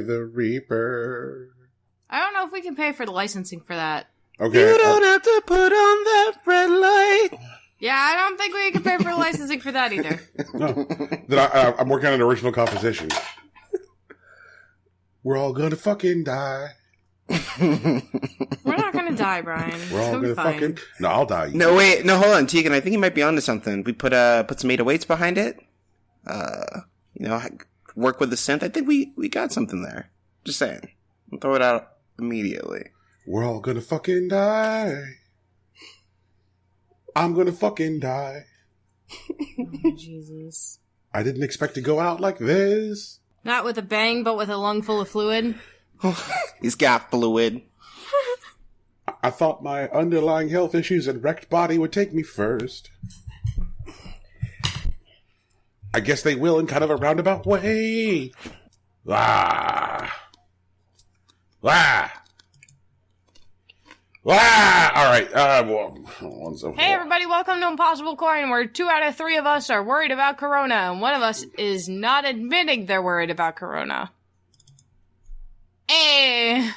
the Reaper. I don't know if we can pay for the licensing for that. Okay. You don't have to put on that red light. Yeah, I don't think we can pay for the licensing for that either. No. Then I'm working on an original composition. We're all gonna fucking die. We're not gonna die, Brian. We're all gonna fucking... No, I'll die. No, wait. No, hold on, Tegan. I think you might be onto something. We put some 808s behind it. Work with the synth. I think we got something there. Just saying. I'll throw it out immediately. We're all gonna fucking die. I'm gonna fucking die. Oh, Jesus. I didn't expect to go out like this. Not with a bang, but with a lung full of fluid. He's got fluid. I thought my underlying health issues and wrecked body would take me first. I guess they will in kind of a roundabout way. Ah. Ah. Ah! All right. Hey, everybody, welcome to Impossible Coin, where 2 out of 3 of us are worried about Corona, and one of us is not admitting they're worried about Corona. Hey!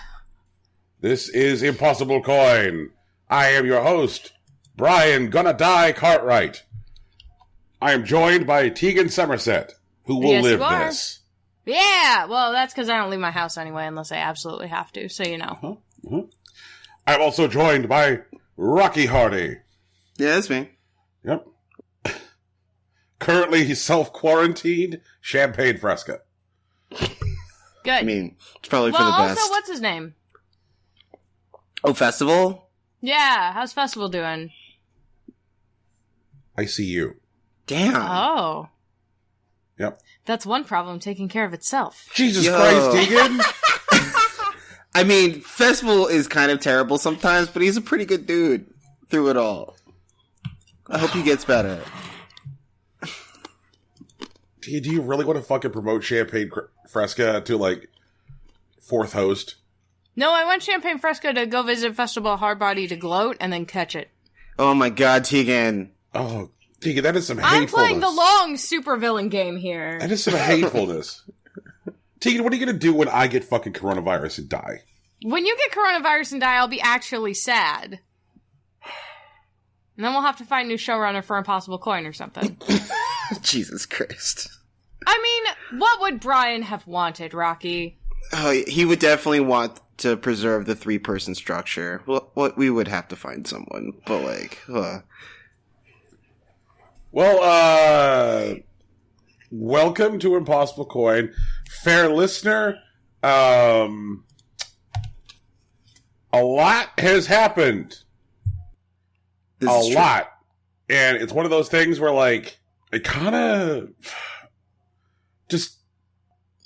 This is Impossible Coin. I am your host, Brian Gonna Die Cartwright. I am joined by Tegan Somerset, who will live this. Yeah! Well, that's because I don't leave my house anyway, unless I absolutely have to, so you know. Uh-huh. Uh-huh. I'm also joined by Rocky Hardy. Yeah, that's me. Yep. Currently self-quarantined Champagne Fresca. Good. I mean, it's probably for the best. Well, also, what's his name? Oh, Festival? Yeah, how's Festival doing? I see you. Damn. Oh. Yep. That's one problem taking care of itself. Jesus Christ, Tegan! I mean, Festival is kind of terrible sometimes, but he's a pretty good dude through it all. I hope he gets better. Do you really want to fucking promote Champagne Fresca to, like, 4th host? No, I went Champagne Fresca to go visit Festival Hardbody to gloat and then catch it. Oh my god, Tegan. Oh, Tegan, that is some hatefulness. I'm playing the long supervillain game here. That is some hatefulness. Tegan, what are you going to do when I get fucking coronavirus and die? When you get coronavirus and die, I'll be actually sad. And then we'll have to find a new showrunner for Impossible Coin or something. Jesus Christ. I mean, what would Brian have wanted, Rocky? Oh, he would definitely want to preserve the 3-person structure. Well, we would have to find someone, but like, Well, welcome to Impossible Coin. Fair listener, a lot has happened. A lot. And it's one of those things where, like, it kind of... Just,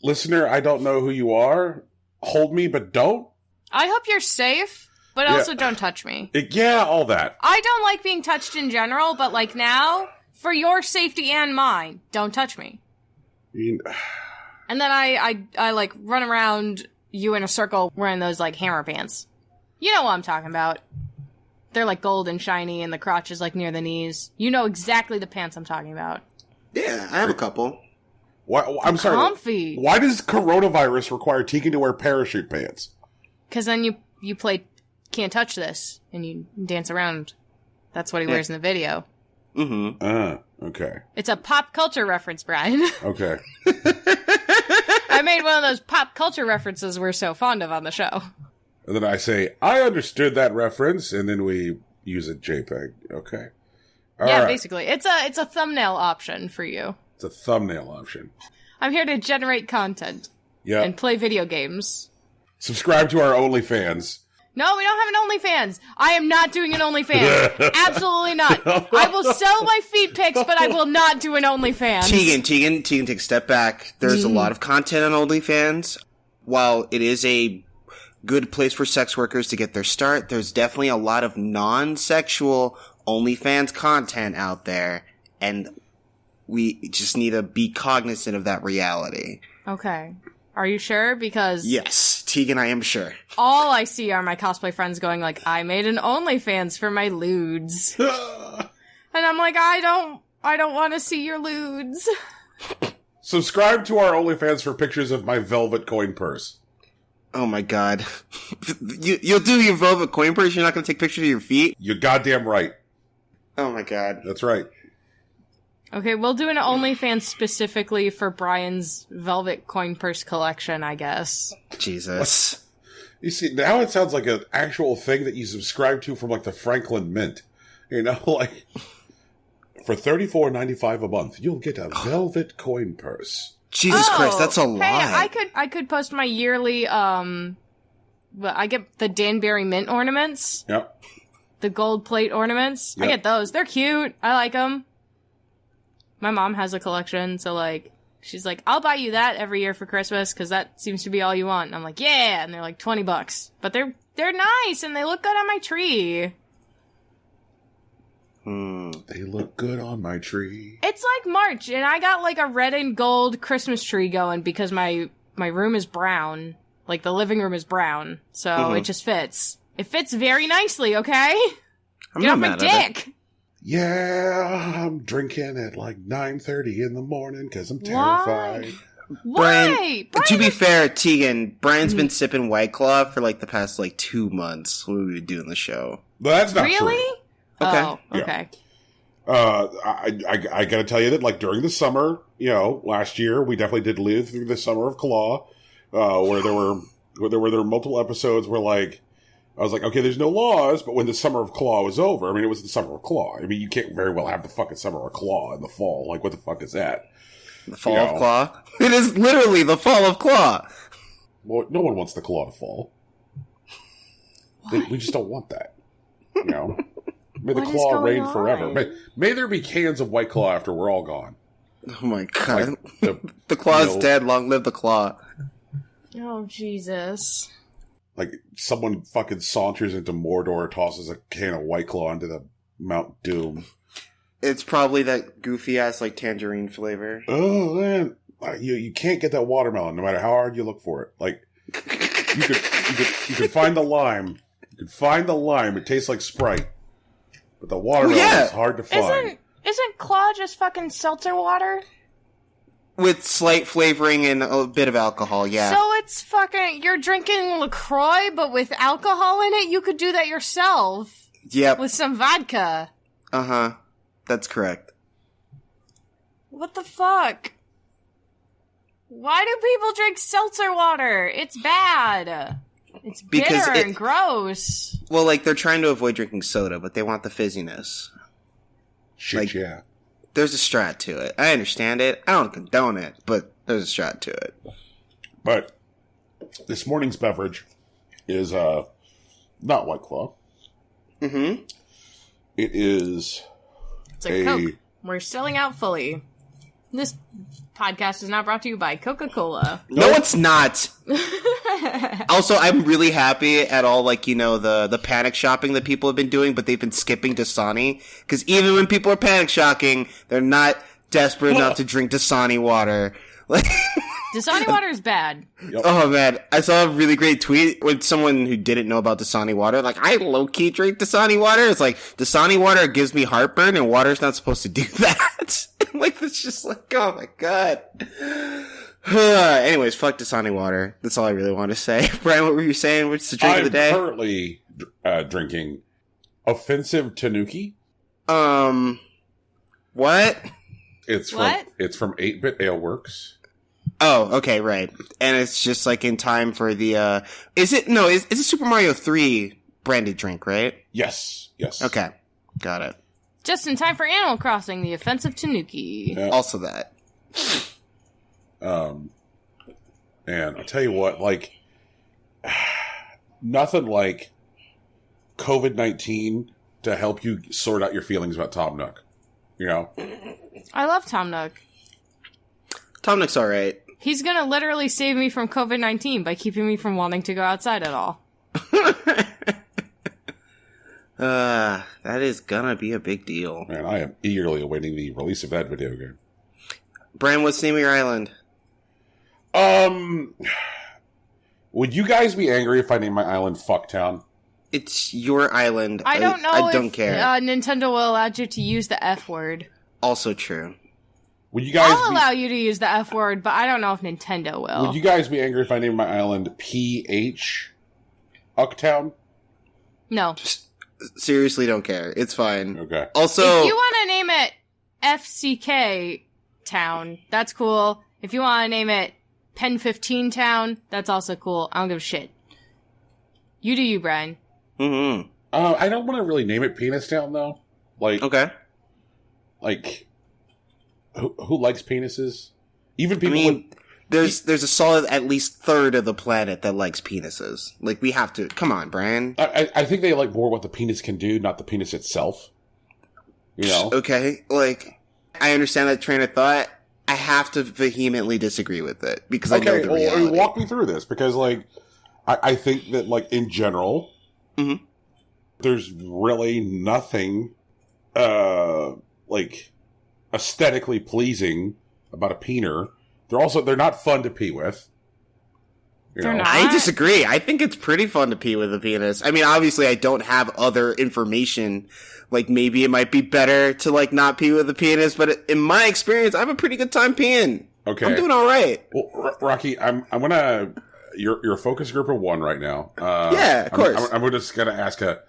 listener, I don't know who you are. Hold me, but don't. I hope you're safe, but also don't touch me. Yeah, all that. I don't like being touched in general, but, like, now, for your safety and mine, don't touch me. And then I like, run around you in a circle wearing those, like, hammer pants. You know what I'm talking about. They're, like, gold and shiny, and the crotch is, like, near the knees. You know exactly the pants I'm talking about. Yeah, I have a couple. I'm sorry. Comfy. Why does coronavirus require Tegan to wear parachute pants? Because then you play Can't Touch This, and you dance around. That's what he wears in the video. Mm-hmm. Okay. It's a pop culture reference, Brian. Okay. I made one of those pop culture references we're so fond of on the show. And then I say, I understood that reference, and then we use a JPEG. Okay. All yeah, right. basically. It's a thumbnail option for you. It's a thumbnail option. I'm here to generate content. Yeah. And play video games. Subscribe to our OnlyFans. No, we don't have an OnlyFans. I am not doing an OnlyFans. Absolutely not. I will sell my feet pics, but I will not do an OnlyFans. Tegan, take a step back. There's a lot of content on OnlyFans. While it is a good place for sex workers to get their start, there's definitely a lot of non-sexual OnlyFans content out there, and we just need to be cognizant of that reality. Okay. Are you sure? Because... Yes, Tegan, I am sure. All I see are my cosplay friends going like, I made an OnlyFans for my lewds. And I'm like, I don't want to see your lewds. Subscribe to our OnlyFans for pictures of my velvet coin purse. Oh my god. You'll do your velvet coin purse? You're not going to take pictures of your feet? You're goddamn right. Oh my god. That's right. Okay, we'll do an OnlyFans specifically for Brian's velvet coin purse collection, I guess. Jesus. What? You see, now it sounds like an actual thing that you subscribe to from, like, the Franklin Mint. You know, like, for $34.95 a month, you'll get a velvet coin purse. Jesus Christ, that's a lot. Hey, I could post my yearly, I get the Danbury Mint ornaments. Yep. The gold plate ornaments. Yep. I get those. They're cute. I like them. My mom has a collection, so, like, she's like, I'll buy you that every year for Christmas, because that seems to be all you want. And I'm like, yeah, and they're like $20. But they're nice, and they look good on my tree. They look good on my tree. It's like March, and I got, like, a red and gold Christmas tree going, because my room is brown. Like, the living room is brown, so it just fits. It fits very nicely, okay? Get off my dick! Yeah, I'm drinking at like 9:30 in the morning because I'm terrified. Why? Brian, to be fair, Tegan, Brian's been sipping White Claw for like the past like 2 months when we were doing the show. But that's not really? true. Okay. Oh, okay. I gotta tell you that like during the summer, you know, last year we definitely did live through the summer of Claw, where there were multiple episodes where like. I was like, okay, there's no laws, but when the summer of Claw was over, I mean, it was the summer of Claw. I mean, you can't very well have the fucking summer of Claw in the fall. Like, what the fuck is that? The fall of Claw? It is literally the fall of Claw. Well, no one wants the Claw to fall. We just don't want that. You know? May the Claw reign forever. May there be cans of White Claw after we're all gone. Oh my god. Like the Claw's dead. Long live the Claw. Oh, Jesus. Like, someone fucking saunters into Mordor, tosses a can of White Claw into the Mount Doom. It's probably that goofy-ass, like, tangerine flavor. Oh, man. You can't get that watermelon, no matter how hard you look for it. Like, you could find the lime. You could find the lime. It tastes like Sprite. But the watermelon is hard to find. Isn't Claw just fucking seltzer water? With slight flavoring and a bit of alcohol, yeah. So it's fucking, you're drinking LaCroix, but with alcohol in it? You could do that yourself. Yep. With some vodka. Uh-huh. That's correct. What the fuck? Why do people drink seltzer water? It's bad. It's bitter and gross. Well, like, they're trying to avoid drinking soda, but they want the fizziness. Shit, like, yeah. There's a strat to it. I understand it. I don't condone it, but there's a strat to it. But this morning's beverage is not White Claw. Mm-hmm. It is it's like Coke. We're selling out fully. This podcast is not brought to you by Coca-Cola. No, it's not. Also, I'm really happy at all, like, you know, the panic shopping that people have been doing, but they've been skipping Dasani. Because even when people are panic shocking, they're not desperate enough to drink Dasani water. Like, Dasani water is bad. Yep. Oh, man. I saw a really great tweet with someone who didn't know about Dasani water. Like, I low-key drink Dasani water. It's like, Dasani water gives me heartburn, and water's not supposed to do that. Like, it's just like, oh my god. Anyways, fuck Dasani water. That's all I really want to say. Brian, what were you saying? What's the drink of the day? I'm currently drinking Offensive Tanuki. What? It's from 8-Bit Ale Works. Oh, okay, right. And it's just like in time for the, it's a Super Mario 3 branded drink, right? Yes. Okay. Got it. Just in time for Animal Crossing, the Offensive Tanuki. Yeah. Also that. And I'll tell you what, like, nothing like COVID-19 to help you sort out your feelings about Tom Nook. You know? I love Tom Nook. Tom Nook's alright. He's gonna literally save me from COVID-19 by keeping me from wanting to go outside at all. That is gonna be a big deal. Man, I am eagerly awaiting the release of that video game. Brian, what's the name of your island? Would you guys be angry if I named my island Fucktown? It's your island. I don't know I don't if care. Nintendo will allow you to use the F word. Also true. Would you guys I'll allow you to use the F word, but I don't know if Nintendo will. Would you guys be angry if I named my island PH Ucktown? No. Seriously, don't care. It's fine. Okay. Also, if you want to name it FCK Town, that's cool. If you want to name it Pen 15 Town, that's also cool. I don't give a shit. You do you, Brian. Mm-hmm. I don't want to really name it Penis Town, though. Like, okay. Like, who likes penises? Even people. There's a solid at least third of the planet that likes penises. Like, we have to. Come on, Brian. I think they like more what the penis can do, not the penis itself. You know? Okay, like, I understand that train of thought. I have to vehemently disagree with it because I know the reality. Walk me through this because, like, I think that, like, in general, there's really nothing, like, aesthetically pleasing about a peener. They're not fun to pee with. They're not. I disagree. I think it's pretty fun to pee with a penis. I mean, obviously, I don't have other information. Like, maybe it might be better to, like, not pee with a penis, but in my experience, I have a pretty good time peeing. Okay. I'm doing all right. Well, Rocky, I'm gonna... You're a focus group of one right now. Yeah, of course. I'm just gonna ask a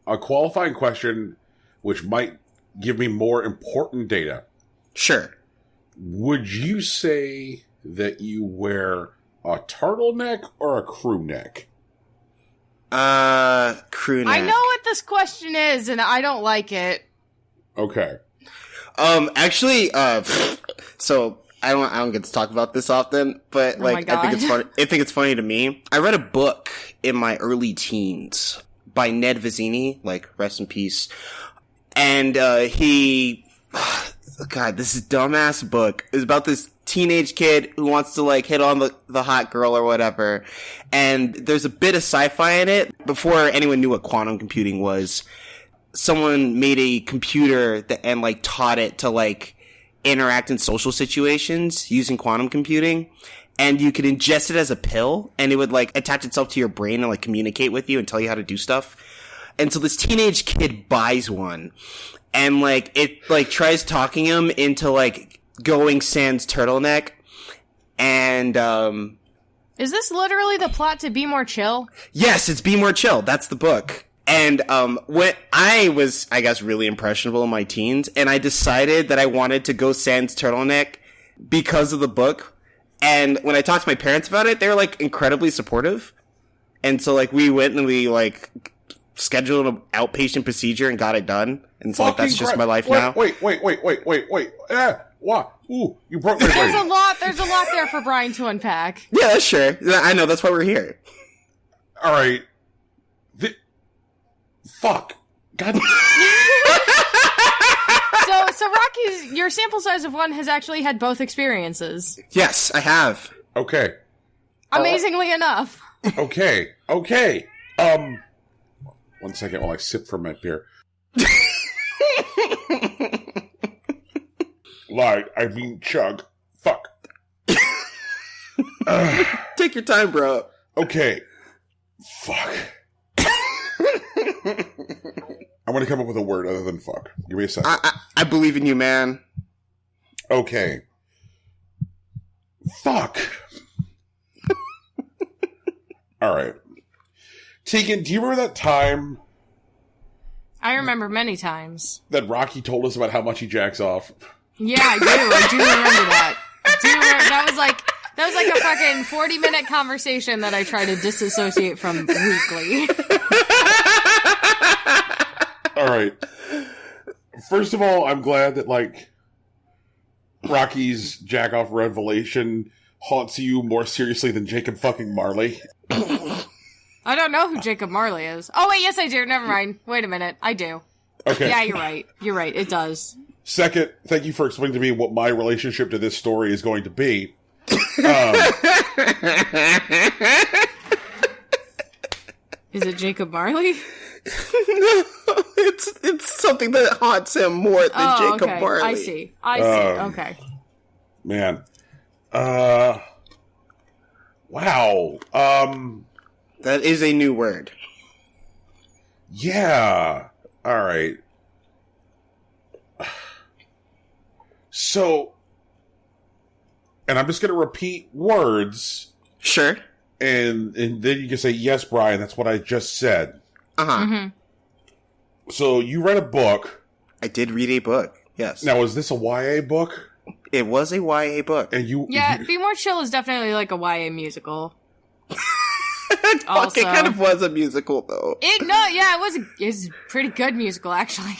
qualifying question, which might give me more important data. Sure. Would you say that you wear a turtleneck or a crewneck? Crewneck. I know what this question is, and I don't like it. Okay. Actually, so I don't get to talk about this often, but like I think it's funny. I think it's funny to me. I read a book in my early teens by Ned Vizzini, like rest in peace, and he. God, this is a dumbass book. It's about this teenage kid who wants to, like, hit on the hot girl or whatever. And there's a bit of sci-fi in it. Before anyone knew what quantum computing was, someone made a computer and, like, taught it to, like, interact in social situations using quantum computing. And you could ingest it as a pill, and it would, like, attach itself to your brain and, like, communicate with you and tell you how to do stuff. And so this teenage kid buys one. And, like, it, like, tries talking him into, like, going sans turtleneck. And, Is this literally the plot to Be More Chill? Yes, it's Be More Chill. That's the book. And, when I was, I guess, really impressionable in my teens, and I decided that I wanted to go sans turtleneck because of the book. And when I talked to my parents about it, they were, like, incredibly supportive. And so, like, we went and we, like, scheduled an outpatient procedure and got it done. And so, like, that's just my life now. Wait. What? Ooh, you broke my brain. There's a lot there for Brian to unpack. Yeah, that's sure. I know, that's why we're here. Alright. Fuck. God. So Rocky's, your sample size of one has actually had both experiences. Yes, I have. Okay. Amazingly enough. Okay. 1 second while I sip from my beer. Chug. Fuck. Take your time, bro. Okay. Fuck. I'm gonna come up with a word other than fuck. Give me a second. I believe in you, man. Okay. Fuck. Alright. Tegan, do you remember that time? I remember many times. That Rocky told us about how much he jacks off? Yeah, I do remember that. That was like a fucking 40-minute conversation that I try to disassociate from weekly. Alright. First of all, I'm glad that, like, Rocky's jack-off revelation haunts you more seriously than Jacob fucking Marley. I don't know who Jacob Marley is. Oh, wait, yes, I do. Never mind. Wait a minute. I do. Okay. Yeah, you're right. You're right. It does. Second, thank you for explaining to me what my relationship to this story is going to be. Is it Jacob Marley? No, it's something that haunts him more than Jacob okay. Marley. I see. Okay. Man. Wow. That is a new word. Yeah. All right. So, and I'm just going to repeat words. Sure. And then you can say, yes, Brian, that's what I just said. Uh-huh. Mm-hmm. So you read a book. I did read a book, yes. Now, is this a YA book? It was a YA book. And Yeah, Be More Chill is definitely like a YA musical. It kind of was a musical, though. It was a pretty good musical, actually.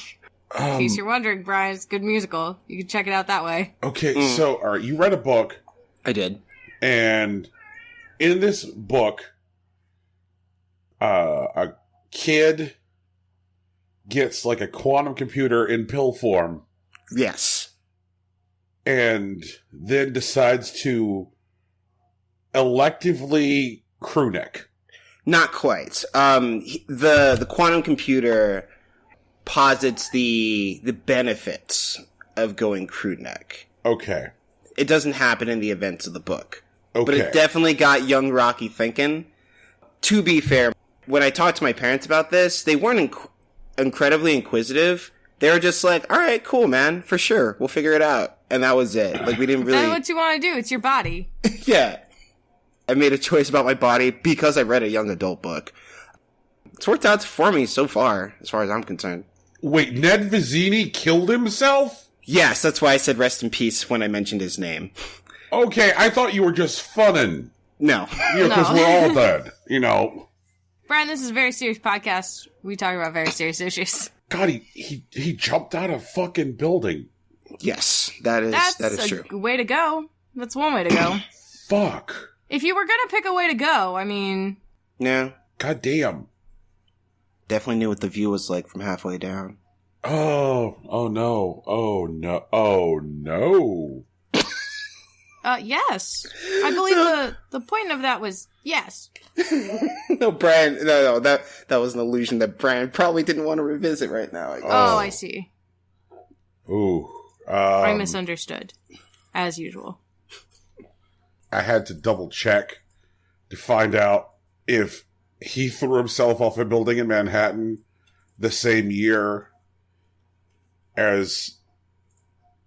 In case you're wondering, Brian, it's a good musical. You can check it out that way. Okay, so, all right, you read a book. I did. And in this book, a kid gets like a quantum computer in pill form. Yes. And then decides to electively crewneck. Not quite. The quantum computer posits the benefits of going crewneck. Okay. It doesn't happen in the events of the book. Okay. But it definitely got young Rocky thinking. To be fair, when I talked to my parents about this, they weren't incredibly inquisitive. They were just like, all right, cool, man. For sure. We'll figure it out. And that was it. Like, we didn't really... That's what you want to do. It's your body. Yeah. I made a choice about my body because I read a young adult book. It's worked out for me so far as I'm concerned. Wait, Ned Vizzini killed himself? Yes, that's why I said rest in peace when I mentioned his name. Okay, I thought you were just funning. No. Because we're all dead, Brian, this is a very serious podcast. We talk about very serious issues. God, he jumped out of a fucking building. Yes, that is true. That's a way to go. That's one way to go. Fuck. If you were gonna pick a way to go, I mean... Yeah. God damn. Definitely knew what the view was like from halfway down. Oh no. Oh no. Yes. I believe the point of that was yes. No, Brian, no, that was an illusion that Brian probably didn't want to revisit right now. I see. Ooh. I misunderstood. As usual. I had to double check to find out if he threw himself off a building in Manhattan the same year as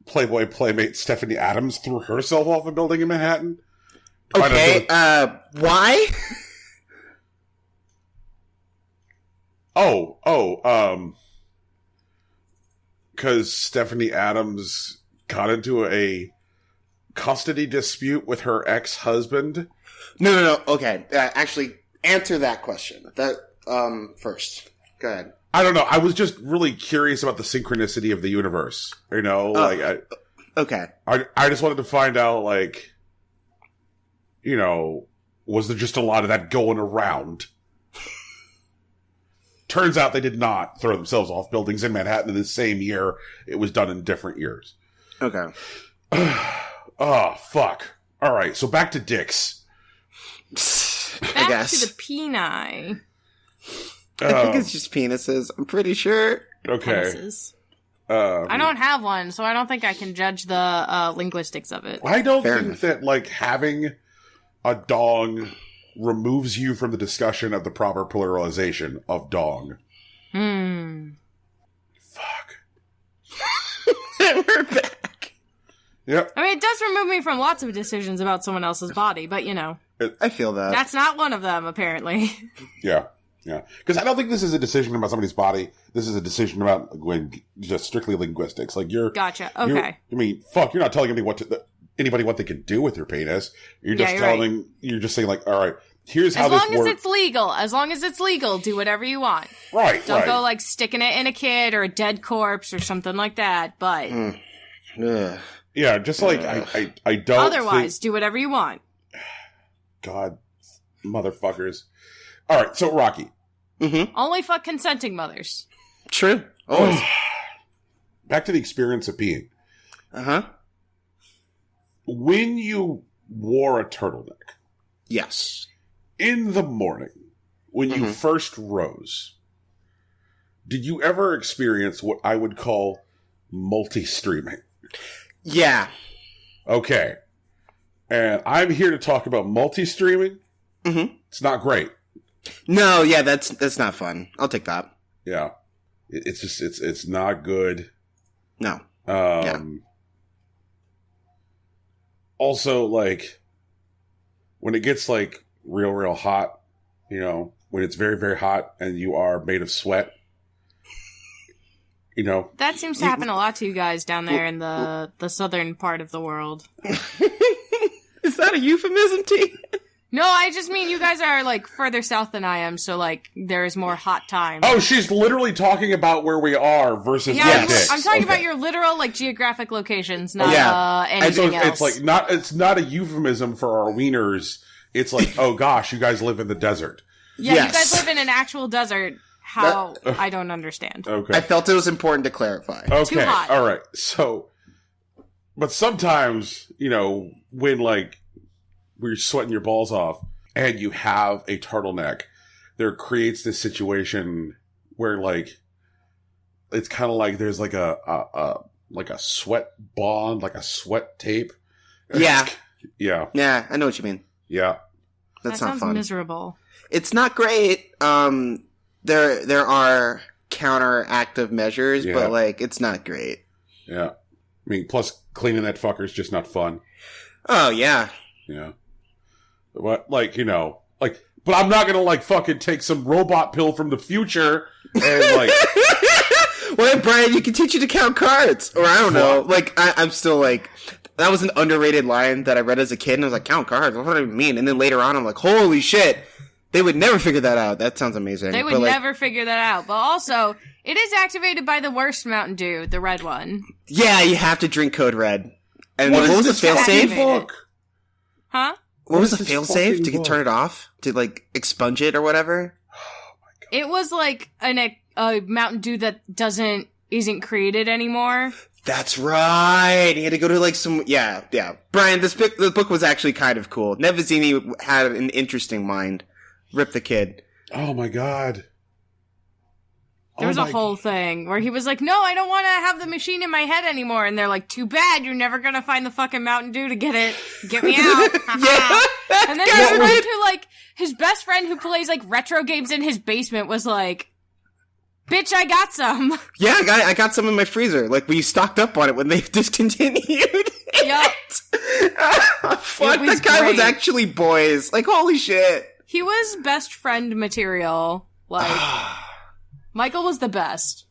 Playboy playmate Stephanie Adams threw herself off a building in Manhattan. Okay, why? Because Stephanie Adams got into a custody dispute with her ex-husband. No. Okay, actually, answer that question. First. Go ahead. I don't know. I was just really curious about the synchronicity of the universe. Okay. I just wanted to find out, was there just a lot of that going around? Turns out they did not throw themselves off buildings in Manhattan in the same year. It was done in different years. Okay. Oh, fuck. All right, so back to dicks. Back to the peni. I think it's just penises. I'm pretty sure. Okay. Penises. I don't have one, so I don't think I can judge the linguistics of it. I don't think that, having a dong removes you from the discussion of the proper pluralization of dong. Fuck. We're back. Yep. I mean, it does remove me from lots of decisions about someone else's body, but, I feel that. That's not one of them, apparently. Yeah. Yeah, because I don't think this is a decision about somebody's body. This is a decision about just strictly linguistics. Gotcha. Okay. You're not telling anybody what they can do with their penis. You're just you're just saying all right, here's how this works. As long as it's legal, do whatever you want. Right. Don't go sticking it in a kid or a dead corpse or something like that. But yeah, just I don't. Otherwise, do whatever you want. God, motherfuckers. All right, so Rocky. Mm-hmm. Only fuck consenting mothers. True. Always. Back to the experience of peeing. Uh-huh. When you wore a turtleneck. Yes. In the morning, when you first rose, did you ever experience what I would call multi-streaming? Yeah. Okay. And I'm here to talk about multi-streaming. Mm-hmm. It's not great. No, yeah, that's not fun. I'll take that. Yeah. It's just, it's not good. No. Yeah. also, like, when it gets, like, real hot, you know, when it's very, very hot and you are made of sweat, you know. That seems to happen a lot to you guys down there in the southern part of the world. Is that a euphemism, T? No, I just mean you guys are, like, further south than I am, so, like, there's more hot time. Oh, she's literally talking about where we are versus I'm talking about your literal, like, geographic locations, not anything else. It's like it's not a euphemism for our wieners. It's like, oh gosh, you guys live in the desert. Yeah, you guys live in an actual desert. How? I don't understand. Okay. I felt it was important to clarify. Okay. Too hot. All right. So, but sometimes, you know, when, like, where you're sweating your balls off and you have a turtleneck, there creates this situation where, like, it's kind of like there's like a sweat bond, like a sweat tape. Yeah. Yeah, I know what you mean. Yeah. That's that not sounds fun. miserable. It's not great. There are counteractive measures, but, like, it's not great. Yeah. I mean, plus cleaning that fucker is just not fun. Oh, yeah. Yeah. But, like, you know, like, but I'm not gonna, like, fucking take some robot pill from the future and, like... Well, Brian, you can teach you to count cards. Or I don't know. Like, I'm still, like... That was an underrated line that I read as a kid, and I was like, count cards? What do I mean? And then later on, I'm like, holy shit! They would never figure that out. That sounds amazing. They would never figure that out. But also, it is activated by the worst Mountain Dew, the red one. Yeah, you have to drink Code Red. And what was the failsafe? Huh? What was the failsafe to turn it off? To, like, expunge it or whatever? Oh my God. It was like a Mountain Dew that isn't created anymore. That's right. He had to go to, like, some... Yeah. Brian, the book was actually kind of cool. Nevezini had an interesting mind. Rip the kid. Oh my God. There was a whole thing where he was like, no, I don't want to have the machine in my head anymore. And they're like, too bad, you're never going to find the fucking Mountain Dew to get me out. Yeah. And then his friend who, like, his best friend who plays, like, retro games in his basement was like, bitch, I got some. Yeah, I got some in my freezer. Like, we stocked up on it when they discontinued it. Yup. Fuck, that guy was actually boys. Like, holy shit. He was best friend material. Like, Michael was the best.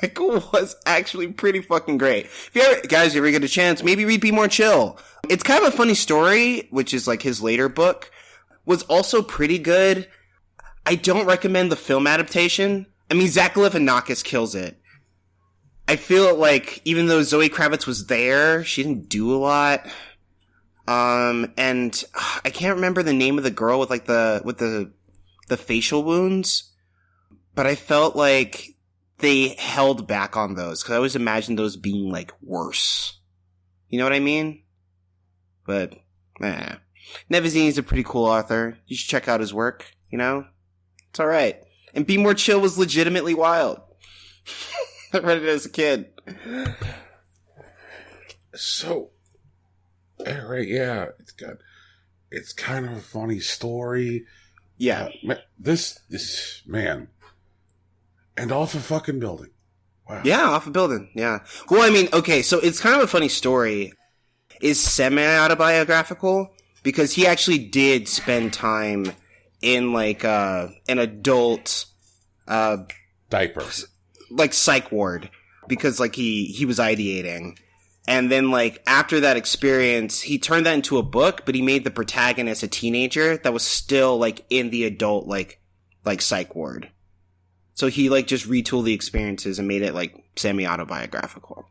Michael was actually pretty fucking great. If you ever get a chance, maybe read Be More Chill. It's kind of a funny story, which is like his later book, was also pretty good. I don't recommend the film adaptation. I mean, Zach Galifianakis kills it. I feel like even though Zoe Kravitz was there, she didn't do a lot. And I can't remember the name of the girl with like the facial wounds, but I felt like they held back on those because I always imagined those being like worse. You know what I mean? But Nevezini's a pretty cool author. You should check out his work. You know, it's all right. And Be More Chill was legitimately wild. I read it as a kid. So. Right, yeah, it's kind of a funny story. Yeah. This man. And off a fucking building. Wow. Yeah, off a building, yeah. Well, I mean, okay, so it's kind of a funny story. Is semi-autobiographical, because he actually did spend time in, like, an adult... diaper. Like, psych ward. Because, like, he was ideating. And then, like, after that experience, he turned that into a book, but he made the protagonist a teenager that was still, like, in the adult, like psych ward. So he, like, just retooled the experiences and made it, like, semi-autobiographical.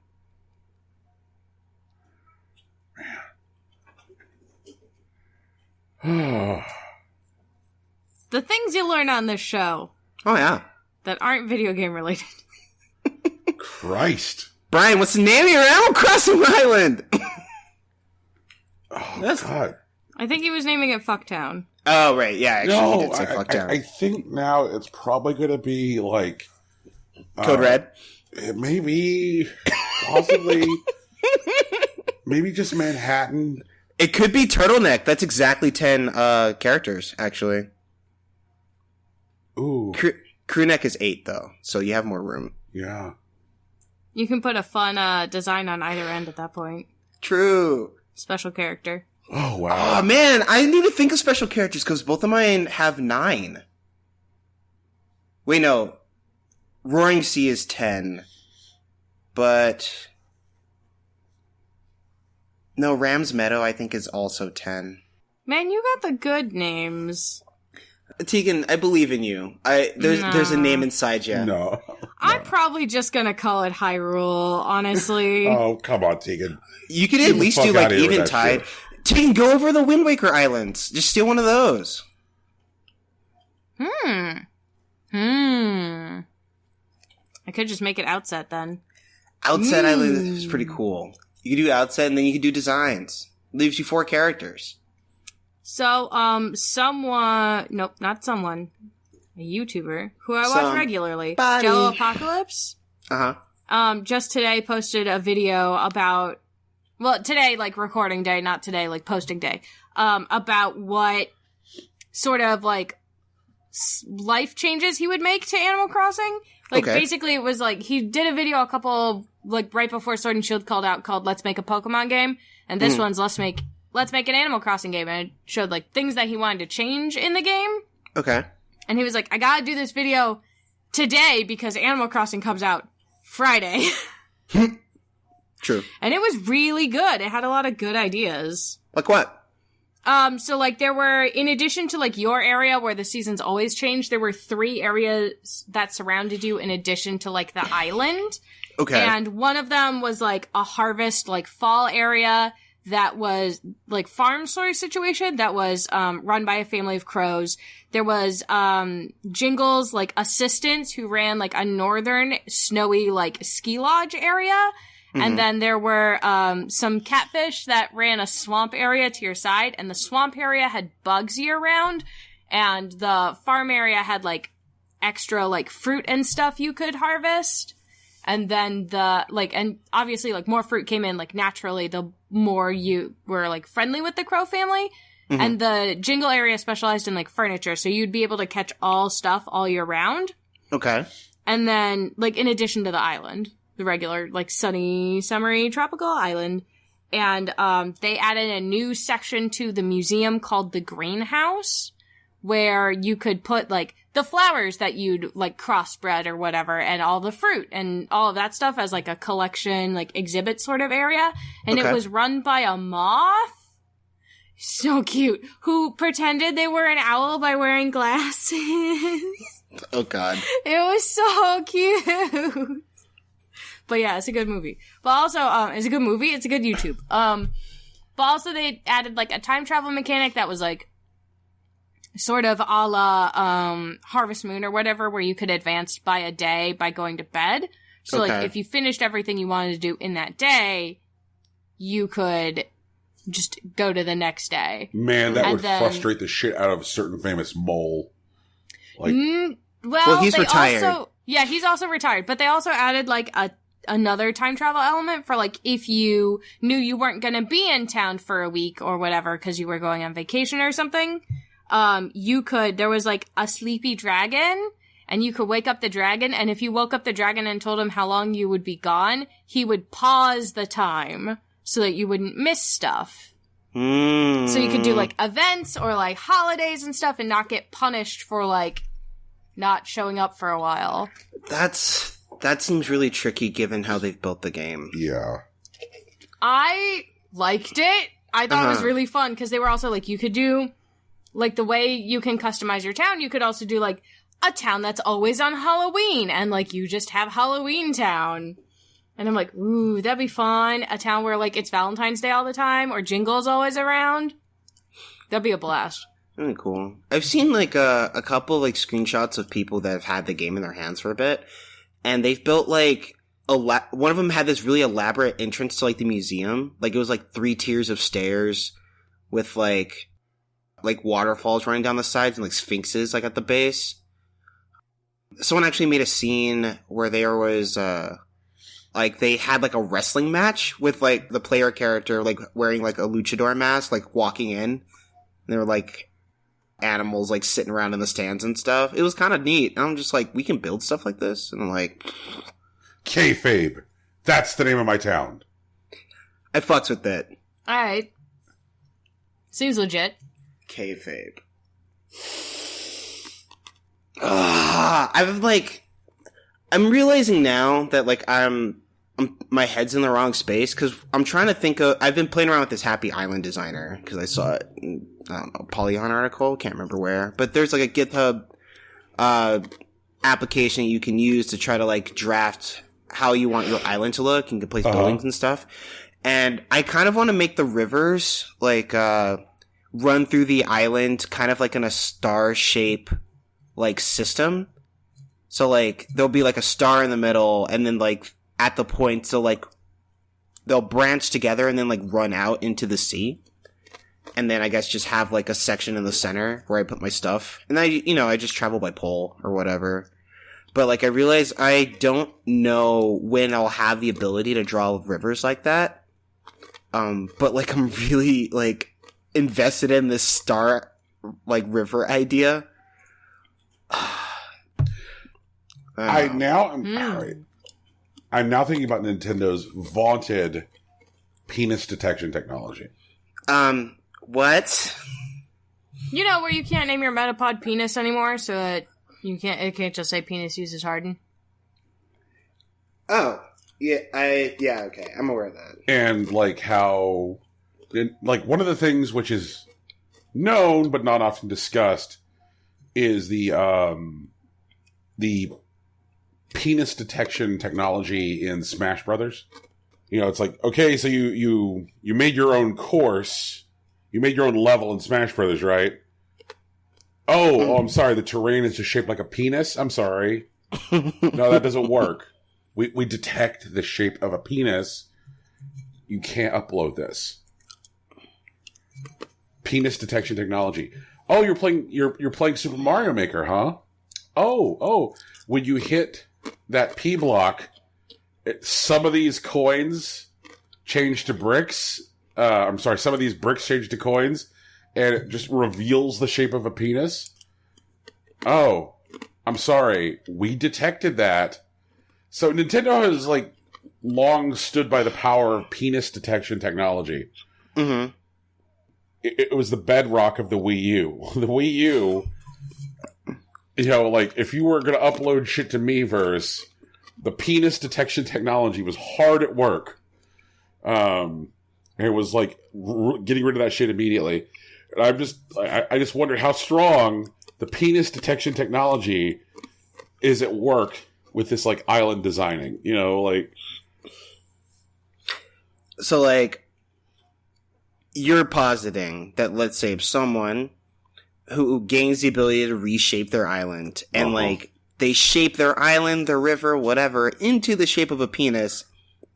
Man. The things you learn on this show. Oh, yeah. That aren't video game related. Christ. Brian, what's the name of your Animal Crossing island? Oh, God. I think he was naming it Fucktown. Oh, right. Yeah, actually, he did say Fucktown. I think now it's probably going to be, like... Code Red? Maybe, possibly, maybe just Manhattan. It could be Turtleneck. That's exactly 10 characters, actually. Ooh. Crewneck is 8, though, so you have more room. Yeah. You can put a fun design on either end at that point. True. special character. Oh, wow. Oh, man, I need to think of special characters, because both of mine have 9. Wait, no. Roaring Sea is 10. But... No, Ram's Meadow, I think, is also 10. Man, you got the good names. Tegan, I believe in you. There's a name inside you. No. I'm probably just gonna call it Hyrule, honestly. Oh, come on, Tegan. You could at least do, like, Eventide. Tegan, go over the Wind Waker Islands. Just steal one of those. I could just make it Outset, then. Outset Island is pretty cool. You could do Outset, and then you could do Designs. Leaves you 4 characters. So, nope, not someone, a YouTuber who I watch regularly, Jello Apocalypse. Just today posted a video about, well, today, like, recording day, not today, like, posting day, about what sort of, like, life changes he would make to Animal Crossing. Like, basically, it was, like, he did a video a couple, like, right before Sword and Shield called Let's Make a Pokemon Game, and this one's Let's Make an Animal Crossing game, and it showed, like, things that he wanted to change in the game. Okay. And he was like, I gotta do this video today because Animal Crossing comes out Friday. True. And it was really good. It had a lot of good ideas. Like what? So, like, there were, in addition to, like, your area where the seasons always change, there were 3 areas that surrounded you in addition to, like, the island. Okay. And one of them was, like, a harvest, like, fall area that was, like, farm sort of situation that was, run by a family of crows. There was, Jingle's, like, assistants who ran, like, a northern snowy, like, ski lodge area. And then there were, some catfish that ran a swamp area to your side, and the swamp area had bugs year round, and the farm area had, like, extra, like, fruit and stuff you could harvest. And then and obviously, like, more fruit came in, like, naturally, the more you were, like, friendly with the crow family. And the Jingle area specialized in, like, furniture, so you'd be able to catch all stuff all year round. Okay. And then, like, in addition to the island, the regular, like, sunny, summery, tropical island. And, they added a new section to the museum called the Greenhouse, where you could put, like, the flowers that you'd, like, crossbred or whatever, and all the fruit and all of that stuff as, like, a collection, like, exhibit sort of area. And it was run by a moth. So cute. Who pretended they were an owl by wearing glasses. Oh, God. It was so cute. But yeah, it's a good movie. But also, it's a good movie. It's a good YouTube. But also they added, like, a time travel mechanic that was, like, sort of a la, Harvest Moon or whatever, where you could advance by a day by going to bed. So, like, if you finished everything you wanted to do in that day, you could just go to the next day. Man, that would frustrate the shit out of a certain famous mole. Like, well, he's retired. Yeah, he's also retired. But they also added, like, another time travel element for, like, if you knew you weren't gonna be in town for a week or whatever because you were going on vacation or something, there was, like, a sleepy dragon, and you could wake up the dragon, and if you woke up the dragon and told him how long you would be gone, he would pause the time so that you wouldn't miss stuff. So you could do, like, events or, like, holidays and stuff and not get punished for, like, not showing up for a while. That seems really tricky given how they've built the game. Yeah. I liked it. I thought it was really fun because they were also, like, you could do, like, the way you can customize your town, you could also do, like, a town that's always on Halloween and, like, you just have Halloween Town. And I'm like, ooh, that'd be fun. A town where, like, it's Valentine's Day all the time or Jingle's always around. That'd be a blast. Really cool. I've seen, like, a couple, like, screenshots of people that have had the game in their hands for a bit, and they've built, like, one of them had this really elaborate entrance to, like, the museum. Like, it was, like, 3 tiers of stairs with, like waterfalls running down the sides and, like, sphinxes, like, at the base. Someone actually made a scene where there was, like, they had, like, a wrestling match with, like, the player character, like, wearing, like, a luchador mask, like, walking in. And there were, like, animals, like, sitting around in the stands and stuff. It was kind of neat. And I'm just like, we can build stuff like this? And I'm like... Kayfabe. That's the name of my town. I fucks with it. Alright. Seems legit. Kayfabe. I'm realizing now that, like, my head's in the wrong space, because I'm trying to think of, I've been playing around with this Happy Island designer, because I saw it in, I don't know, Polygon article, can't remember where, but there's, like, a GitHub, application you can use to try to, like, draft how you want your island to look, and can place buildings and stuff, and I kind of want to make the rivers, like, run through the island, kind of like in a star shape, like, system. So, like, there'll be, like, a star in the middle, and then, like, at the point, so, like, they'll branch together and then, like, run out into the sea. And then I guess just have, like, a section in the center where I put my stuff. And I just travel by pole or whatever. But, like, I realize I don't know when I'll have the ability to draw rivers like that. But, like, I'm really, like, invested in this star, like, river idea. I'm now thinking about Nintendo's vaunted penis detection technology. What? You know, where you can't name your Metapod penis anymore, so that it can't just say penis uses harden. Oh, yeah, okay, I'm aware of that. And, like, how, like, one of the things which is known but not often discussed is the penis detection technology in Smash Brothers. You know, it's like, okay, so you made your own course, you made your own level in Smash Brothers, right? Oh, I'm sorry, the terrain is just shaped like a penis? I'm sorry. No, that doesn't work. We detect the shape of a penis. You can't upload this. Penis detection technology. Oh, you're playing Super Mario Maker, huh? Oh, when you hit that P block, some of these coins change to bricks. Some of these bricks change to coins, and it just reveals the shape of a penis. Oh, I'm sorry. We detected that. So Nintendo has, like, long stood by the power of penis detection technology. Mm-hmm. It was the bedrock of the Wii U. The Wii U, you know, like, if you were going to upload shit to Miiverse, the penis detection technology was hard at work. And it was, like, getting rid of that shit immediately. And I just wondered how strong the penis detection technology is at work with this, like, island designing. You know, like... So, like, you're positing that, let's say, someone who gains the ability to reshape their island, and, like, they shape their island, their river, whatever, into the shape of a penis,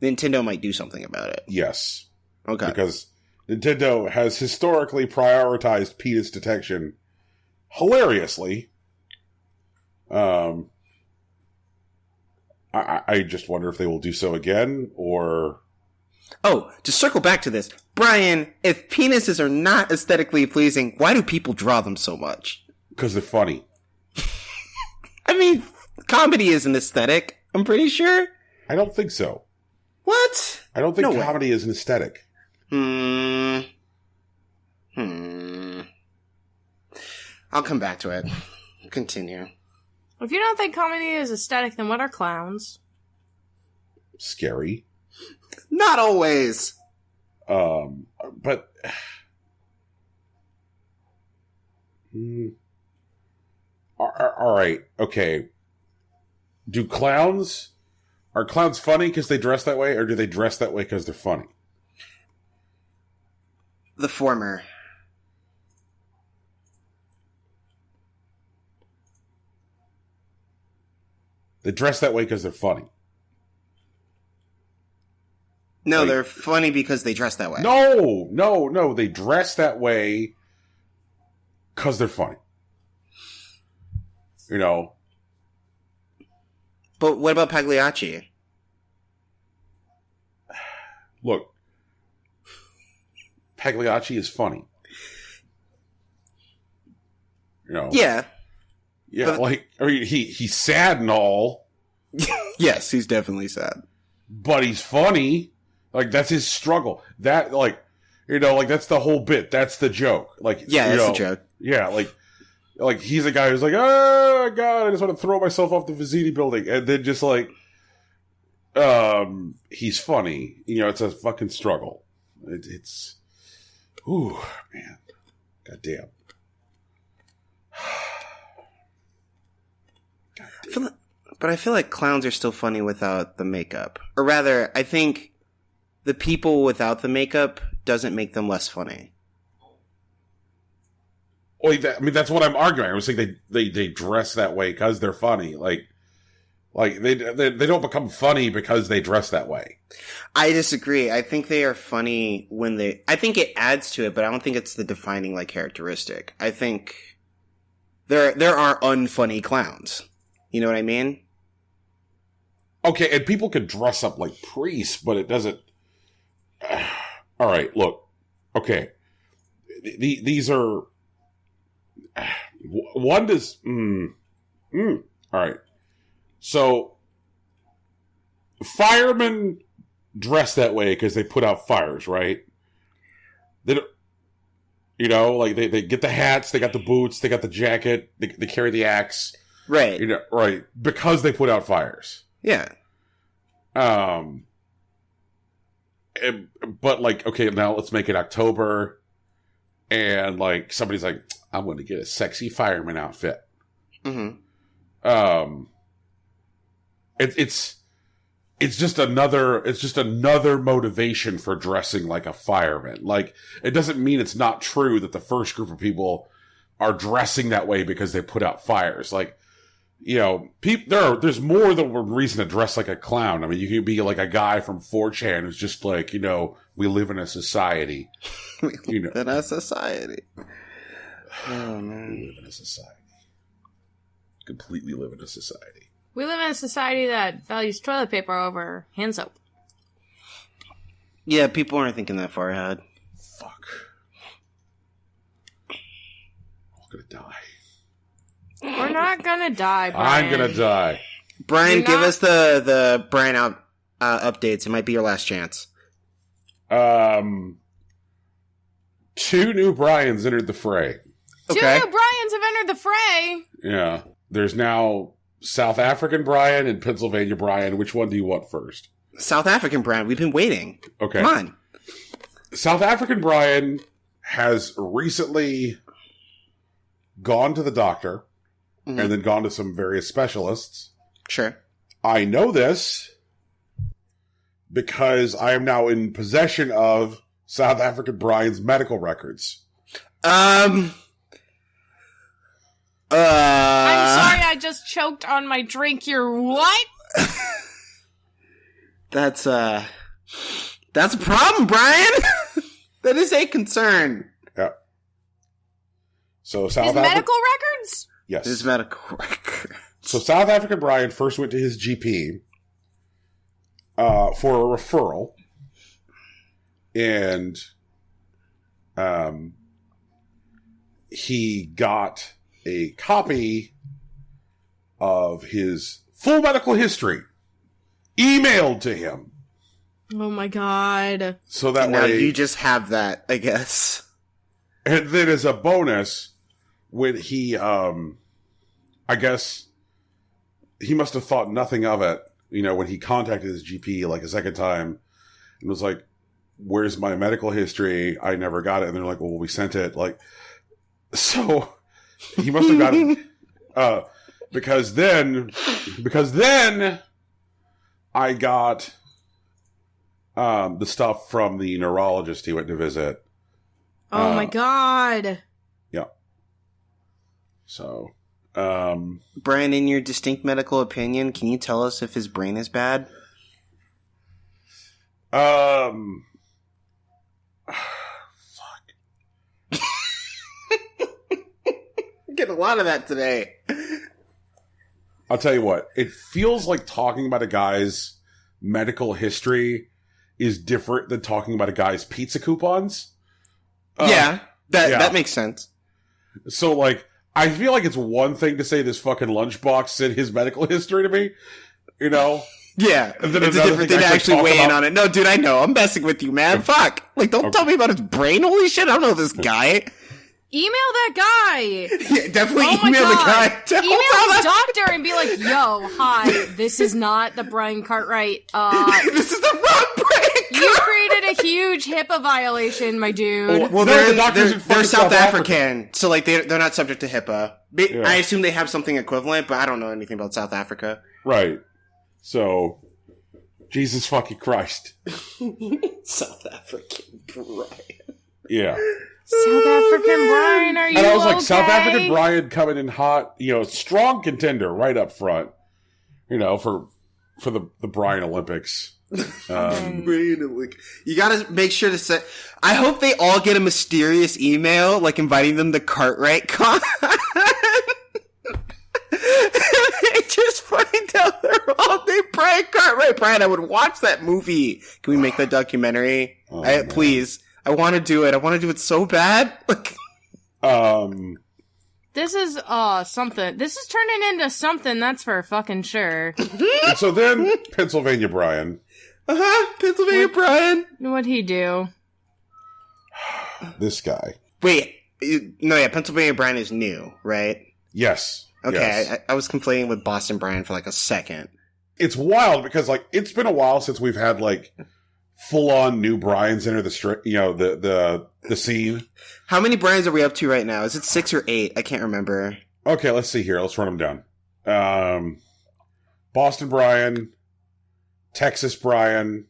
Nintendo might do something about it. Yes. Okay. Because Nintendo has historically prioritized penis detection hilariously. I just wonder if they will do so again, or... Oh, to circle back to this, Brian, if penises are not aesthetically pleasing, why do people draw them so much? Because they're funny. I mean, comedy is an aesthetic, I'm pretty sure. I don't think so. What? I don't think comedy is an aesthetic. I'll come back to it. Continue. If you don't think comedy is aesthetic, then what are clowns? Scary. Not always. But... Alright, okay. Are clowns funny because they dress that way, or do they dress that way because they're funny? The former. They dress that way because they're funny. No, like, they're funny because they dress that way. No. They dress that way because they're funny. You know. But what about Pagliacci? Look. Pagliacci is funny. You know. Yeah. Yeah, but, like, I mean, he's sad and all. Yes, he's definitely sad. But he's funny. Like, that's his struggle. That, like, You know, like, that's the whole bit. That's the joke. Like, yeah, that's the joke. Yeah, like he's a guy who's like, oh, God, I just want to throw myself off the Vizini building. And then just, like, he's funny. You know, it's a fucking struggle. It's, ooh, man. God damn. But I feel like clowns are still funny without the makeup. Or rather, I think the people without the makeup doesn't make them less funny. Well, that's what I'm arguing. I was saying they dress that way because they're funny. Like they don't become funny because they dress that way. I disagree. I think they are funny when I think it adds to it, but I don't think it's the defining, like, characteristic. I think there are unfunny clowns. You know what I mean? Okay, and people can dress up like priests, but it doesn't... All right, look. Okay. These are... One does... All right. So, firemen dress that way because they put out fires, right? They don't... You know, like, they get the hats, they got the boots, they got the jacket, they carry the axe. Right. You know, right. Because they put out fires. Yeah. But, like, okay, now let's make it October. And, like, somebody's like, I'm going to get a sexy fireman outfit. Mm-hmm. It's just another motivation for dressing like a fireman. Like, it doesn't mean it's not true that the first group of people are dressing that way because they put out fires. Like, you know, there's more than one reason to dress like a clown. I mean, you could be like a guy from 4chan who's just like, you know, we live in a society. We live in a society. Oh, man. We live in a society. Completely live in a society. We live in a society that values toilet paper over hand soap. Yeah, people aren't thinking that far ahead. Fuck. I'm gonna die. We're not gonna die, Brian. I'm gonna die. Brian, give us the Brian updates. It might be your last chance. 2 new Brians entered the fray. Okay. 2 new Brians have entered the fray. Yeah. There's now South African Brian and Pennsylvania Brian. Which one do you want first? South African Brian. We've been waiting. Okay. Come on. South African Brian has recently gone to the doctor and then gone to some various specialists. Sure. I know this because I am now in possession of South African Brian's medical records. I'm sorry, I just choked on my drink. You're what? That's a problem, Brian. That is a concern. Yeah. So His medical records? Yes. His medical records. So South African Brian first went to his GP for a referral. And he got a copy of his full medical history emailed to him. Oh my god. So that now way you just have that, I guess. And then as a bonus, when he I guess he must have thought nothing of it, you know, when he contacted his GP like a second time and was like, where's my medical history? I never got it. And they're like, well, we sent it. Like, so he must have got it. Because then I got the stuff from the neurologist he went to visit. Oh my god. Yeah. So, Brian, in your distinct medical opinion, can you tell us if his brain is bad? Fuck. Get a lot of that today. I'll tell you what, it feels like talking about a guy's medical history is different than talking about a guy's pizza coupons. That makes sense. So, like, I feel like it's one thing to say this fucking lunchbox said his medical history to me, you know? Yeah, and then it's a different thing to actually weigh in on it. No, dude, I know. I'm messing with you, man. Fuck. Like, don't tell me about his brain. Holy shit, I don't know this guy. Email that guy. Yeah, definitely email the guy. Email his doctor and be like, yo, hi, this is not the Brian Cartwright. This is the wrong Brian Cartwright. You created a huge HIPAA violation, my dude. Well, they're South African, so like they're not subject to HIPAA. I assume they have something equivalent, but I don't know anything about South Africa. Right. So, Jesus fucking Christ. South African Brian. Yeah. South African Brian, are you And I was like, okay? South African Brian coming in hot, strong contender right up front, for the Brian Olympics. You gotta make sure to say, I hope they all get a mysterious email, like inviting them to Cartwright Con. They just find out they're all named Brian Cartwright. Brian, I would watch that movie. Can we make that documentary? Please. I want to do it. I want to do it so bad. This is, something. This is turning into something, that's for fucking sure. And so then, Pennsylvania Brian. Pennsylvania Brian. What'd he do? This guy. Wait. No, yeah, Pennsylvania Brian is new, right? Yes. Okay, yes. I was conflating with Boston Brian for like a second. It's wild because, it's been a while since we've had, full-on new Brians enter the scene. How many Brians are we up to right now? Is it 6 or 8? I can't remember. Okay, let's see here. Let's run them down. Boston Brian, Texas Brian,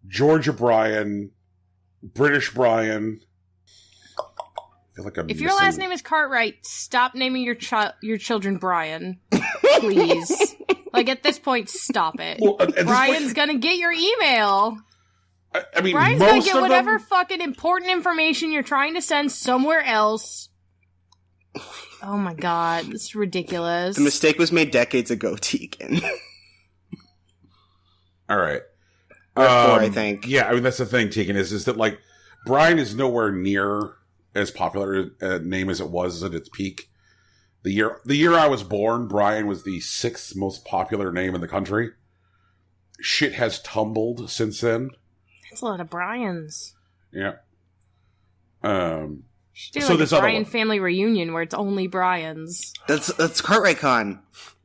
Georgia Brian, British Brian. I feel like I'm If your last name is Cartwright, stop naming your children Brian. Please. At this point, stop it. Well, Brian's gonna get your email. I mean, Brian's most gonna get of whatever them... fucking important information you're trying to send somewhere else. Oh my god, this is ridiculous. The mistake was made decades ago, Tegan. All right. Or 4, I think. Yeah, I mean, that's the thing, Tegan, is that, Brian is nowhere near as popular a name as it was at its peak. The year I was born, Brian was the 6th most popular name in the country. Shit has tumbled since then. That's a lot of Brians. Yeah. Should do a Brian family reunion where it's only Brians. That's Cartwright Con.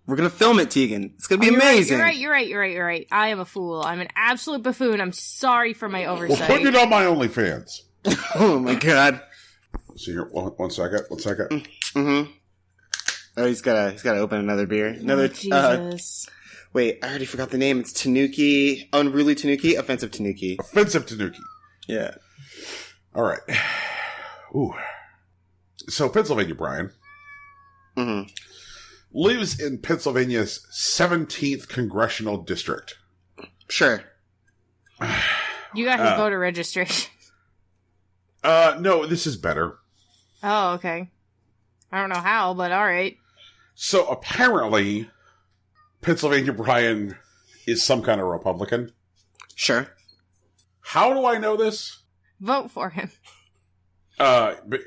We're gonna film it, Tegan. It's gonna be amazing. You're right. I am a fool. I'm an absolute buffoon. I'm sorry for my oversight. We're putting it on my OnlyFans. Oh my god. See here, one second. Mm-hmm. Oh, he's gotta open another beer. Another Jesus. Wait, I already forgot the name. It's Tanuki. Unruly Tanuki? Offensive Tanuki. Offensive Tanuki. Yeah. All right. Ooh. So, Pennsylvania Brian lives in Pennsylvania's 17th Congressional District. Sure. You got his voter registration. No, this is better. Oh, okay. I don't know how, but alright. So, apparently, Pennsylvania Brian is some kind of Republican. Sure. How do I know this? Vote for him.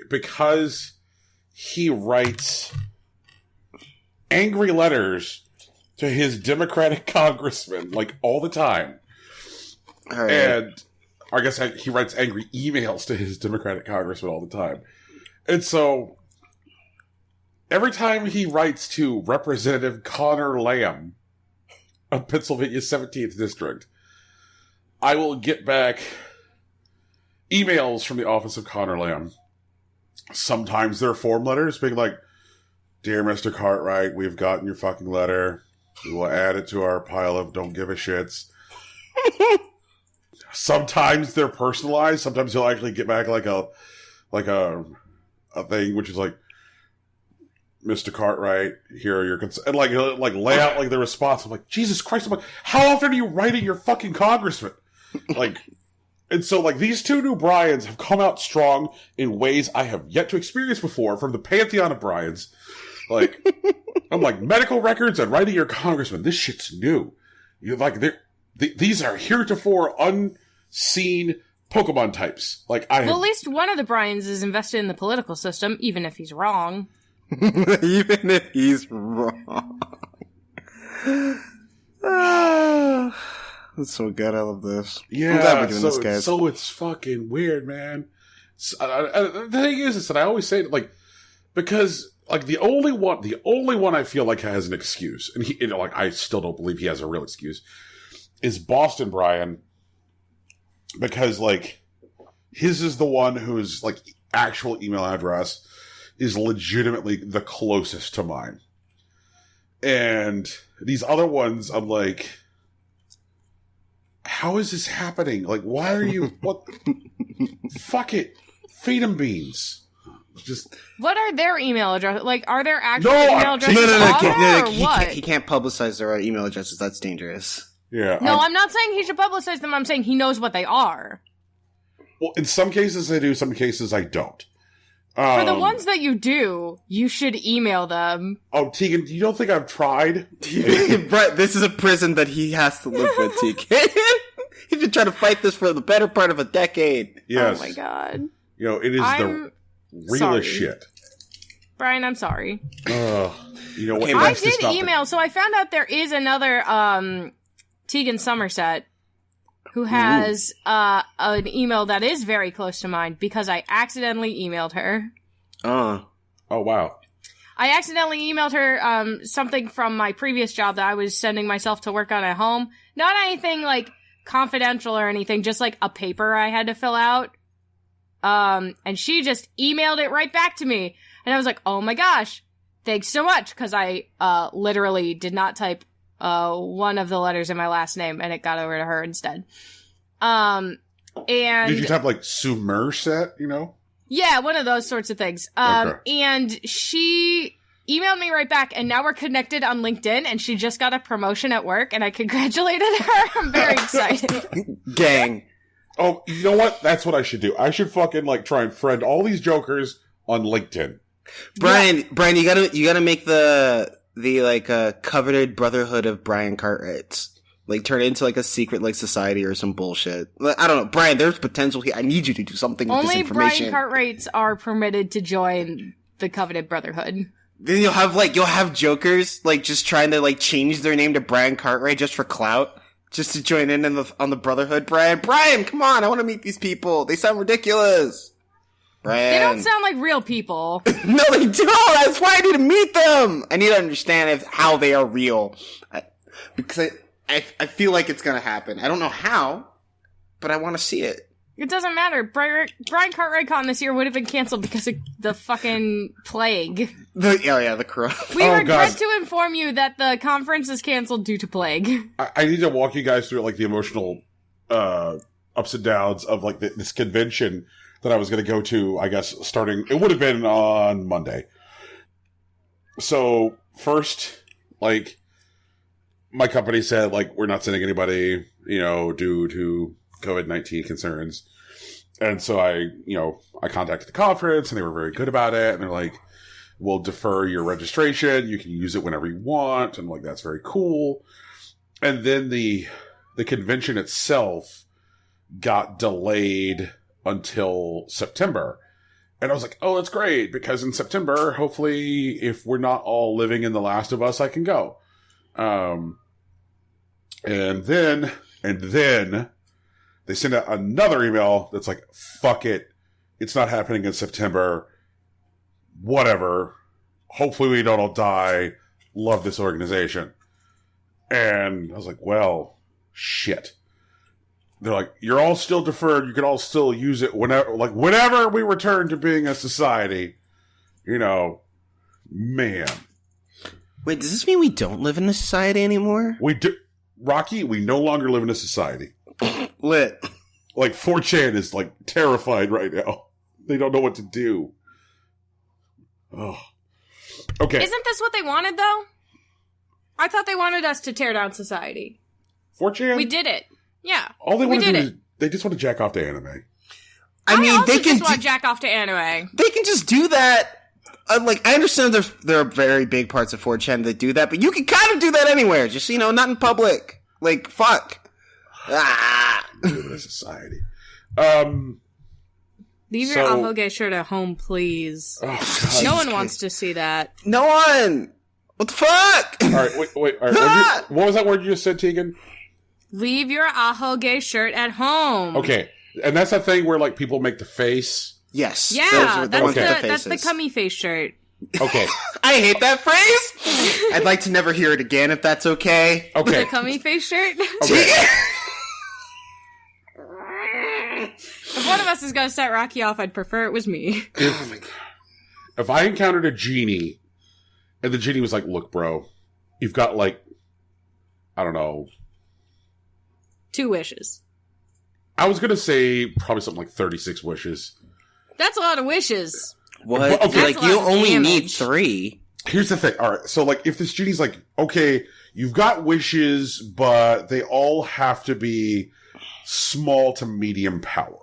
Because he writes angry letters to his Democratic congressman, all the time. All right. And I guess he writes angry emails to his Democratic congressman all the time. And so, every time he writes to Representative Connor Lamb of Pennsylvania's 17th District, I will get back emails from the office of Connor Lamb. Sometimes they're form letters being like, "Dear Mr. Cartwright, we've gotten your fucking letter. We will add it to our pile of don't give a shits." Sometimes they're personalized. Sometimes he'll actually get back a thing which is like, "Mr. Cartwright, here are your and he'll lay out the response. I'm like, Jesus Christ! I'm like, how often are you writing your fucking congressman? And so these two new Brians have come out strong in ways I have yet to experience before from the pantheon of Brians. I'm like, medical records and writing your congressman. This shit's new. These are heretofore unseen Pokemon types. At least one of the Brians is invested in the political system, even if he's wrong. Even if he's wrong. That's so good. I love this. Yeah, I'm glad we're doing this, guys. So it's fucking weird, man. The thing is that I always say, like, because, like, the only one I feel like has an excuse, and he, like, I still don't believe he has a real excuse, is Boston Brian, because, like, his is the one whose, like, actual email address is legitimately the closest to mine. And these other ones, I'm like, how is this happening? Like, why are you, what? Fuck it. Feed them beans. Just. What are their email addresses? Like, are there actual No, email addresses he can't publicize their email addresses. That's dangerous. Yeah. No, I'm not saying he should publicize them. I'm saying he knows what they are. Well, in some cases I do, some cases I don't. For the ones that you do, you should email them. Oh, Tegan, you don't think I've tried? Brett, this is a prison that he has to live with, Tegan. He's been trying to fight this for the better part of a decade. Yes. Oh my god. You know, it is the realest shit. Brian, I'm sorry. You know what? I did email, so I found out there is another Tegan Somerset who has an email that is very close to mine because I accidentally emailed her. Oh, wow. I accidentally emailed her something from my previous job that I was sending myself to work on at home. Not anything, like, confidential or anything, just, like, a paper I had to fill out. And she just emailed it right back to me. And I was like, oh my gosh, thanks so much, because I literally did not type one of the letters in my last name, and it got over to her instead. And did you type, like, Somerset, you know? Yeah, one of those sorts of things. Okay. And she emailed me right back, and now we're connected on LinkedIn, and she just got a promotion at work, and I congratulated her. I'm very excited. Gang. Oh, you know what? That's what I should do. I should fucking, like, try and friend all these jokers on LinkedIn. Brian, you gotta make the coveted brotherhood of Brian Cartwrights. Like, turn it into, like, a secret, like, society or some bullshit. I don't know. Brian, there's potential here. I need you to do something with this information. Only Brian Cartwrights are permitted to join the coveted brotherhood. Then you'll have jokers, like, just trying to, like, change their name to Brian Cartwright just for clout. Just to join in on the brotherhood, Brian. Brian, come on, I want to meet these people. They sound ridiculous. Brian. They don't sound like real people. No, they don't. That's why I need to meet them. I need to understand how they are real. Because I feel like it's going to happen. I don't know how, but I want to see it. It doesn't matter. Brian Cartwright Con this year would have been canceled because of the fucking plague. The corona. We regret to inform you that the conference is canceled due to plague. I need to walk you guys through, like, the emotional ups and downs of, like, this convention that I was going to go to, I guess, starting... It would have been on Monday. So, first, like, my company said, like, we're not sending anybody, you know, due to COVID-19 concerns. And so I contacted the conference, and they were very good about it. And they're like, we'll defer your registration. You can use it whenever you want. And I'm like, that's very cool. And then the convention itself got delayed until September. And I was like, oh, that's great, because in September, hopefully, if we're not all living in The Last of Us, I can go. And then they send out another email that's like, fuck it. It's not happening in September. Whatever. Hopefully we don't all die. Love this organization. And I was like, well, shit. They're like, you're all still deferred. You can all still use it whenever we return to being a society. You know, man. Wait, does this mean we don't live in a society anymore? We do. Rocky, we no longer live in a society. Lit. Like, 4chan is, like, terrified right now. They don't know what to do. Oh. Okay. Isn't this what they wanted, though? I thought they wanted us to tear down society. 4chan? We did it. Yeah. All they want to do is, they just want to jack off to anime. I mean, also they can just want to jack off to anime. They can just do that. Like, I understand there are very big parts of 4chan that do that, but you can kind of do that anywhere. Just, you know, not in public. Like, fuck. Live in a society. Leave your ahegao shirt at home, please. Oh, God. No one wants to see that. No one! What the fuck? Alright, wait. All right, what was that word you just said, Tegan? Leave your ahegao shirt at home. Okay, and that's that thing where like people make the face. Yes. Yeah, that's the faces. cummy face shirt. Okay. I hate that phrase. I'd like to never hear it again if that's okay. Okay. The cummy face shirt? Okay. If one of us is going to set Rocky off, I'd prefer it was me. If I encountered a genie, and the genie was like, look, bro, you've got like, I don't know. 2 wishes. I was going to say probably something like 36 wishes. That's a lot of wishes. What? Okay. Like, you only need 3. Here's the thing. All right. So, like, if this genie's like, okay, you've got wishes, but they all have to be small to medium power.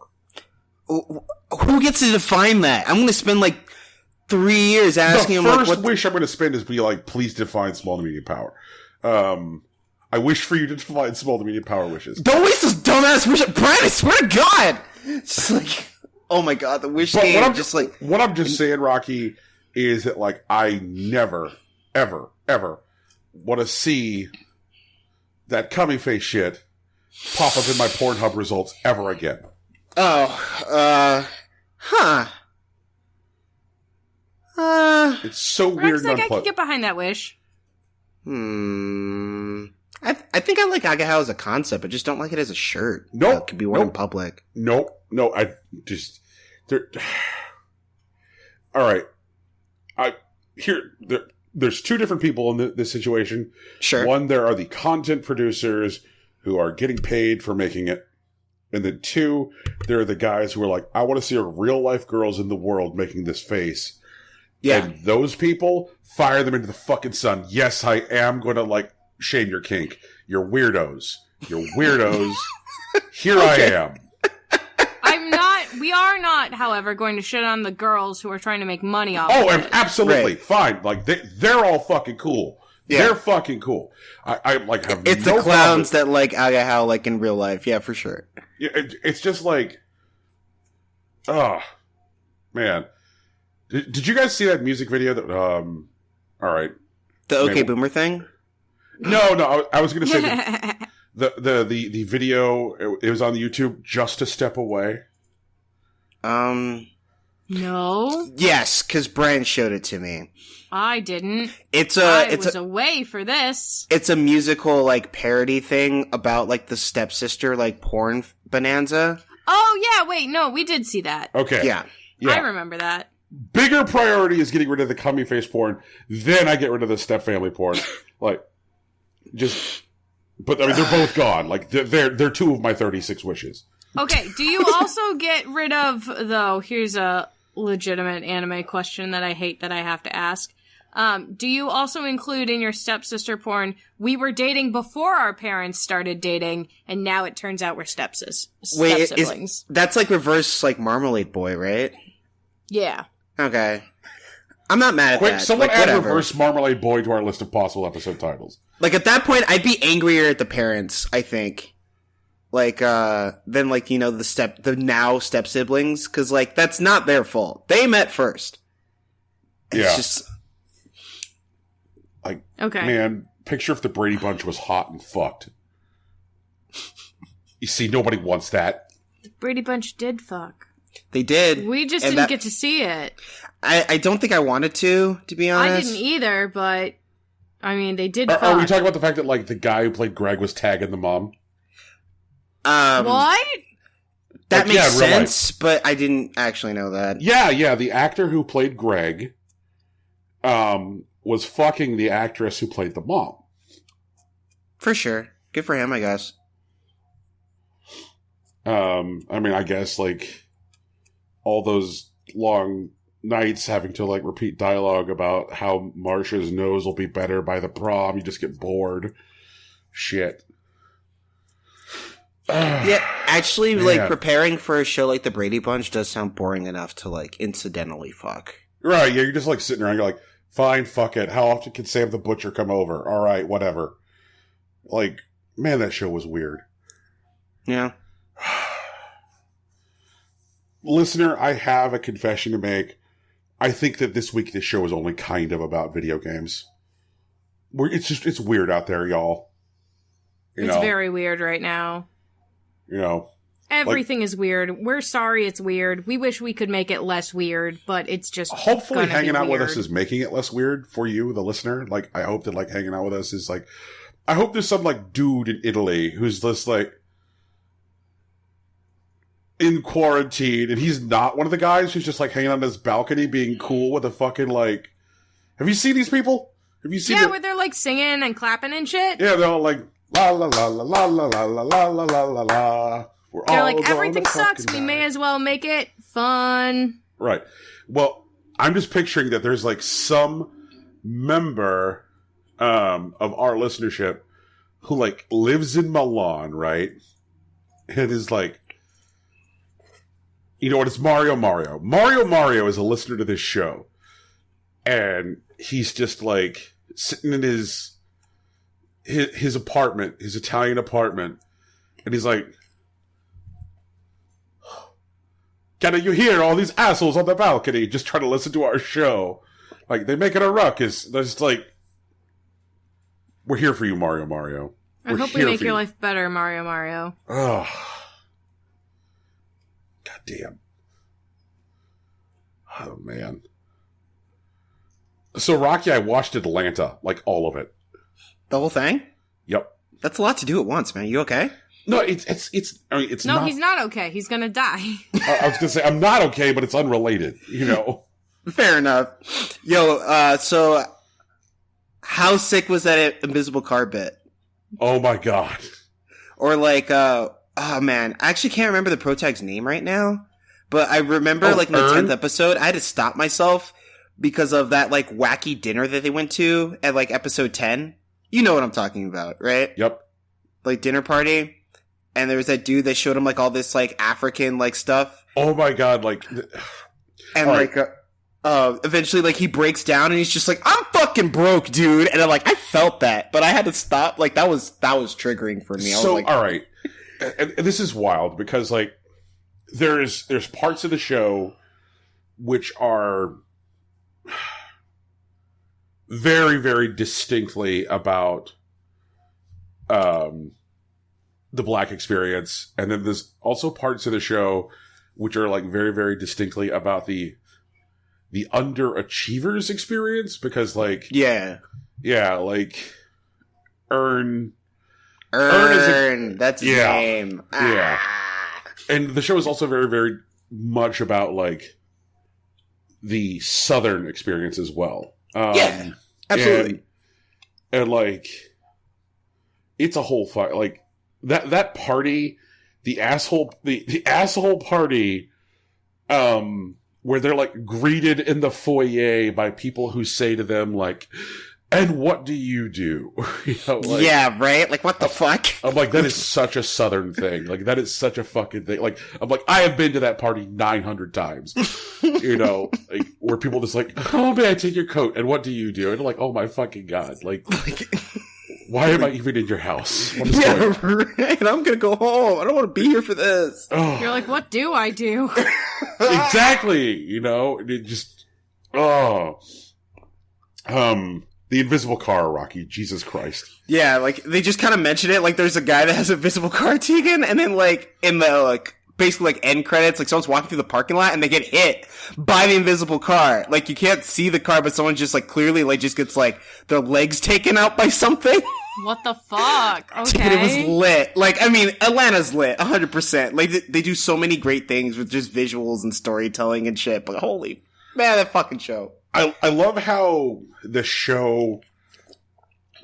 Who gets to define that? I'm going to spend, like, 3 years asking him, like, The first wish I'm going to spend is be like, please define small to medium power. I wish for you to define small to medium power wishes. Don't waste this dumbass wish. Brian, I swear to God! It's like, oh my God, the wish game. What I'm just saying, Rocky, is that, like, I never, ever, ever want to see that cummy face shit pop up in my Pornhub results ever again. It's so weird and I unpleasant. could get behind that wish. I think I like ahegao as a concept, but just don't like it as a shirt. Nope. It could be worn in public. No, I just... Alright. There's 2 different people in this situation. Sure. One, there are the content producers who are getting paid for making it. And then 2, there are the guys who are like, I want to see real life girls in the world making this face. Yeah. And those people, fire them into the fucking sun. Yes, I am going to, like, shame your kink. You're weirdos. You're weirdos. Here Okay. I am. We are not, however, going to shit on the girls who are trying to make money off Oh, of it. absolutely. Right. Fine. Like, they're all fucking cool. Yeah. They're fucking cool. I like, have It's no the clowns problem. that like ahegao like in real life. Yeah, for sure. It's just like, oh, man. Did you guys see that music video that, all right. The OK Maybe- Boomer thing? No, I was going to say the video, it was on the YouTube, Just a Step Away. No, Yes, because Brian showed it to me. I didn't. I was away for this. It's a musical like parody thing about like the stepsister like porn bonanza. Oh, yeah, wait, no, we did see that. Okay. Yeah. I remember that. Bigger priority is getting rid of the cummy face porn, then I get rid of the step family porn. Like, just... But, I mean, they're both gone. Like, they're 2 of my 36 wishes. Okay, do you also get rid of, though, here's a legitimate anime question that I hate that I have to ask. Do you also include in your stepsister porn, we were dating before our parents started dating, and now it turns out we're step-siblings? That's like reverse like Marmalade Boy, right? Yeah. Okay. I'm not mad at Quick, that. someone like, add whatever. Reverse Marmalade Boy to our list of possible episode titles. Like, at that point, I'd be angrier at the parents, I think. Like, than, like, you know, the now step-siblings. Because, like, that's not their fault. They met first. It's Yeah. just... Like, Okay. man, picture if the Brady Bunch was hot and fucked. You see, nobody wants that. The Brady Bunch did fuck. They did. We just And didn't get to see it. I don't think I wanted to be honest. I didn't either, but, I mean, they did fuck. Are we talking about the fact that, like, the guy who played Greg was tagging the mom? What? That Like, yeah, makes in real sense, but I didn't actually know that. Yeah, the actor who played Greg, was fucking the actress who played the mom. For sure. Good for him, I guess. I mean, I guess, like, all those long nights having to, like, repeat dialogue about how Marsha's nose will be better by the prom, you just get bored. Shit. Yeah, actually, Man. like, preparing for a show like The Brady Bunch does sound boring enough to, like, incidentally fuck. Right, yeah, you're just, like, sitting around, you're like, fine, fuck it. How often can Sam the Butcher come over? Alright, whatever. Like, man, that show was weird. Yeah. Listener, I have a confession to make. I think that this week this show is only kind of about video games. It's weird out there, y'all. It's very weird right now. Everything is weird. We're sorry it's weird. We wish we could make it less weird, but it's just hopefully hanging out with us is making it less weird for you, the listener. Like, I hope that, like, hanging out with us is, like... I hope there's some, like, dude in Italy who's just, like... in quarantine, and he's not one of the guys who's just, like, hanging on his balcony being cool with a fucking, like... Have you seen these people? Have you seen where they're, like, singing and clapping and shit? Yeah, they're all like... La la la la la la la la la la la la la. They're like, everything sucks, we may as well make it fun. Right. Well, I'm just picturing that there's, like, some member of our listenership who, like, lives in Milan, right? And is like, you know what, it's Mario. Mario is a listener to this show. And he's just, like, sitting in his apartment, his Italian apartment, and he's like, can you hear all these assholes on the balcony just trying to listen to our show? Like, they make it a ruckus. They're just like, we're here for you, Mario. I hope we make your life better, Mario. Oh. God damn. Oh, man. So, Rocky, I watched Atlanta, like, all of it. The whole thing? Yep. That's a lot to do at once, man. You okay? No, it's no, not... he's not okay. He's gonna die. I was gonna say, I'm not okay, but it's unrelated, Fair enough. Yo, so, how sick was that invisible car bit? Oh my god. Or like, oh man, I actually can't remember the protag's name right now, but I remember, in the 10th episode, I had to stop myself because of that, like, wacky dinner that they went to at, like, episode 10. You know what I'm talking about, right? Yep. Like, dinner party. And there was that dude that showed him, like, all this, like, African, like, stuff. Oh my god, like... And, like, eventually, like, he breaks down and he's just like, I'm fucking broke, dude. And I'm like, I felt that, but I had to stop. Like, that was triggering for me. I was like, alright. And this is wild because, like, there's parts of the show which are very, very distinctly about the black experience, and then there's also parts of the show which are, like, very, very distinctly about the underachievers experience, because, like, like, Earn, that's his name. Yeah. And the show is also very, very much about, like, the Southern experience as well. Yeah, absolutely. And like, it's a whole fight. Like, that party, the asshole party, where they're, like, greeted in the foyer by people who say to them, like, and what do you do? Like, yeah, right? Like, what the fuck? I'm like, that is such a Southern thing. Like, that is such a fucking thing. Like, I'm like, I have been to that party 900 times. Like, where people just like, oh, man, take your coat. And what do you do? And I'm like, oh my fucking god. Like, why am I even in your house? What is going on? Right. I'm gonna go home. I don't want to be here for this. Oh. You're like, what do I do? Exactly. It just, the invisible car, Rocky. Jesus Christ. Yeah, like, they just kind of mention it. Like, there's a guy that has a visible car, Tegan, and then, like, in the, like, basically, like, end credits, like, someone's walking through the parking lot and they get hit by the invisible car. Like, you can't see the car, but someone just, like, clearly, like, just gets, like, their legs taken out by something. What the fuck? Okay. Dude, it was lit. Like, I mean, Atlanta's lit, 100%. Like, they do so many great things with just visuals and storytelling and shit, but holy, man, that fucking show. I love how the show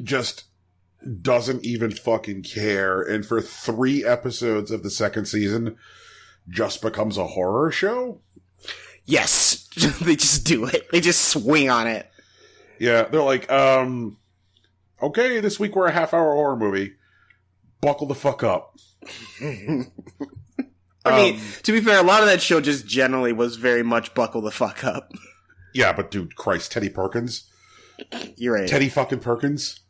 just doesn't even fucking care, and for 3 episodes of the second season just becomes a horror show. Yes. They just do it. They just swing on it. Yeah, they're like, okay, this week we're a half-hour horror movie. Buckle the fuck up. I mean, to be fair, a lot of that show just generally was very much buckle the fuck up. Yeah, but dude, Christ, Teddy Perkins. You're right. Teddy fucking Perkins.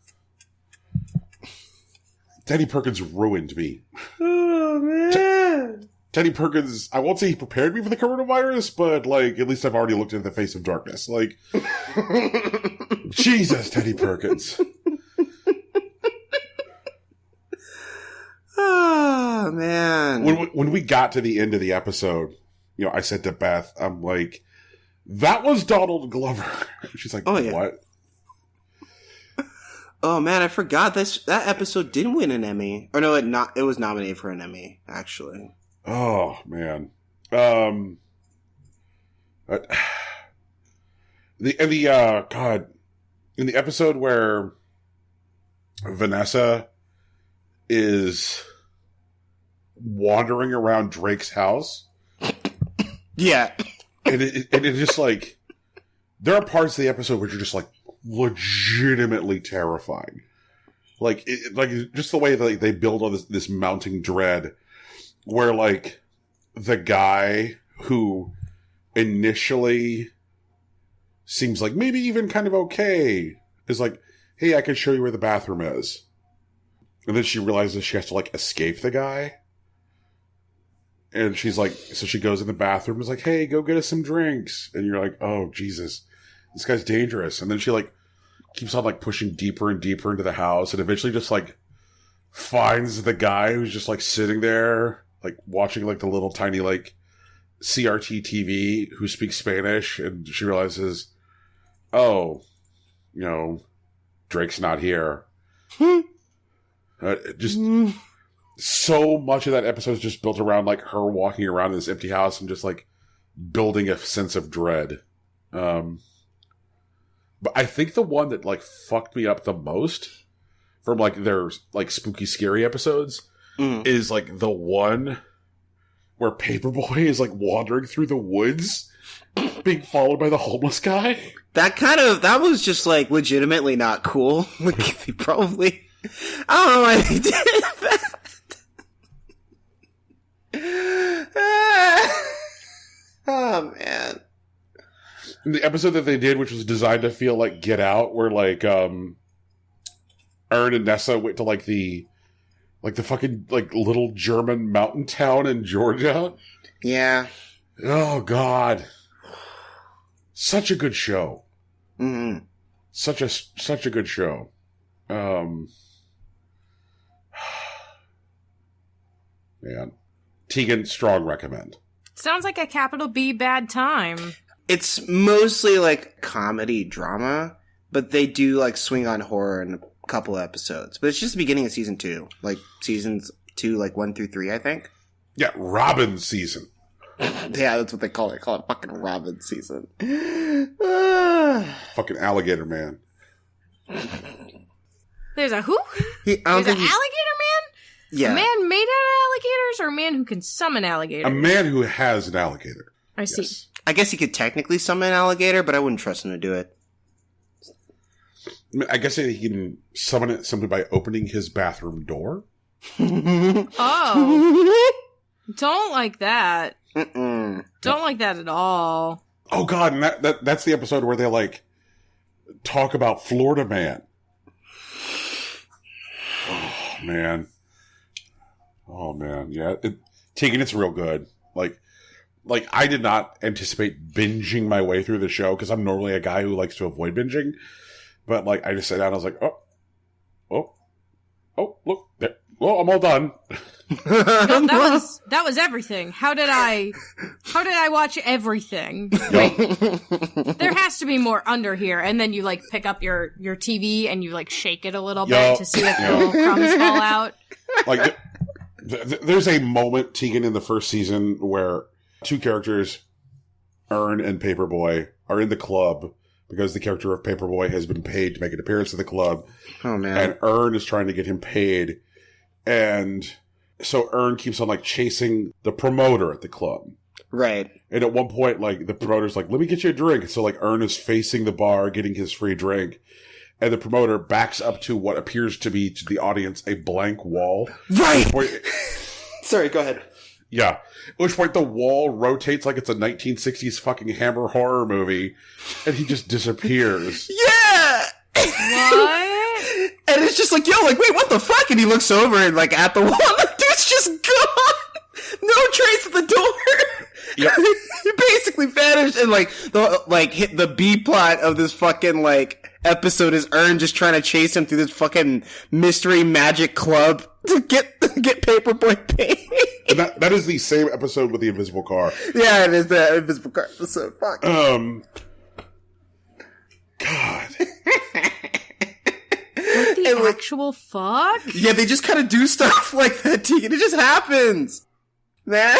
Teddy Perkins ruined me. Oh, man. Teddy Perkins, I won't say he prepared me for the coronavirus, but, like, at least I've already looked into the face of darkness. Like, Jesus, Teddy Perkins. Oh, man. When we got to the end of the episode, I said to Beth, I'm like, that was Donald Glover. She's like, oh, yeah. What? Oh, man, I forgot that episode didn't win an Emmy. Or no, it was nominated for an Emmy, actually. Oh, man. In the episode where Vanessa is wandering around Drake's house. Yeah. And it just like, there are parts of the episode which are just like legitimately terrifying. Like just the way that they build all this mounting dread, where like the guy who initially seems like maybe even kind of okay is like, hey, I can show you where the bathroom is. And then she realizes she has to like escape the guy. And she's like, so she goes in the bathroom and is like, hey, go get us some drinks. And you're like, oh, Jesus, this guy's dangerous. And then she like keeps on like pushing deeper and deeper into the house and eventually just like finds the guy who's just like sitting there, like watching like the little tiny like CRT TV who speaks Spanish. And she realizes, oh, Drake's not here. Just so much of that episode is just built around like her walking around in this empty house and just like building a sense of dread. But I think the one that like fucked me up the most from like their like spooky scary episodes is like the one where Paperboy is like wandering through the woods being followed by the homeless guy. That was just like legitimately not cool. Like they probably, I don't know why they did that. Oh man. The episode that they did, which was designed to feel like Get Out, where like Ern and Nessa went to like the fucking like little German mountain town in Georgia. Yeah. Oh God. Such a good show. Mm-hmm. Such a good show. Man. Tegan, strong recommend. Sounds like a capital B bad time. It's mostly like comedy drama, but they do like swing on horror in a couple of episodes. But it's just the beginning of season 2. Like seasons 2, like 1 through 3, I think. Yeah, Robin season. Yeah, that's what they call it. They call it fucking Robin season. Fucking alligator man. There's a who? There's an alligator man? Yeah. A man made out of alligators or a man who can summon alligators? A man who has an alligator. I see. Yes. I guess he could technically summon an alligator, but I wouldn't trust him to do it. I guess he can summon it simply by opening his bathroom door. Oh. Don't like that. Mm-mm. Don't like that at all. Oh God, and that's the episode where they like talk about Florida Man. Oh man, yeah. Tegan, it's real good. Like I did not anticipate binging my way through the show because I'm normally a guy who likes to avoid binging. But like, I just sat down and I was like, oh, look, there. Well, I'm all done. No, that was everything. How did I watch everything? Wait, there has to be more under here. And then you like pick up your TV and you like shake it a little bit to see if the little crumbs fall out. Like, there's a moment, Tegan, in the first season where two characters, Ern and Paperboy, are in the club because the character of Paperboy has been paid to make an appearance in the club. Oh man! And Ern is trying to get him paid. And so Ern keeps on like chasing the promoter at the club. Right. And at one point, like the promoter's like, let me get you a drink. So like Ern is facing the bar, getting his free drink. And the promoter backs up to what appears to be to the audience a blank wall. Right. Sorry, go ahead. Yeah. At which point the wall rotates like it's a 1960s fucking Hammer horror movie. And he just disappears. Yeah! What? And it's just like, yo, like, wait, what the fuck? And he looks over and, like, at the wall, the dude's just gone! No trace of the door! Yep. He basically vanished, and, like, hit the B-plot of this fucking, like, episode is Ern just trying to chase him through this fucking mystery magic club to get Paperboy paid. that is the same episode with the invisible car. Yeah, it is the invisible car episode. Fuck. God. What the actual fuck? Yeah, they just kind of do stuff like that, Tegan. It just happens. Man.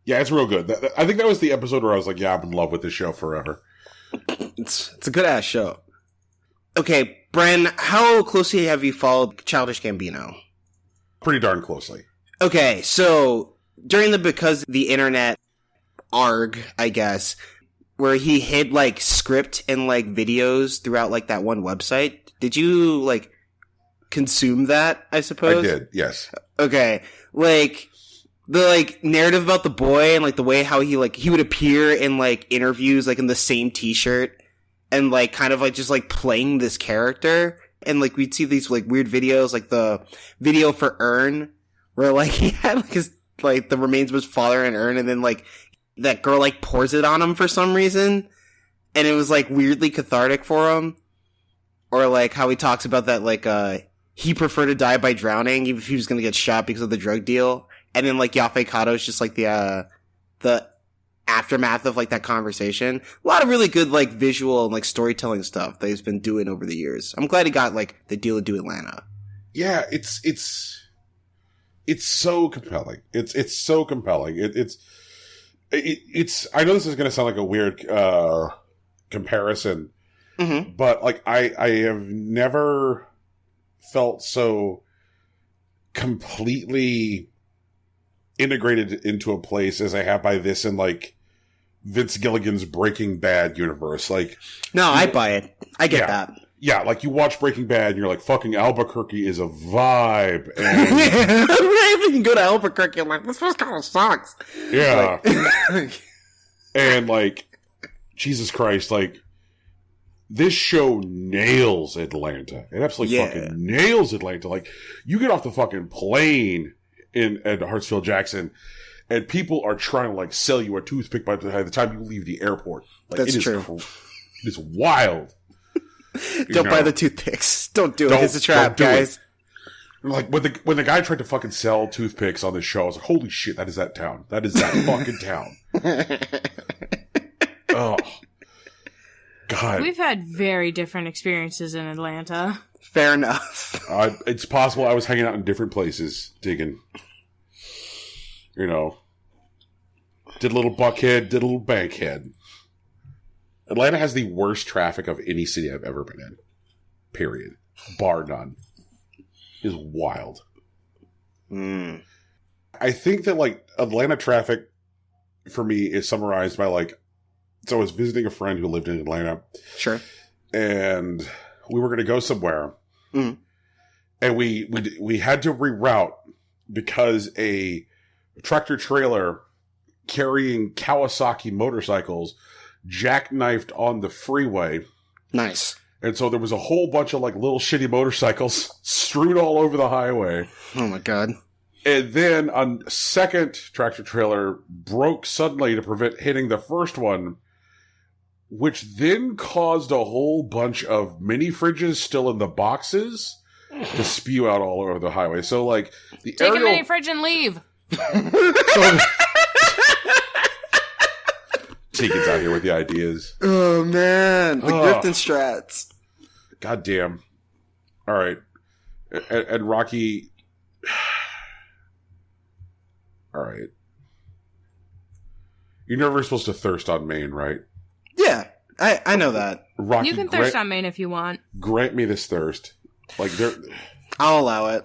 Yeah, it's real good. I think that was the episode where I was like, yeah, I'm in love with this show forever. It's a good-ass show. Okay, Bren, how closely have you followed Childish Gambino? Pretty darn closely. Okay, so during the Because the Internet arg, I guess, where he hid, like, script and, like, videos throughout, like, that one website, did you, like, consume that, I suppose? I did, yes. Okay, like, the, like, narrative about the boy and, like, the way how he would appear in, like, interviews, like, in the same t-shirt and, like, kind of, like, just, like, playing this character. And, like, we'd see these, like, weird videos, like, the video for Ern, where, like, he had, like, his, like, the remains of his father in Ern, and then, like, that girl, like, pours it on him for some reason. And it was, like, weirdly cathartic for him. Or, like, how he talks about that, like, he preferred to die by drowning, even if he was gonna get shot because of the drug deal. And then, like, Yafe Kato is just, like, the aftermath of, like, that conversation. A lot of really good, like, visual and, like, storytelling stuff that he's been doing over the years. I'm glad he got, like, the deal to do Atlanta. Yeah, it's so compelling. It's so compelling. It's I know this is going to sound like a weird comparison, but, like, I have never felt so completely integrated into a place as I have by this in, like, Vince Gilligan's Breaking Bad universe. Like, no, I buy it. I get that. Yeah, like, you watch Breaking Bad and you're like, fucking Albuquerque is a vibe. And you can go to Albuquerque and, like, this place kind of sucks. Yeah. And, like, Jesus Christ, like, this show nails Atlanta. It absolutely fucking nails Atlanta. Like, you get off the fucking plane at Hartsfield Jackson, and people are trying to, like, sell you a toothpick by the time you leave the airport. Like, that's true. It is wild. Don't buy the toothpicks. Don't do it. It's a trap, guys. Like, when the guy tried to fucking sell toothpicks on this show, I was like, holy shit, that is that town. That is that fucking town. Oh. God. We've had very different experiences in Atlanta. Fair enough. It's possible I was hanging out in different places, digging. You know. Did a little Buckhead, did a little Bankhead. Atlanta has the worst traffic of any city I've ever been in. Period. Bar none. It is wild. I think that, like, Atlanta traffic, for me, is summarized by, like, so I was visiting a friend who lived in Atlanta. Sure. And we were going to go somewhere. And we had to reroute because a tractor trailer carrying Kawasaki motorcycles jackknifed on the freeway. Nice. And so there was a whole bunch of, like, little shitty motorcycles strewn all over the highway. Oh my God. And then a second tractor trailer broke suddenly to prevent hitting the first one, which then caused a whole bunch of mini fridges still in the boxes to spew out all over the highway. So, like, the take a mini fridge and leave. Tegan's out here with the ideas. Oh, man. The Grifton strats. God damn. All right. And Rocky... All right. You're never supposed to thirst on Maine, right? Yeah, I know that. Rocky, you can thirst on Maine if you want. Grant me this thirst. Like, I'll allow it.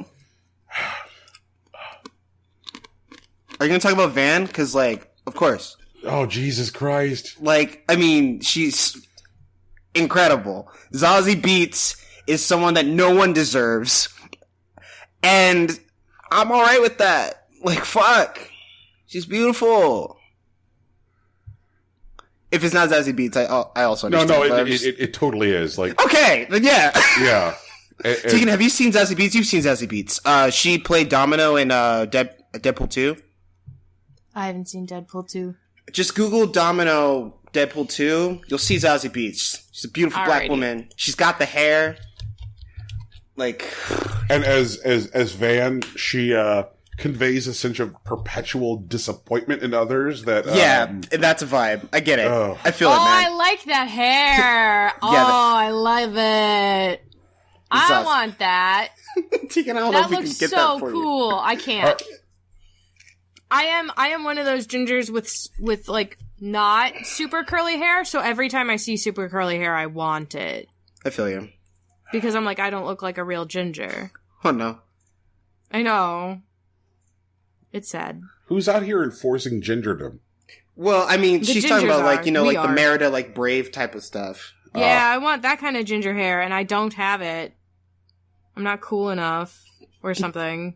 Are you going to talk about Van? Because, like, of course. Oh, Jesus Christ. Like, I mean, she's incredible. Zazie Beetz is someone that no one deserves. And I'm alright with that. Like, fuck. She's beautiful. If it's not Zazie Beetz, I also understand. No, it totally is. Like, okay, then yeah. Yeah. Tegan, have you seen Zazie Beetz? You've seen Zazie Beetz. She played Domino in Deadpool 2. I haven't seen Deadpool 2. Just Google Domino Deadpool 2. You'll see Zazie Beetz. She's a beautiful black woman. She's got the hair. Like, and as Van, she conveys a sense of perpetual disappointment in others. That that's a vibe. I get it. I feel it, man. I like that hair. I love it. I want that. Tegan, I don't know if we can get that for you. That looks so cool. I can't. I am one of those gingers with like not super curly hair, so every time I see super curly hair, I want it. I feel you. Because I'm like, I don't look like a real ginger. Oh no. I know. It's sad. Who's out here enforcing gingerdom? Well, I mean, she's talking about like, We like the Merida, like Brave type of stuff. Yeah, I want that kind of ginger hair, and I don't have it. I'm not cool enough, or something.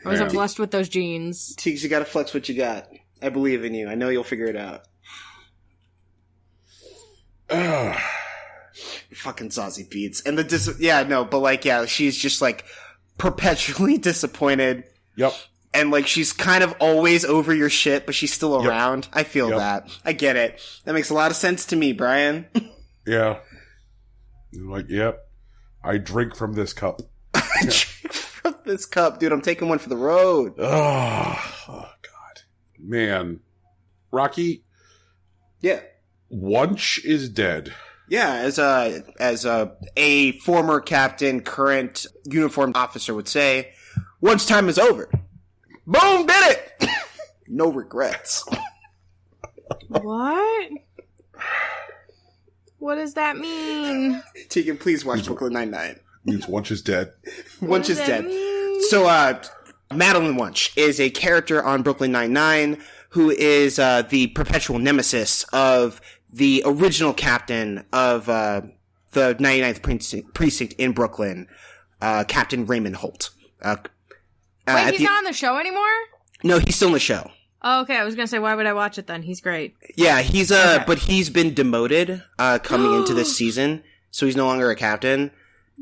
I wasn't blessed with those genes. Teagues, you gotta flex what you got. I believe in you. I know you'll figure it out. Fucking Zazie Beetz. And she's just like perpetually disappointed. Yep. And like she's kind of always over your shit, but she's still around. I feel that. I get it. That makes a lot of sense to me, Brian. Yeah. Like, yep. I drink from this cup. From this cup, dude. I'm taking one for the road. Oh, God. Man. Rocky? Yeah. Wunsch is dead. Yeah, as a former captain, current uniformed officer would say, once time is over. Boom, did it! No regrets. What? What does that mean? Tegan, please watch Brooklyn Nine-Nine. Means Wunsch is dead. Wunsch is dead. So, Madeline Wunsch is a character on Brooklyn Nine-Nine who is the perpetual nemesis of the original captain of the 99th Precinct in Brooklyn, Captain Raymond Holt. Wait, he's not on the show anymore? No, he's still in the show. Oh, okay. I was gonna say, why would I watch it then? He's great. Yeah, he's but he's been demoted coming into this season, so he's no longer a captain.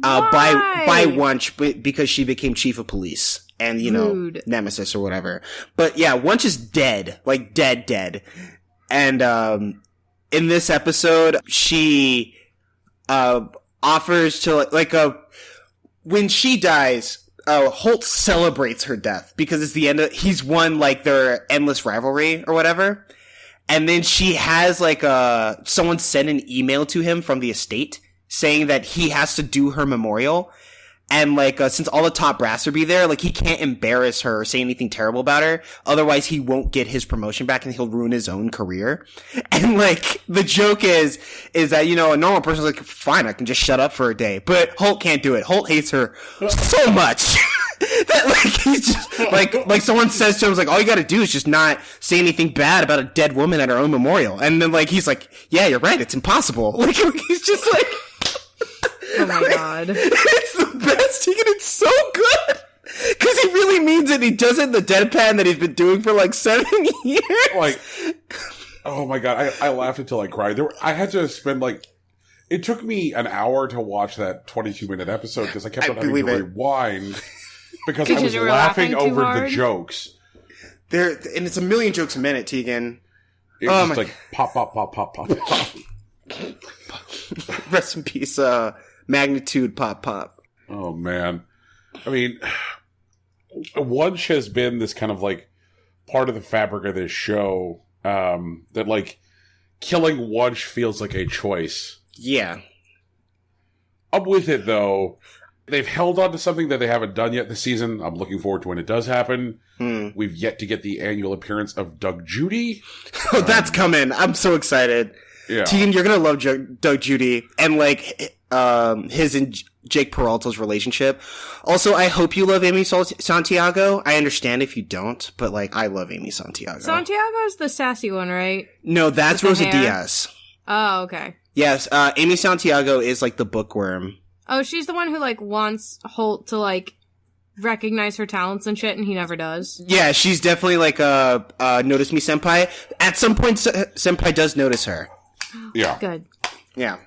By Wunsch, because she became chief of police and Rude. Nemesis or whatever. But yeah, Wunsch is dead, like dead. And in this episode, she offers to when she dies. Holt celebrates her death because it's the end of, he's won like their endless rivalry or whatever. And then she has like someone send an email to him from the estate saying that he has to do her memorial. And like, since all the top brass will be there, like he can't embarrass her or say anything terrible about her. Otherwise he won't get his promotion back and he'll ruin his own career. And like, the joke is that, a normal person's like, fine, I can just shut up for a day. But Holt can't do it. Holt hates her so much. That like, he's just, like someone says to him, like, all you gotta do is just not say anything bad about a dead woman at her own memorial. And then like, he's like, yeah, you're right, it's impossible. Like, he's just like, oh my God. It's the best, and it's so good. Because he really means it. He does it in the deadpan that he's been doing for like 7 years. Like, oh my God, I laughed until I cried. I had to spend it took me an hour to watch that 22-minute episode because I kept on having to rewind because I was laughing over the jokes. And it's a million jokes a minute, Tegan. It was just like pop, pop, pop, pop, pop, pop. Rest in peace, Magnitude pop. Oh man. I mean, Wunsch has been this kind of like part of the fabric of this show, that like killing Wunsch feels like a choice. Yeah. I'm with it though. They've held on to something that they haven't done yet this season. I'm looking forward to when it does happen. We've yet to get the annual appearance of Doug Judy. Oh, that's coming. I'm so excited. Yeah. Tegan, you're gonna love Doug Judy and like his and Jake Peralta's relationship. Also, I hope you love Amy Santiago. I understand if you don't, but like I love Amy Santiago. Santiago's the sassy one, right? No, that's Rosa Diaz. Oh, okay. Yes, Amy Santiago is like the bookworm. Oh, she's the one who like wants Holt to like recognize her talents and shit, and he never does. Yeah, she's definitely like notice me, senpai. At some point, senpai does notice her. Yeah. Good. Yeah.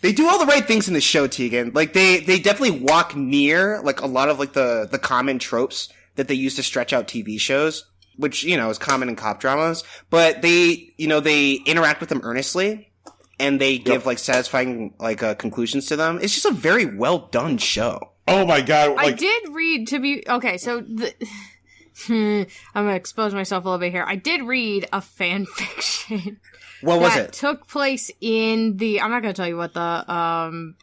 They do all the right things in the show, Tegan. Like, they definitely walk near, like, a lot of, like, the common tropes that they use to stretch out TV shows, which, is common in cop dramas. But they interact with them earnestly, and they give, like, satisfying, like, conclusions to them. It's just a very well-done show. Oh my god! I did read so I'm gonna expose myself a little bit here. I did read a fan fiction. What was it? Took place in the. I'm not gonna tell you what the.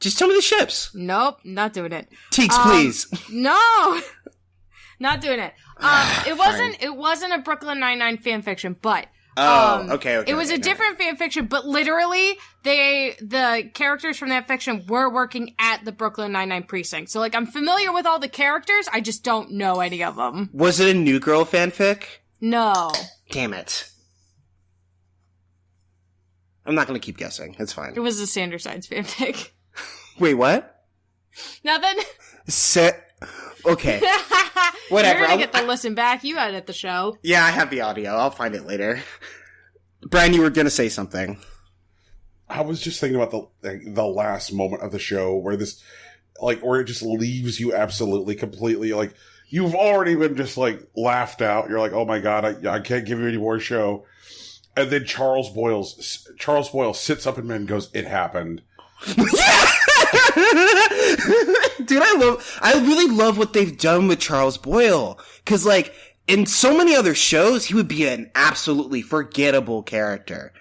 Just tell me the ships. Nope, not doing it. Teeks, please. No, not doing it. It wasn't a Brooklyn Nine-Nine fan fiction, but. Okay. It was a different fan fiction, but literally, the characters from that fiction were working at the Brooklyn Nine-Nine precinct. So, like, I'm familiar with all the characters, I just don't know any of them. Was it a New Girl fanfic? No. Damn it. I'm not gonna keep guessing. It's fine. It was a Sanders Sides fanfic. Wait, what? Nothing. Okay. Whatever. You're gonna get the listen back. You edit the show. Yeah, I have the audio. I'll find it later. Brian, you were gonna say something. I was just thinking about the last moment of the show where this, like, where it just leaves you absolutely, completely, like, you've already been just, like, laughed out. You're like, oh my god, I can't give you any more show. And then Charles Boyle sits up and goes, it happened. Dude, I really love what they've done with Charles Boyle. Cause like, in so many other shows, he would be an absolutely forgettable character.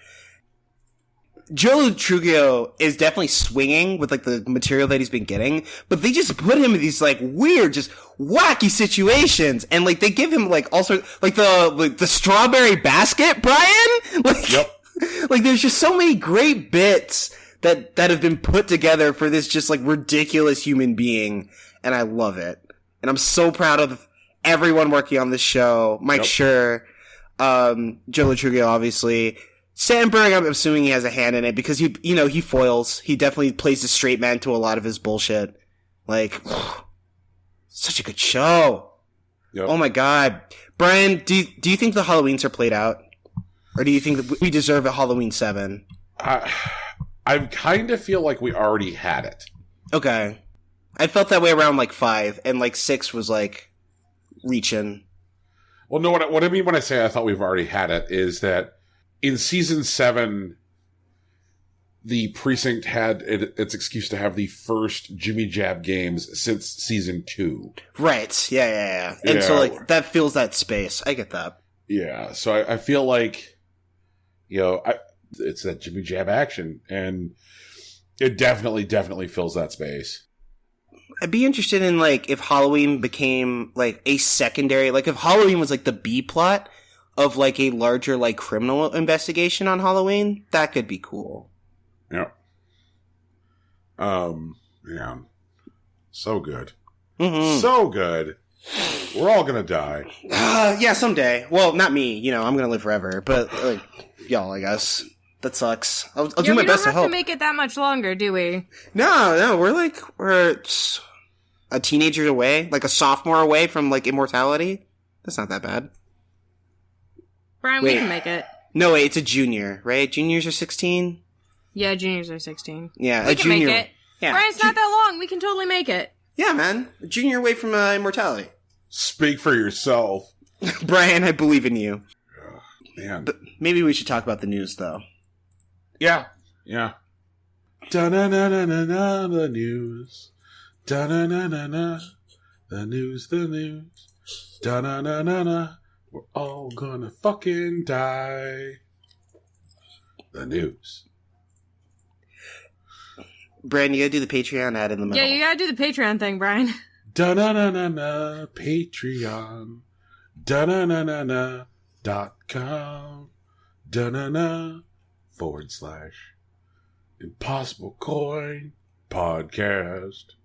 Joe Trujillo is definitely swinging with like the material that he's been getting, but they just put him in these like weird, just wacky situations, and like they give him like also like the strawberry basket, Brian. Like, yep. Like there's just so many great bits that have been put together for this just like ridiculous human being, and I love it. And I'm so proud of everyone working on this show. Mike Schur, Joe Trujillo, obviously. Sandberg, I'm assuming he has a hand in it because he foils. He definitely plays the straight man to a lot of his bullshit. Like, such a good show. Yep. Oh my god. Brian, do you think the Halloweens are played out? Or do you think that we deserve a Halloween 7? I kind of feel like we already had it. Okay. I felt that way around like 5, and like 6 was like reaching. Well, no, what I mean when I say I thought we've already had it is that in season 7, the precinct had its excuse to have the first Jimmy Jab games since season 2. Right. Yeah. And so like that fills that space. I get that. Yeah. So I feel like, it's that Jimmy Jab action, and it definitely fills that space. I'd be interested in like if Halloween became like a secondary, like if Halloween was like the B plot of like a larger like criminal investigation on Halloween, that could be cool. Yeah. Yeah. So good. Mm-hmm. So good. We're all gonna die. Yeah, someday. Well, not me. I'm gonna live forever. But like y'all, I guess that sucks. I'll do my best to help. We don't have to make it that much longer, do we? No. We're a teenager away, like a sophomore away from like immortality. That's not that bad. Brian, we can make it. No, wait, it's a junior, right? Juniors are 16? Yeah, juniors are 16. Yeah, we can make it. Yeah. Brian's not that long. We can totally make it. Yeah, man. A junior away from immortality. Speak for yourself. Brian, I believe in you. Man. But maybe we should talk about the news, though. Yeah. Da-na-na-na-na-na, the news. Da-na-na-na-na, the news. Da-na-na-na-na. We're all gonna fucking die. The news. Brian, you gotta do the Patreon ad in the middle. Yeah, you gotta do the Patreon thing, Brian. Da-na-na-na-na, Patreon. Da-na-na-na-na.com. Da-na-na / Impossible Coin Podcast.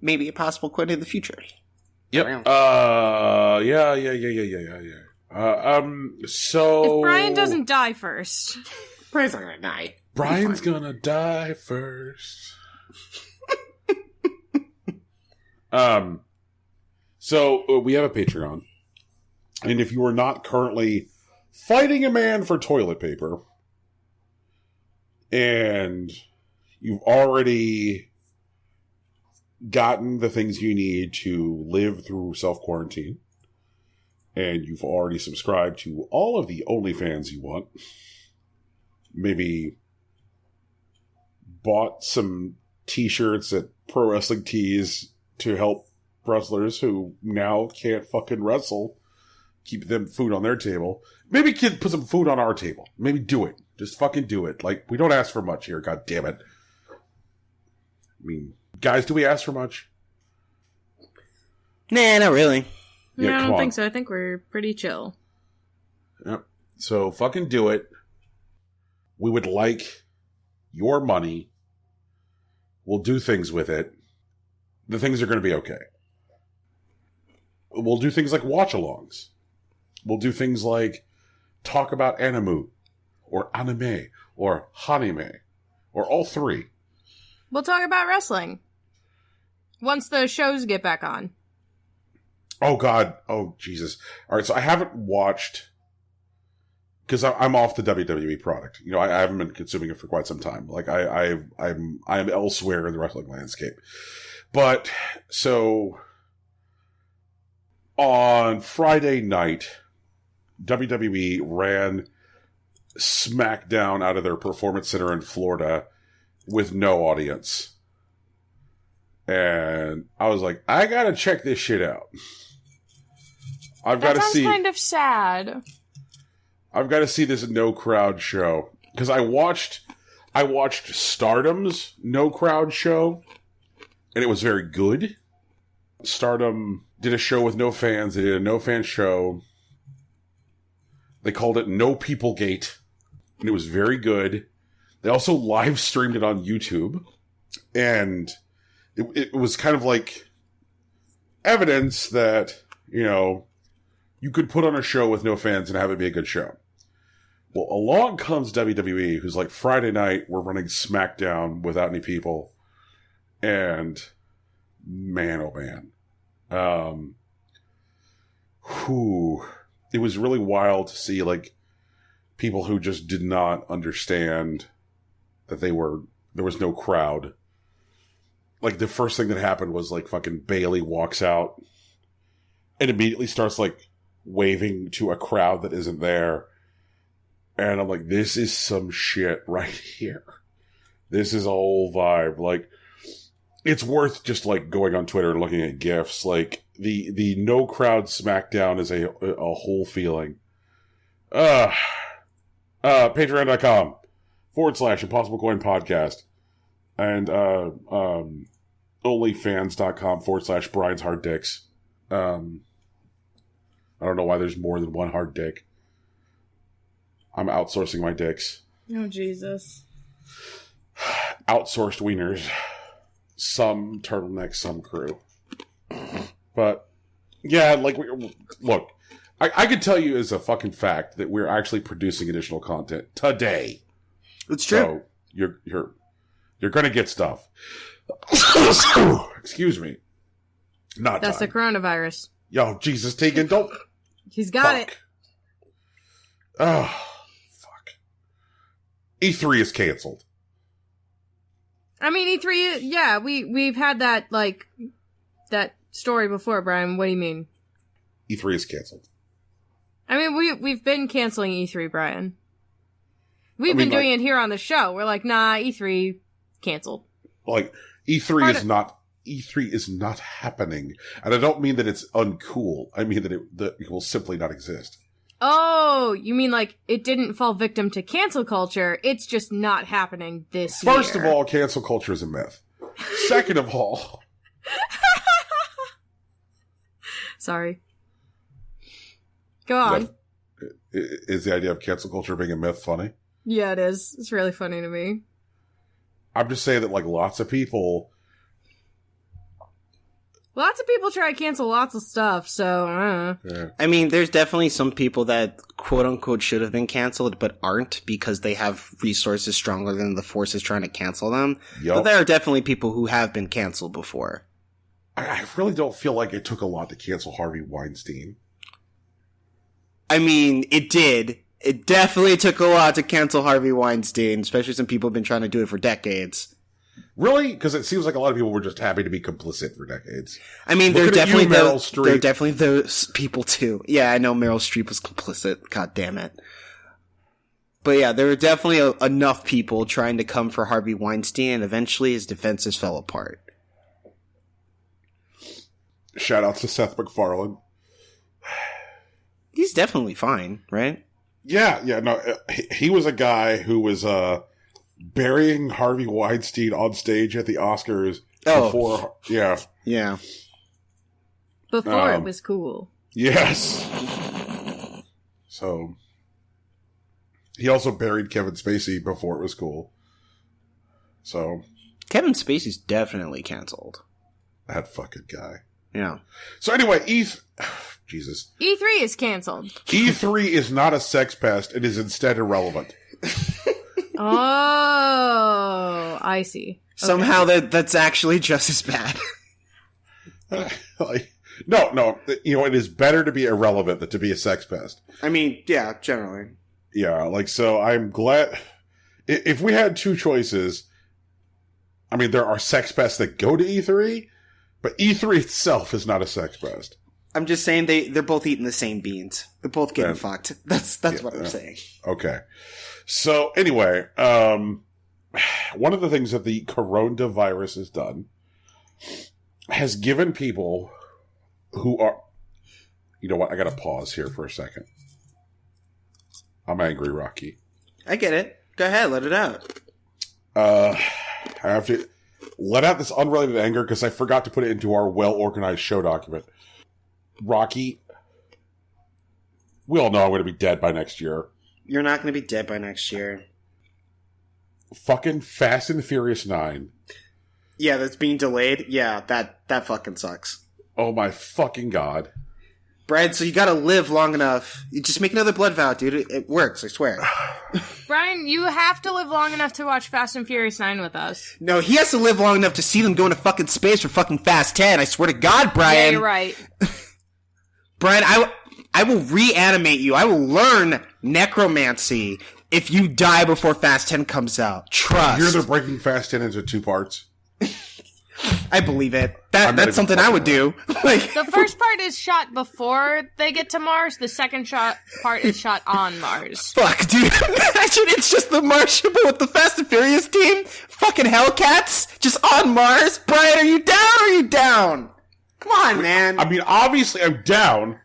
Maybe a possible coin in the future. Yep. Yeah. So if Brian doesn't die first. Brian's not gonna die. Brian's gonna die first. So we have a Patreon. And if you are not currently fighting a man for toilet paper, and you've already gotten the things you need to live through self-quarantine, and you've already subscribed to all of the OnlyFans you want, maybe bought some t-shirts at Pro Wrestling Tees to help wrestlers who now can't fucking wrestle. Keep them food on their table. Maybe kid put some food on our table. Maybe do it. Just fucking do it. Like, we don't ask for much here, god damn it. I mean, guys, do we ask for much? Nah, not really. Yeah, I don't think so. I think we're pretty chill. Yep. So fucking do it. We would like your money. We'll do things with it. The things are going to be okay. We'll do things like watch-alongs. We'll do things like talk about anime, or anime, or hanime, or all three. We'll talk about wrestling. Once the shows get back on. Oh, God. Oh, Jesus. All right, so I haven't watched... Because I'm off the WWE product. You know, I haven't been consuming it for quite some time. Like, I'm elsewhere in the wrestling landscape. But, so... On Friday night, WWE ran SmackDown out of their performance center in Florida with no audience. And I was like, I gotta check this shit out. I've got to see. That sounds kind of sad. I've got to see this no crowd show. Because I watched Stardom's no crowd show, and it was very good. Stardom did a show with no fans. They did a no fan show. They called it No People Gate, and it was very good. They also live streamed it on YouTube, and it was kind of like evidence that, you know, you could put on a show with no fans and have it be a good show. Well, along comes WWE, who's like, Friday night, we're running SmackDown without any people. And, man, oh man. It was really wild to see, like, people who just did not understand that there was no crowd. Like, the first thing that happened was, like, fucking Bayley walks out and immediately starts, like, waving to a crowd that isn't there. And I'm like, this is some shit right here. This is a whole vibe. Like, it's worth just, like, going on Twitter and looking at GIFs. Like, the no crowd SmackDown is a whole feeling. Patreon.com/Impossible Coin Podcast. And, onlyfans.com/Brian's Hard Dicks. I don't know why there's more than one hard dick. I'm outsourcing my dicks. Oh, Jesus. Outsourced wieners. Some turtleneck, some crew. But, yeah, like, look, I could tell you as a fucking fact that we're actually producing additional content today. It's true. So, you're gonna get stuff. Excuse me. That's the coronavirus. Yo, Jesus, Tegan, don't... He's got it. Oh, fuck. E3 is canceled. I mean, E3, yeah, we've had that, like, that story before, Brian. What do you mean? E3 is canceled. I mean, we've been canceling E3, Brian. We've been doing it here on the show. We're like, nah, E3 canceled. Like, E3 is not happening. And I don't mean that it's uncool. I mean that it will simply not exist. Oh, you mean like it didn't fall victim to cancel culture, it's just not happening this year. First of all, cancel culture is a myth. Second of all... Sorry. Go on. Is the idea of cancel culture being a myth funny? Yeah, it is. It's really funny to me. I'm just saying that, like, lots of people try to cancel lots of stuff, so, Yeah. I mean, there's definitely some people that, quote-unquote, should have been canceled, but aren't because they have resources stronger than the forces trying to cancel them. Yep. But there are definitely people who have been canceled before. I really don't feel like it took a lot to cancel Harvey Weinstein. I mean, it did. It definitely took a lot to cancel Harvey Weinstein, especially some people have been trying to do it for decades. Really? Because it seems like a lot of people were just happy to be complicit for decades. I mean, there are definitely those people too. Yeah, I know Meryl Streep was complicit. God damn it. But yeah, there were definitely enough people trying to come for Harvey Weinstein, and eventually his defenses fell apart. Shout out to Seth MacFarlane. He's definitely fine, right? Yeah, no, he was a guy who was burying Harvey Weinstein on stage at the Oscars before. Yeah. Before it was cool. Yes. So he also buried Kevin Spacey before it was cool. So Kevin Spacey's definitely canceled. That fucking guy. Yeah. So anyway, Jesus. E3 is canceled. E3 is not a sex pest. It is instead irrelevant. Oh, I see. Somehow that's actually just as bad. No. It is better to be irrelevant than to be a sex pest. I mean, yeah, generally. Yeah, so I'm glad. If we had two choices, I mean, there are sex pests that go to E3, but E3 itself is not a sex pest. I'm just saying they're both eating the same beans. They're both getting fucked. That's what I'm saying. Okay. So anyway, one of the things that the coronavirus has done has given people who are, you know what? I got to pause here for a second. I'm angry, Rocky. I get it. Go ahead, let it out. I have to let out this unrelated anger because I forgot to put it into our well-organized show document. Rocky, we all know I'm going to be dead by next year. You're not going to be dead by next year. Fucking Fast and Furious 9. Yeah, that's being delayed. Yeah, that fucking sucks. Oh my fucking god. Brad, so you gotta live long enough. You just make another blood vow, dude. It works, I swear. Brian, you have to live long enough to watch Fast and Furious 9 with us. No, he has to live long enough to see them go into fucking space for fucking Fast 10. I swear to God, Brian. Yeah, you're right. Brian, I will reanimate you. I will learn necromancy if you die before Fast 10 comes out. Trust. You're breaking Fast 10 into two parts. I believe it. That's something I would do. The first part is shot before they get to Mars. The second part is shot on Mars. Fuck, dude. Imagine it's just the Martian with the Fast and Furious team. Fucking Hellcats just on Mars. Brian, are you down or are you down? Come on, man. I mean, obviously I'm down.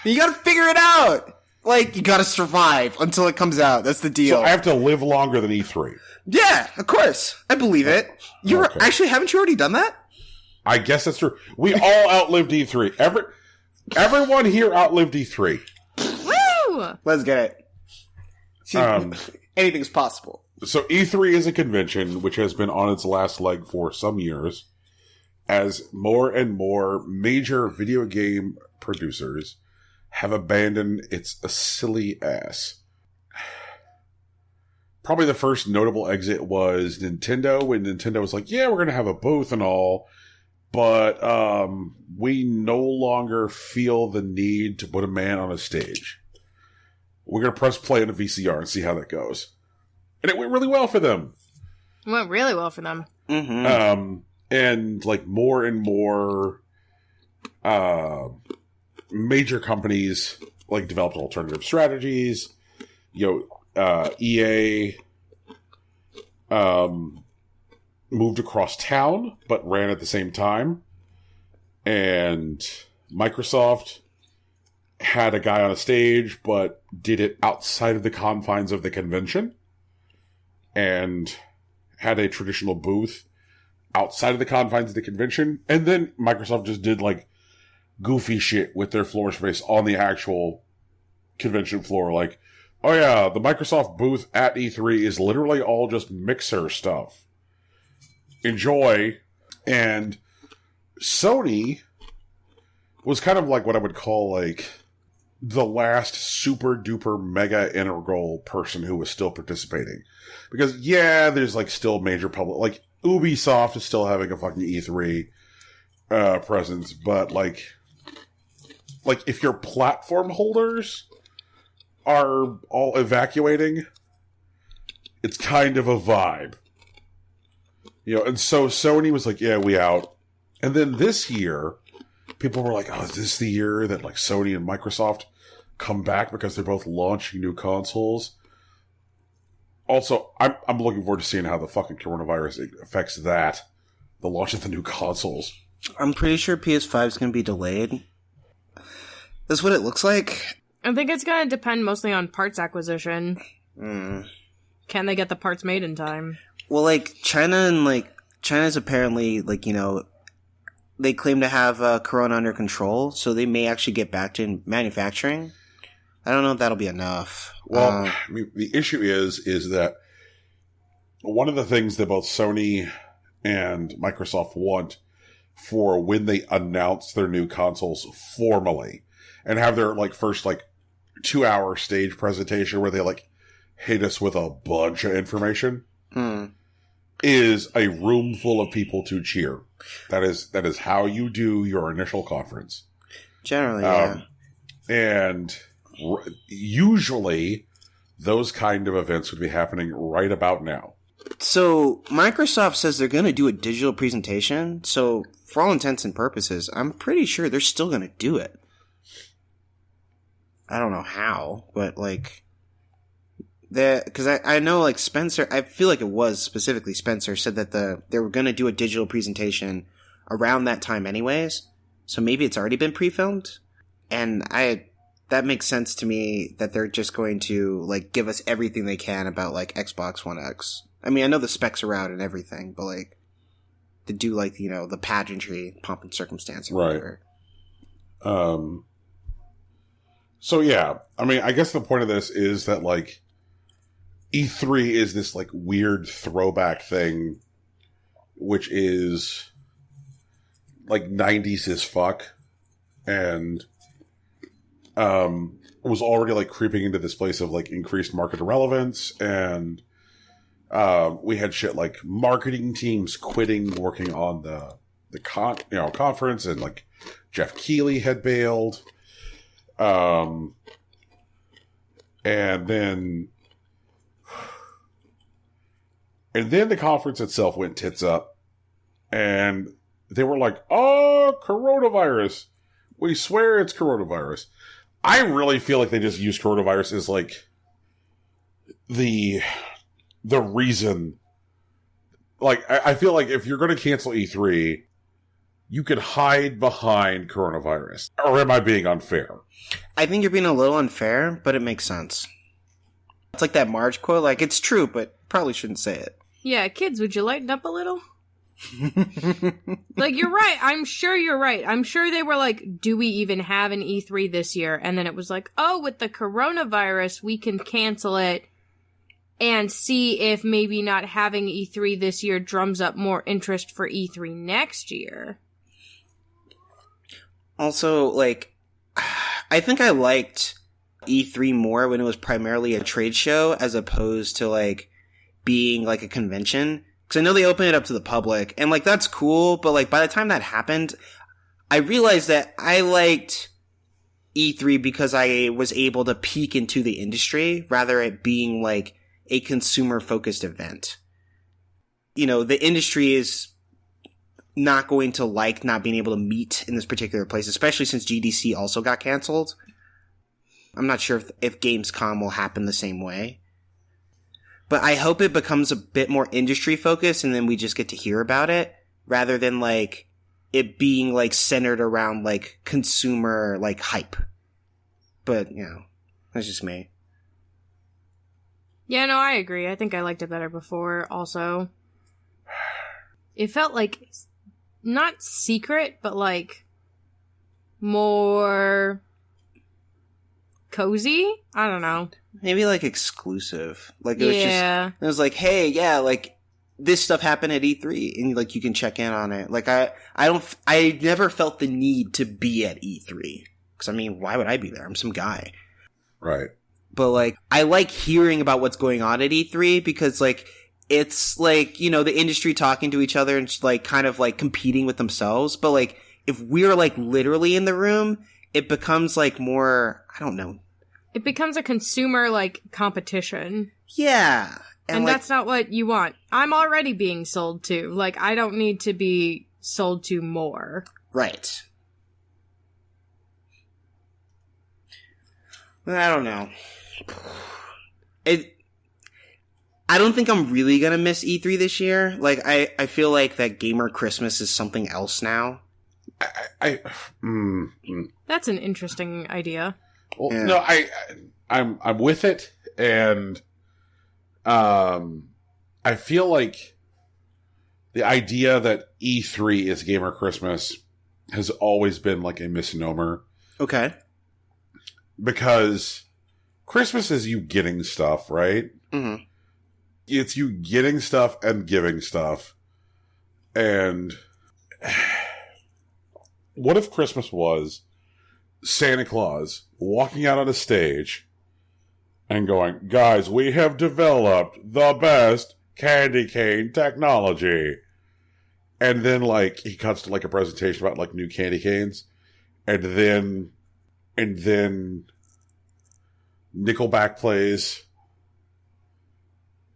You gotta figure it out. You gotta survive until it comes out. That's the deal. So I have to live longer than E3. Yeah, of course. I believe it. Actually, haven't you already done that? I guess that's true. We all outlived E3. Everyone here outlived E3. Woo! Let's get it. See, anything's possible. So E3 is a convention which has been on its last leg for some years, as more and more major video game producers have abandoned its silly ass. Probably the first notable exit was Nintendo, when Nintendo was like, yeah, we're going to have a booth and all, but we no longer feel the need to put a man on a stage. We're going to press play on a VCR and see how that goes. And it went really well for them. It went really well for them. Mm-hmm. And more and more major companies developed alternative strategies. EA moved across town, but ran at the same time. And Microsoft had a guy on a stage, but did it outside of the confines of the convention. And had a traditional booth outside of the confines of the convention. And then Microsoft just did, goofy shit with their floor space on the actual convention floor. Oh yeah, the Microsoft booth at E3 is literally all just Mixer stuff. Enjoy. And Sony was kind of what I would call the last super duper mega integral person who was still participating. Because yeah, there's still major public, Ubisoft is still having a fucking E3 presence, but if your platform holders are all evacuating, it's kind of a vibe. And so Sony was yeah, we out. And then this year, people were oh, is this the year that Sony and Microsoft come back because they're both launching new consoles? Also, I'm looking forward to seeing how the fucking coronavirus affects the launch of the new consoles. I'm pretty sure PS5 is going to be delayed. That's what it looks like. I think it's going to depend mostly on parts acquisition. Can they get the parts made in time? Well, like, China's apparently, like, you know, they claim to have Corona under control, so they may actually get back to manufacturing. I don't know if that'll be enough. Well, I mean, the issue is that one of the things that both Sony and Microsoft want for when they announce their new consoles formally and have their, like, first, like, 2-hour stage presentation where they, like, hit us with a bunch of information is a room full of people to cheer. That is how you do your initial conference. Generally, yeah. And usually those kind of events would be happening right about now. So Microsoft says they're going to do a digital presentation. So for all intents and purposes, I'm pretty sure they're still going to do it. I don't know how, but like, because I know like Spencer, I feel like it was specifically Spencer said that they were going to do a digital presentation around that time anyways. So maybe it's already been pre-filmed, and that makes sense to me that they're just going to like give us everything they can about like Xbox One X. I mean, I know the specs are out and everything, but like to do like, you know, the pageantry, pomp and circumstance, or whatever. So yeah, I mean, I guess the point of this is that like E3 is this like weird throwback thing, which is like 90s as fuck, and was already like creeping into this place of like increased market relevance, and we had shit like marketing teams quitting working on the conference, and like Jeff Keighley had bailed, and then the conference itself went tits up, and they were like, "Oh, coronavirus! We swear it's coronavirus." I really feel like they just use coronavirus as like the reason. Like, I feel like if you're going to cancel E3, you could hide behind coronavirus. Or am I being unfair? I think you're being a little unfair, but it makes sense. It's like that Marge quote, like, it's true, but probably shouldn't say it. Yeah, kids, would you lighten up a little? Like, you're right. I'm sure you're right. I'm sure they were like, do we even have an E3 this year? And then it was like, oh, with the coronavirus, we can cancel it and see if maybe not having E3 this year drums up more interest for E3 next year. Also, like, I think I liked E3 more when it was primarily a trade show as opposed to, like, being, like, a convention. Because I know they open it up to the public, and, like, that's cool, but, like, by the time that happened, I realized that I liked E3 because I was able to peek into the industry, rather it being, like, a consumer-focused event. You know, the industry is not going to like not being able to meet in this particular place, especially since GDC also got canceled. I'm not sure if Gamescom will happen the same way. But I hope it becomes a bit more industry focused and then we just get to hear about it rather than like it being like centered around like consumer like hype. But, you know, that's just me. Yeah, no, I agree. I think I liked it better before also. It felt like not secret, but like more cozy? I don't know. Maybe like exclusive. Like it was just, it was like, hey, yeah, like this stuff happened at E3 and like you can check in on it. Like I never felt the need to be at E3. Cause I mean, why would I be there? I'm some guy. Right. But like, I like hearing about what's going on at E3 because like, it's like, you know, the industry talking to each other and like kind of like competing with themselves. But like, if we're like literally in the room, it becomes like more, I don't know. It becomes a consumer like competition. Yeah. And like, that's not what you want. I'm already being sold to. Like, I don't need to be sold to more. Right. I don't know. I don't think I'm really gonna miss E3 this year. Like, I feel like that Gamer Christmas is something else now. That's an interesting idea. Well, yeah. No, I'm with it, and I feel like the idea that E3 is Gamer Christmas has always been like a misnomer. Okay. Because Christmas is you getting stuff, right? Mm-hmm. It's you getting stuff and giving stuff. And what if Christmas was Santa Claus walking out on a stage and going, guys, we have developed the best candy cane technology. And then, like, he cuts to, like, a presentation about, like, new candy canes. And then Nickelback plays.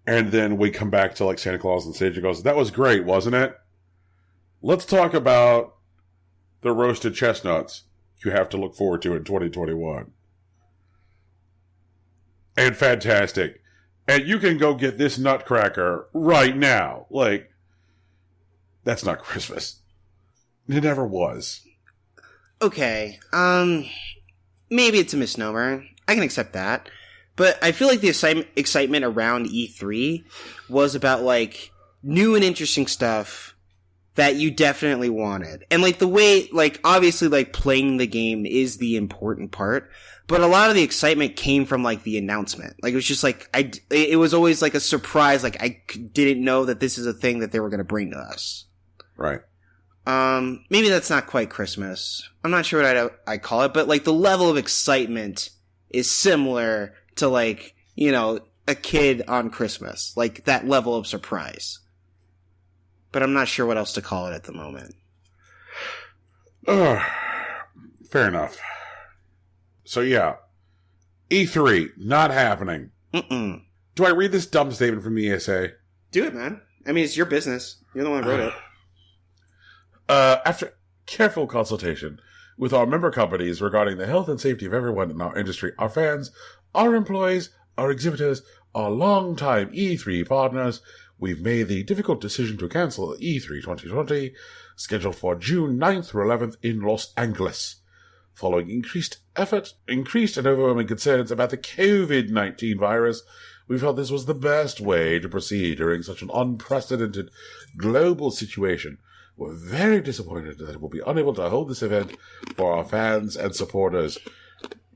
And then we come back to, like, Santa Claus on stage and goes, that was great, wasn't it? Let's talk about the roasted chestnuts you have to look forward to in 2021. And fantastic. And you can go get this nutcracker right now. Like, that's not Christmas. It never was. Okay. Maybe it's a misnomer. I can accept that. But I feel like the excitement around E3 was about, like, new and interesting stuff that you definitely wanted. And, like, the way, like, obviously, like, playing the game is the important part. But a lot of the excitement came from, like, the announcement. Like, it was just, like, it was always, like, a surprise. Like, I didn't know that this is a thing that they were going to bring to us. Right. Maybe that's not quite Christmas. I'm not sure what I call it, but, like, the level of excitement is similar to, like, you know, a kid on Christmas. Like, that level of surprise. But I'm not sure what else to call it at the moment. Fair enough. So, yeah. E3, not happening. Mm-mm. Do I read this dumb statement from the ESA? Do it, man. I mean, it's your business. You're the one who wrote it. After careful consultation with our member companies regarding the health and safety of everyone in our industry, our fans, our employees, our exhibitors, our long-time E3 partners, we've made the difficult decision to cancel E3 2020, scheduled for June 9th through 11th in Los Angeles. Following increased and overwhelming concerns about the COVID-19 virus, we felt this was the best way to proceed during such an unprecedented global situation. We're very disappointed that we'll be unable to hold this event for our fans and supporters.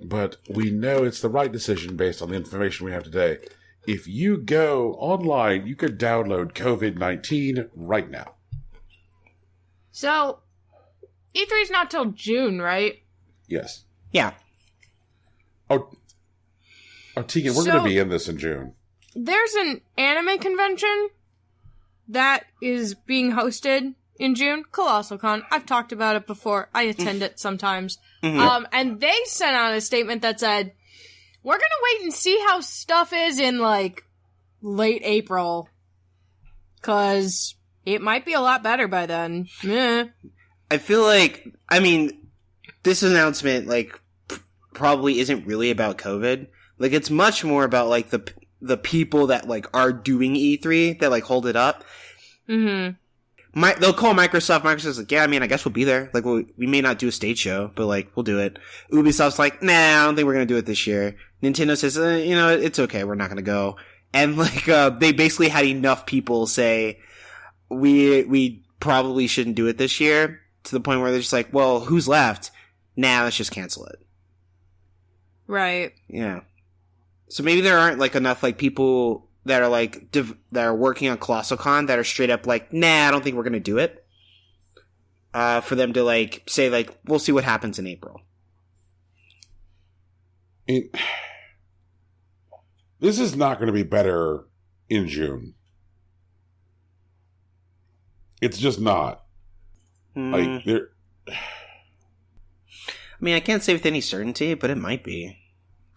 But we know it's the right decision based on the information we have today. If you go online, you could download COVID-19 right now. So, E3's not till June, right? Yes. Yeah. Oh, Tegan, we're going to be in this in June. There's an anime convention that is being hosted in June, Colossal Con. I've talked about it before. I attend it sometimes. Mm-hmm. And they sent out a statement that said, we're gonna wait and see how stuff is in, like, late April. 'Cause it might be a lot better by then. Meh. I feel like, I mean, this announcement, like, probably isn't really about COVID. Like, it's much more about, like, the people that, like, are doing E3, that, like, hold it up. Mm-hmm. They'll call Microsoft. Microsoft's like, yeah, I mean, I guess we'll be there. Like, we may not do a stage show, but, like, we'll do it. Ubisoft's like, nah, I don't think we're gonna do it this year. Nintendo says, you know, it's okay, we're not gonna go. And, like, they basically had enough people say, we probably shouldn't do it this year, to the point where they're just like, well, who's left? Nah, let's just cancel it. Right. Yeah. So maybe there aren't, like, enough, like, people that are, like, that are working on Colossal Con that are straight up like, nah, I don't think we're gonna do it. For them to, like, say, like, we'll see what happens in April. This is not going to be better in June. It's just not. Like, there. I mean, I can't say with any certainty, but it might be.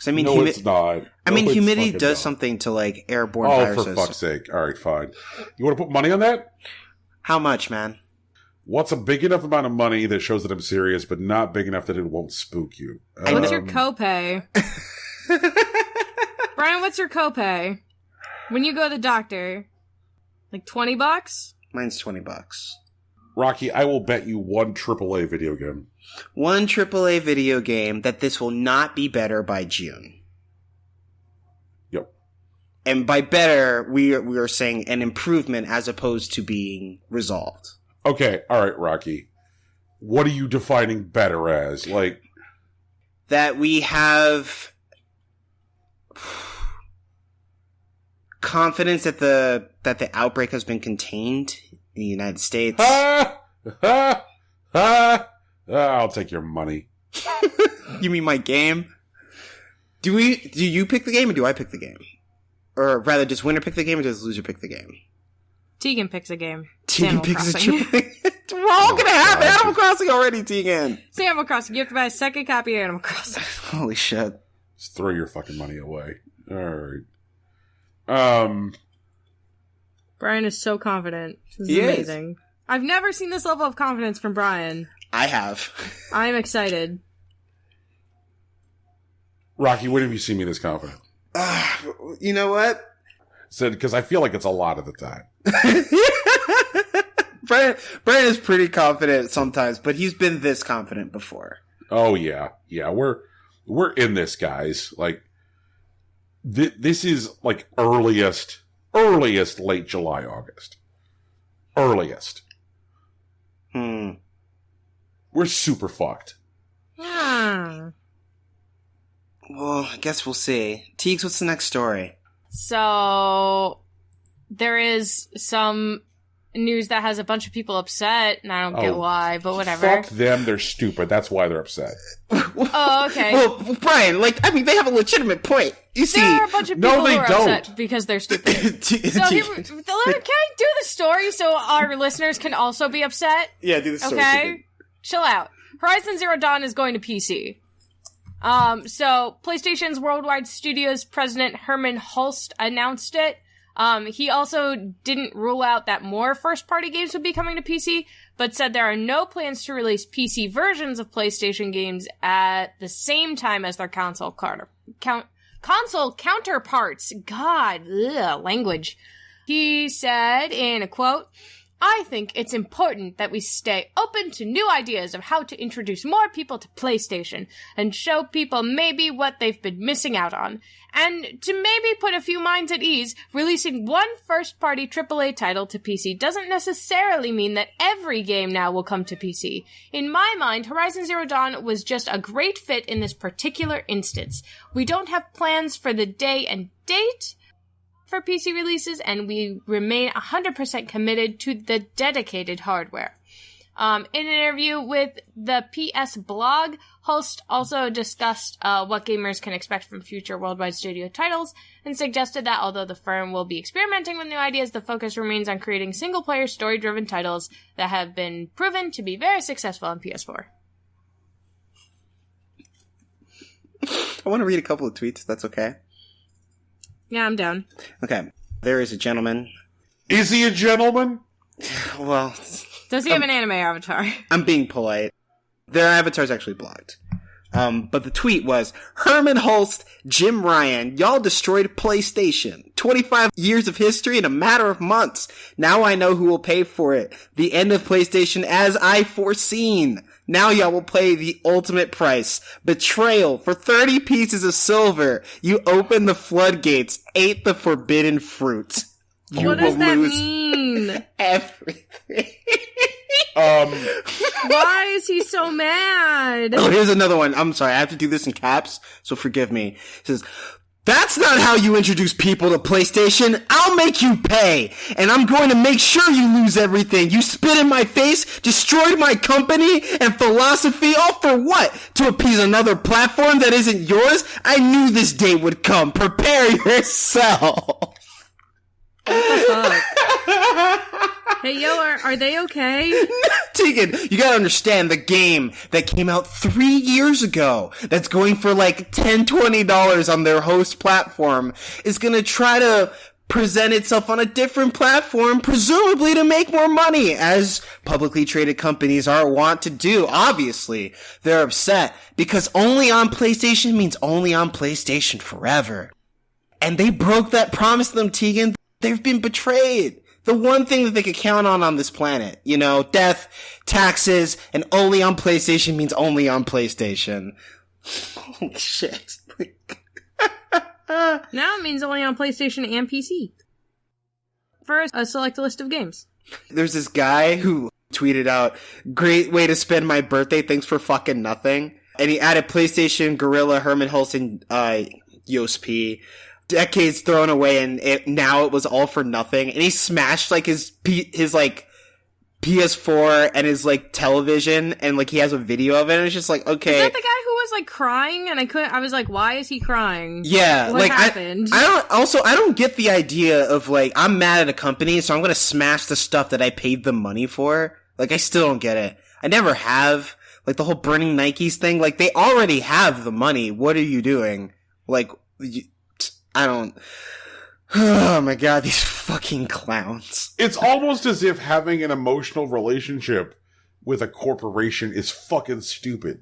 I mean, no, it's not. I mean, humidity does something to, like, airborne viruses. Oh, for fuck's sake. All right, fine. You want to put money on that? How much, man? What's a big enough amount of money that shows that I'm serious, but not big enough that it won't spook you? What's your copay? Brian, what's your copay? When you go to the doctor, like $20? Mine's $20. Rocky, I will bet you one AAA video game. One AAA video game that this will not be better by June. Yep. And by better, we are saying an improvement as opposed to being resolved. Okay, all right, Rocky. What are you defining better as? Like that we have confidence that the outbreak has been contained in the United States. I'll take your money. You mean my game? Do you pick the game or do I pick the game? Or rather, does winner pick the game or does loser pick the game? Tegan picks a game. Tegan picks a AAA. We're all gonna have Animal Crossing already, Tegan. It's Animal Crossing. You have to buy a second copy of Animal Crossing. Holy shit. Just throw your fucking money away. Alright. Brian is so confident. This is amazing. I've never seen this level of confidence from Brian. I have. I'm excited. Rocky, when have you seen me this confident? You know what? Said because I feel like it's a lot of the time. Brian is pretty confident sometimes, but he's been this confident before. Oh yeah, we're in this, guys. Like this is like earliest late July, August. Earliest. We're super fucked. Yeah. Well, I guess we'll see. Teagues, what's the next story? So, there is some news that has a bunch of people upset, and I don't get why, but whatever. Fuck them, they're stupid. That's why they're upset. Oh, okay. Well, Brian, they have a legitimate point. You see, there are a bunch of people who are upset because they're stupid. So, can I do the story so our listeners can also be upset? Yeah, do the story. Okay? Chill out. Horizon Zero Dawn is going to PC. So PlayStation's Worldwide Studios president Herman Hulst announced it. He also didn't rule out that more first-party games would be coming to PC, but said there are no plans to release PC versions of PlayStation games at the same time as their console counterparts. God, language. He said in a quote, "I think it's important that we stay open to new ideas of how to introduce more people to PlayStation and show people maybe what they've been missing out on. And to maybe put a few minds at ease, releasing one first-party AAA title to PC doesn't necessarily mean that every game now will come to PC. In my mind, Horizon Zero Dawn was just a great fit in this particular instance. We don't have plans for the day and date for PC releases, and we remain 100% committed to the dedicated hardware." In an interview with the PS blog, Hulst also discussed what gamers can expect from future Worldwide Studio titles, and suggested that although the firm will be experimenting with new ideas, the focus remains on creating single-player, story-driven titles that have been proven to be very successful on PS4. I want to read a couple of tweets, if that's okay. Yeah, I'm down. Okay. There is a gentleman. Is he a gentleman? Well... Does he have an anime avatar? I'm being polite. Their avatar's actually blocked. But the tweet was, "Herman Hulst, Jim Ryan, y'all destroyed PlayStation. 25 years of history in a matter of months. Now I know who will pay for it. The end of PlayStation as I foreseen. Now y'all will pay the ultimate price. Betrayal for 30 pieces of silver. You opened the floodgates, ate the forbidden fruit. What does that mean? Everything." Why is he so mad? Oh, here's another one. I'm sorry, I have to do this in caps, so forgive me. It says, "That's not how you introduce people to PlayStation. I'll make you pay. And I'm going to make sure you lose everything. You spit in my face, destroyed my company and philosophy, all for what? To appease another platform that isn't yours? I knew this day would come. Prepare yourself." What the fuck? Hey, yo, are they okay? Tegan, you gotta understand, the game that came out 3 years ago, that's going for like $10, $20 on their host platform, is gonna try to present itself on a different platform, presumably to make more money, as publicly traded companies are wont to do. Obviously, they're upset, because only on PlayStation means only on PlayStation forever. And they broke that promise to them, Tegan. They've been betrayed. The one thing that they could count on this planet. You know, death, taxes, and only on PlayStation means only on PlayStation. Holy shit. Now it means only on PlayStation and PC. For a select list of games. There's this guy who tweeted out, "Great way to spend my birthday, thanks for fucking nothing." And he added PlayStation, Gorilla, Herman Hulse, and Yost P. Decades thrown away, and now it was all for nothing. And he smashed like his like PS4 and his like television, and like he has a video of it. And it's just like, okay, is that the guy who was like crying? And I was like, why is he crying? Yeah, what like happened? I don't get the idea of like, I'm mad at a company, so I'm gonna smash the stuff that I paid them money for. Like, I still don't get it. I never have. Like, the whole burning Nikes thing, like, they already have the money. What are you doing? Like, I don't... Oh my god, these fucking clowns. It's almost as if having an emotional relationship with a corporation is fucking stupid.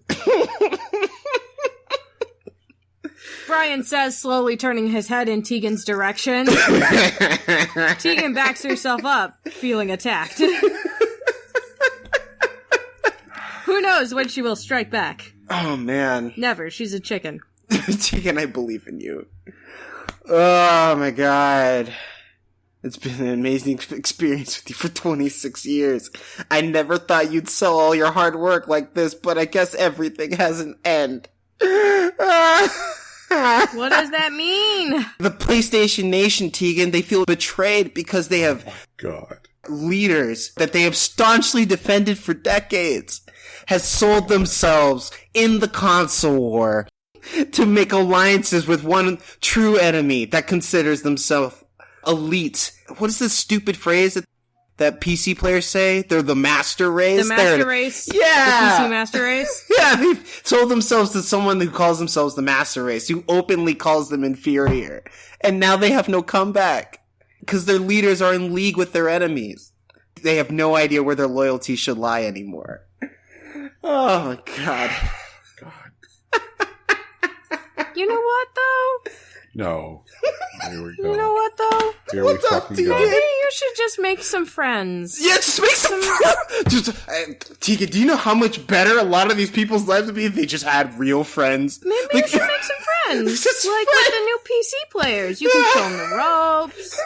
Brian says, slowly turning his head in Tegan's direction. Tegan backs herself up, feeling attacked. Who knows when she will strike back? Oh, man. Never. She's a chicken. Tegan, I believe in you. Oh, my God. It's been an amazing experience with you for 26 years. I never thought you'd sell all your hard work like this, but I guess everything has an end. What does that mean? The PlayStation Nation, Tegan, they feel betrayed because they have leaders that they have staunchly defended for decades has sold themselves in the console war to make alliances with one true enemy that considers themselves elite. What is this stupid phrase that PC players say? They're the master race? The master race? Yeah! The PC master race? Yeah, they've sold themselves to someone who calls themselves the master race, who openly calls them inferior. And now they have no comeback. Because their leaders are in league with their enemies. They have no idea where their loyalty should lie anymore. Oh my god. You know what, though? No. Here we go. You know what, though? Here we fucking go. Maybe you should just make some friends. Yeah, just make some friends. Tika, do you know how much better a lot of these people's lives would be if they just had real friends? Maybe you should make some friends. Like with the new PC players. You can show them the ropes,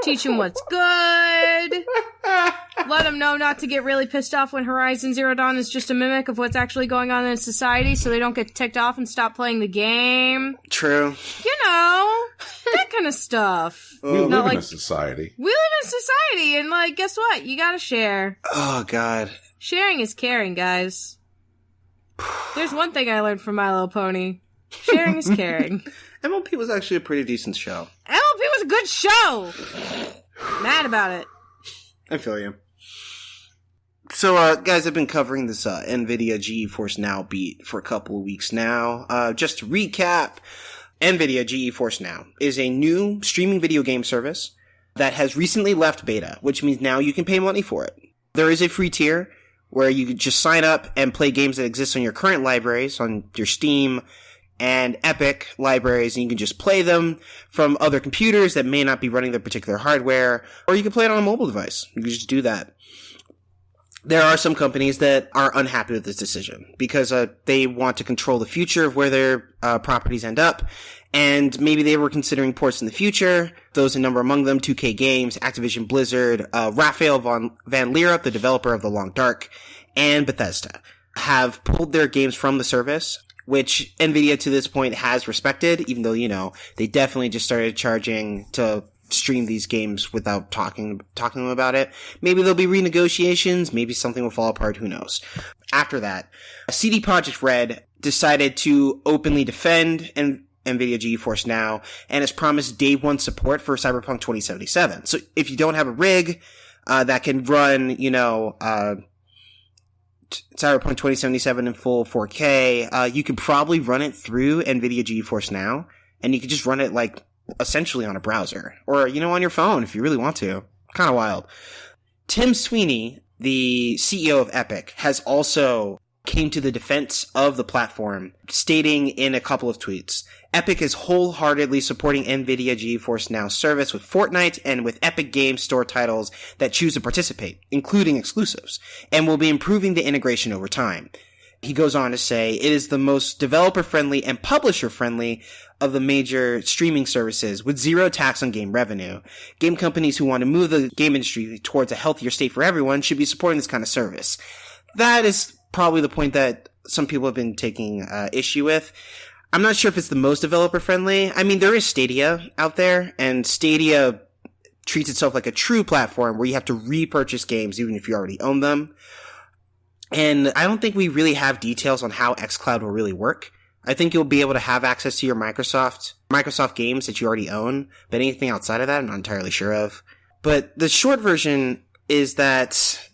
teach them what's good, let them know not to get really pissed off when Horizon Zero Dawn is just a mimic of what's actually going on in society, so they don't get ticked off and stop playing the game. True. You know, that kind of stuff. We live in a society. We live in society, and like, guess what? You gotta share. Oh, God. Sharing is caring, guys. There's one thing I learned from My Little Pony. Sharing is caring. MLP was actually a pretty decent show. MLP was a good show! Mad about it. I feel you. So, guys, I've been covering this NVIDIA GeForce Now beat for a couple of weeks now. Just to recap, NVIDIA GeForce Now is a new streaming video game service that has recently left beta, which means now you can pay money for it. There is a free tier where you can just sign up and play games that exist on your current libraries, on your Steam and Epic libraries, and you can just play them from other computers that may not be running their particular hardware, or you can play it on a mobile device. You can just do that. There are some companies that are unhappy with this decision because they want to control the future of where their properties end up, and maybe they were considering ports in the future. Those in number among them: 2K Games, Activision Blizzard, Raphael Van Leeuwen, the developer of The Long Dark, and Bethesda, have pulled their games from the service, which NVIDIA to this point has respected, even though, you know, they definitely just started charging to stream these games without talking to them about it. Maybe there'll be renegotiations, maybe something will fall apart, who knows. After that, CD Projekt Red decided to openly defend NVIDIA GeForce Now and has promised day one support for Cyberpunk 2077. So if you don't have a rig that can run, you know, Cyberpunk 2077 in full 4K, you can probably run it through NVIDIA GeForce Now, and you can just run it like essentially on a browser, or, you know, on your phone if you really want to. Kind of wild. Tim Sweeney, the CEO of Epic, has also came to the defense of the platform, stating in a couple of tweets, Epic is wholeheartedly supporting NVIDIA GeForce Now service with Fortnite and with Epic Games Store titles that choose to participate, including exclusives, and will be improving the integration over time. He goes on to say, it is the most developer-friendly and publisher-friendly of the major streaming services with zero tax on game revenue. Game companies who want to move the game industry towards a healthier state for everyone should be supporting this kind of service. That is probably the point that some people have been taking issue with. I'm not sure if it's the most developer-friendly. I mean, there is Stadia out there, and Stadia treats itself like a true platform where you have to repurchase games even if you already own them. And I don't think we really have details on how xCloud will really work. I think you'll be able to have access to your Microsoft games that you already own, but anything outside of that, I'm not entirely sure of. But the short version is that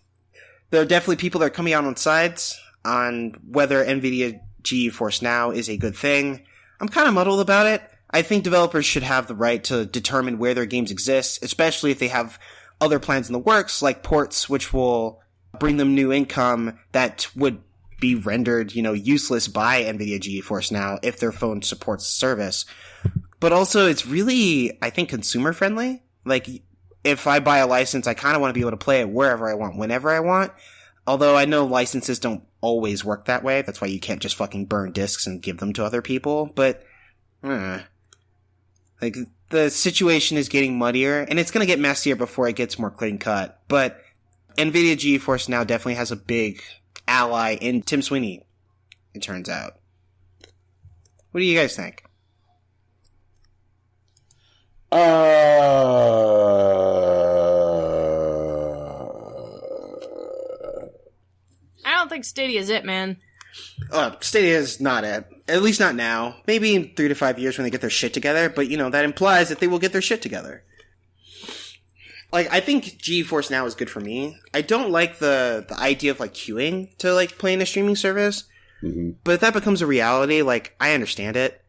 there are definitely people that are coming out on sides on whether NVIDIA GeForce Now is a good thing. I'm kind of muddled about it. I think developers should have the right to determine where their games exist, especially if they have other plans in the works, like ports, which will bring them new income that would be rendered, useless by NVIDIA GeForce Now if their phone supports the service. But also, it's really, I think, consumer friendly. Like, if I buy a license, I kind of want to be able to play it wherever I want, whenever I want. Although I know licenses don't always work that way. That's why you can't just fucking burn discs and give them to other people. But, like, the situation is getting muddier, and it's going to get messier before it gets more clean cut. But NVIDIA GeForce Now definitely has a big ally in Tim Sweeney, it turns out. What do you guys think? I don't think Stadia is it, man. Stadia is not it. At least not now. Maybe in 3 to 5 years when they get their shit together, but that implies that they will get their shit together. Like, I think GeForce Now is good for me. I don't like the idea of, queuing to, play in a streaming service. Mm-hmm. But if that becomes a reality, I understand it.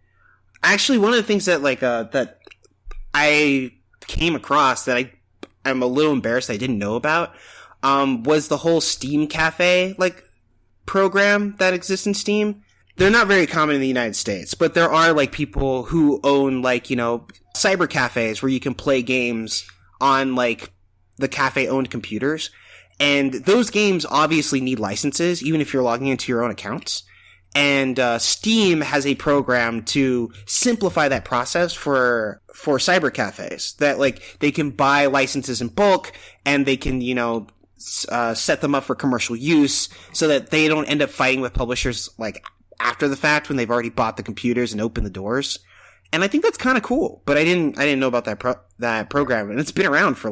Actually, one of the things that, that I came across that I'm a little embarrassed I didn't know about, was the whole Steam Cafe, program that exists in Steam. They're not very common in the United States, but there are, people who own, cyber cafes where you can play games on, the cafe-owned computers. And those games obviously need licenses, even if you're logging into your own accounts. And Steam has a program to simplify that process for cyber cafes. That, they can buy licenses in bulk, and they can, set them up for commercial use so that they don't end up fighting with publishers, after the fact when they've already bought the computers and opened the doors. And I think that's kind of cool, but I didn't know about that program, and it's been around for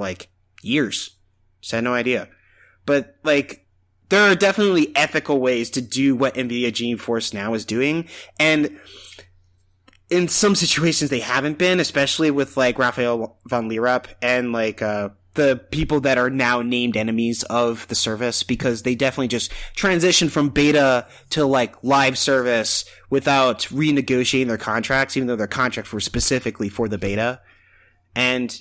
years. Just had no idea. But there are definitely ethical ways to do what NVIDIA GeForce Now is doing, and in some situations they haven't been, especially with Raphael von Lierop and the people that are now named enemies of the service, because they definitely just transitioned from beta to live service without renegotiating their contracts, even though their contracts were specifically for the beta. And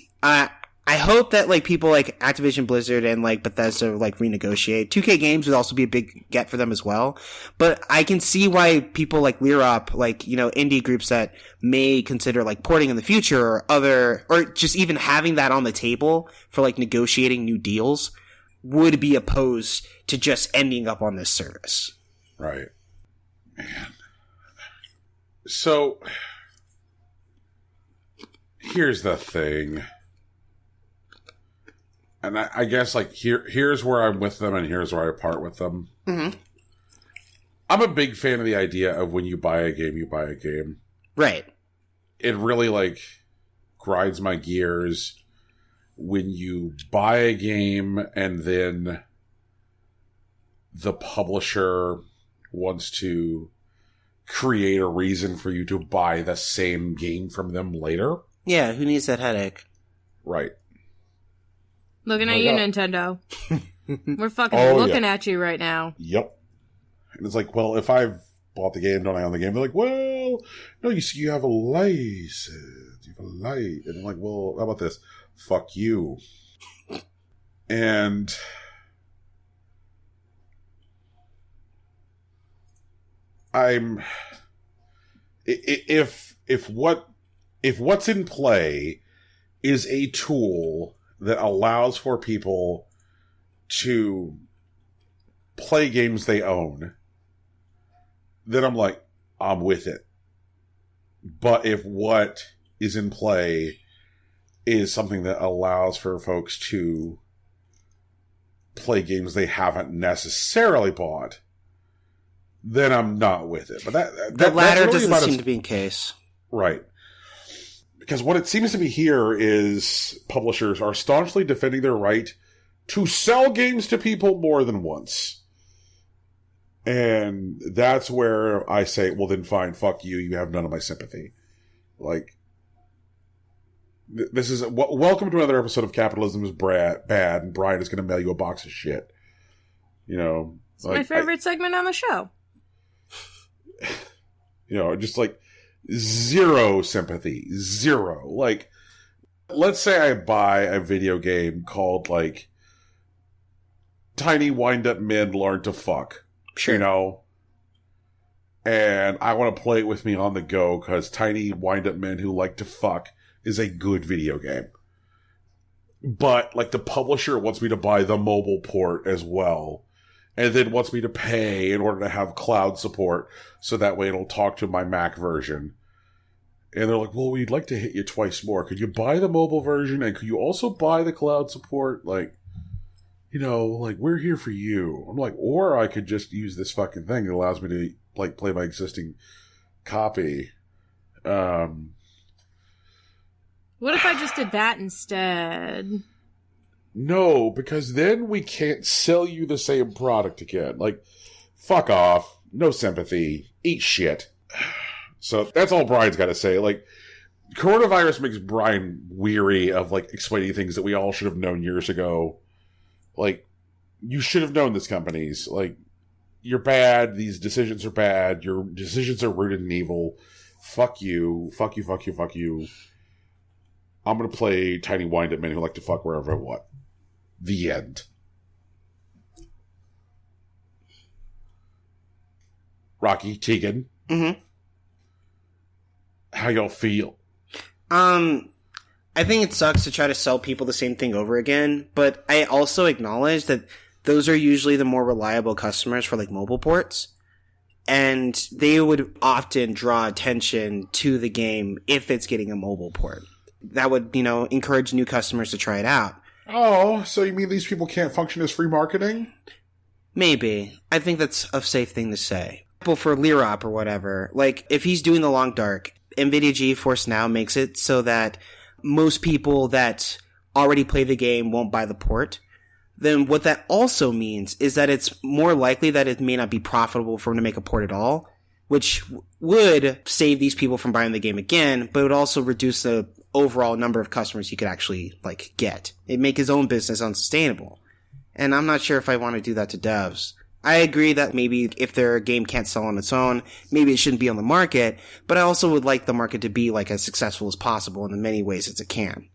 I hope that people like Activision Blizzard and Bethesda renegotiate. 2K Games would also be a big get for them as well. But I can see why people like Lierop, indie groups that may consider porting in the future or just even having that on the table for negotiating new deals would be opposed to just ending up on this service. Right. Man. So here's the thing. And I guess here's where I'm with them and here's where I part with them. Mm-hmm. I'm a big fan of the idea of when you buy a game, you buy a game. Right. It really grinds my gears when you buy a game and then the publisher wants to create a reason for you to buy the same game from them later. Yeah, who needs that headache? Right. Looking at you, Nintendo. We're fucking looking at you right now. Yep. And it's well, if I've bought the game, don't I own the game? They're well, no, you see, you have a license. You have a light. And I'm well, how about this? Fuck you. And if what's in play is a tool that allows for people to play games they own, then I'm like, I'm with it. But if what is in play is something that allows for folks to play games they haven't necessarily bought, then I'm not with it. But the latter really doesn't seem to be the case. Right. Because what it seems to be here is publishers are staunchly defending their right to sell games to people more than once. And that's where I say, well, then fine, fuck you. You have none of my sympathy. Like, this is welcome to another episode of Capitalism is Bad, and Brian is going to mail you a box of shit. You know, it's like, my favorite segment on the show. You know, just like zero sympathy, zero. Like, let's say I buy a video game called like Tiny Wind-Up Men Learn to Fuck. Sure. You know, and I want to play it with me on the go because Tiny Wind-Up Men Who Like to Fuck is a good video game. But, like, the publisher wants me to buy the mobile port as well, and then wants me to pay in order to have cloud support, so that way it'll talk to my Mac version. And they're like, well, we'd like to hit you twice more. Could you buy the mobile version, and could you also buy the cloud support? Like, you know, like, we're here for you. I'm like, or I could just use this fucking thing that allows me to, like, play my existing copy. What if I just did that instead? No, because then we can't sell you the same product again. Like, fuck off. No sympathy. Eat shit. So that's all Brian's got to say. Like, coronavirus makes Brian weary of, like, explaining things that we all should have known years ago. Like, you should have known this, companies. Like, you're bad. These decisions are bad. Your decisions are rooted in evil. Fuck you. Fuck you, fuck you, fuck you. I'm going to play Tiny Wind-Up Men Who Like to Fuck wherever I want. The end. Rocky, Tegan. Mm-hmm. How y'all feel? I think it sucks to try to sell people the same thing over again, but I also acknowledge that those are usually the more reliable customers for, like, mobile ports, and they would often draw attention to the game if it's getting a mobile port. That would, you know, encourage new customers to try it out. Oh, so you mean these people can't function as free marketing? Maybe. I think that's a safe thing to say. Well, for Lirop or whatever, like, if he's doing the long dark, NVIDIA GeForce Now makes it so that most people that already play the game won't buy the port, then what that also means is that it's more likely that it may not be profitable for them to make a port at all, which would save these people from buying the game again, but it would also reduce the overall number of customers he could actually, like, get. It'd make his own business unsustainable. And I'm not sure if I want to do that to devs. I agree that maybe if their game can't sell on its own, maybe it shouldn't be on the market, but I also would like the market to be, like, as successful as possible, and in many ways as it can.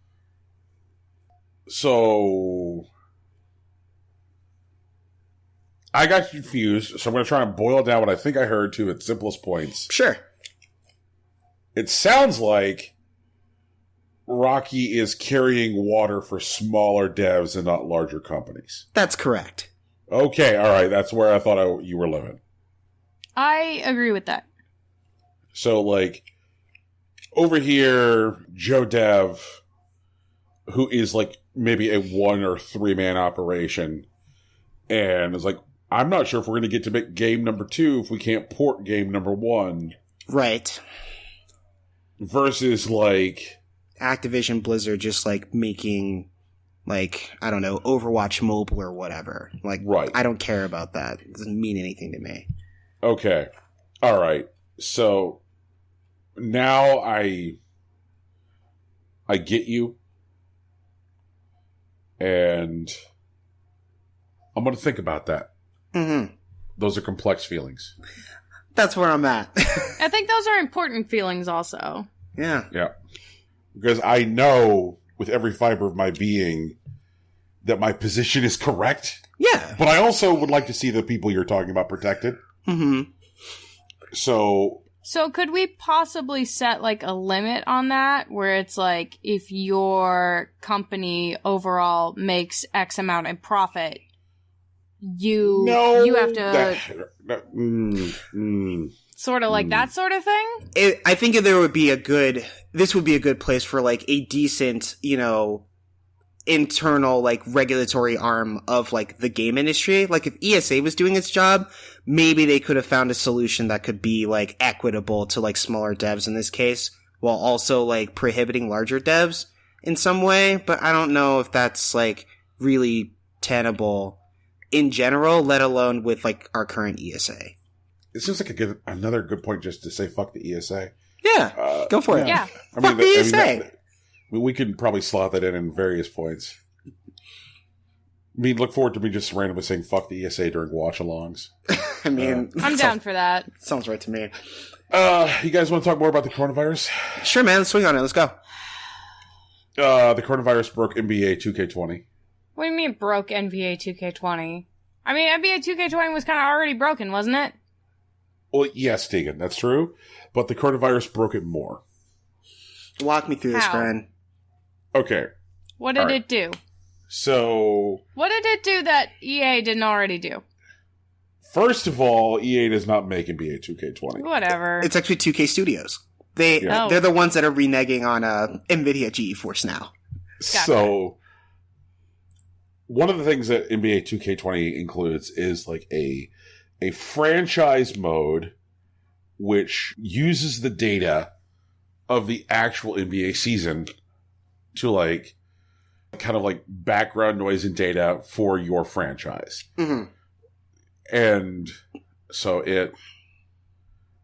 So I got confused, so I'm going to try and boil down what I think I heard to its simplest points. Sure. It sounds like Rocky is carrying water for smaller devs and not larger companies. That's correct. Okay, all right. That's where I thought you were living. I agree with that. So, like, over here, Joe Dev, who is, like, maybe a 1 or 3 man operation, and is like, I'm not sure if we're going to get to make game number 2 if we can't port game number 1. Right. Versus, like, Activision Blizzard just, like, making, like, I don't know, Overwatch Mobile or whatever. Like, right. I don't care about that. It doesn't mean anything to me. Okay. All right. So now I get you. And I'm going to think about that. Mm-hmm. Those are complex feelings. That's where I'm at. I think those are important feelings also. Yeah. Yeah. Because I know with every fiber of my being that my position is correct. Yeah. But I also would like to see the people you're talking about protected. Mm-hmm. So could we possibly set, like, a limit on that, where it's like, if your company overall makes X amount in profit, you have to sort of like that sort of thing? I think this would be a good place for, like, a decent, internal, like, regulatory arm of, like, the game industry. Like, if ESA was doing its job, maybe they could have found a solution that could be, like, equitable to, like, smaller devs in this case, while also, like, prohibiting larger devs in some way. But I don't know if that's, like, really tenable in general, let alone with, like, our current ESA. It seems like another good point just to say fuck the ESA. Yeah, go for it. Yeah. Fuck the ESA. We can probably slot that in various points. I mean, look forward to me just randomly saying fuck the ESA during watch-alongs. I mean... I'm down for that. Sounds right to me. You guys want to talk more about the coronavirus? Sure, man. Let's swing on it. Let's go. The coronavirus broke NBA 2K20. What do you mean broke NBA 2K20? I mean, NBA 2K20 was kind of already broken, wasn't it? Well, yes, Tegan, that's true. But the coronavirus broke it more. Walk me through this, Brian. Okay. What did it do? So... What did it do that EA didn't already do? First of all, EA does not make NBA 2K20. Whatever. It's actually 2K Studios. They're the ones that are reneging on NVIDIA GeForce now. Gotcha. So, one of the things that NBA 2K20 includes is like a franchise mode which uses the data of the actual NBA season to like kind of like background noise and data for your franchise. Mm-hmm. And so it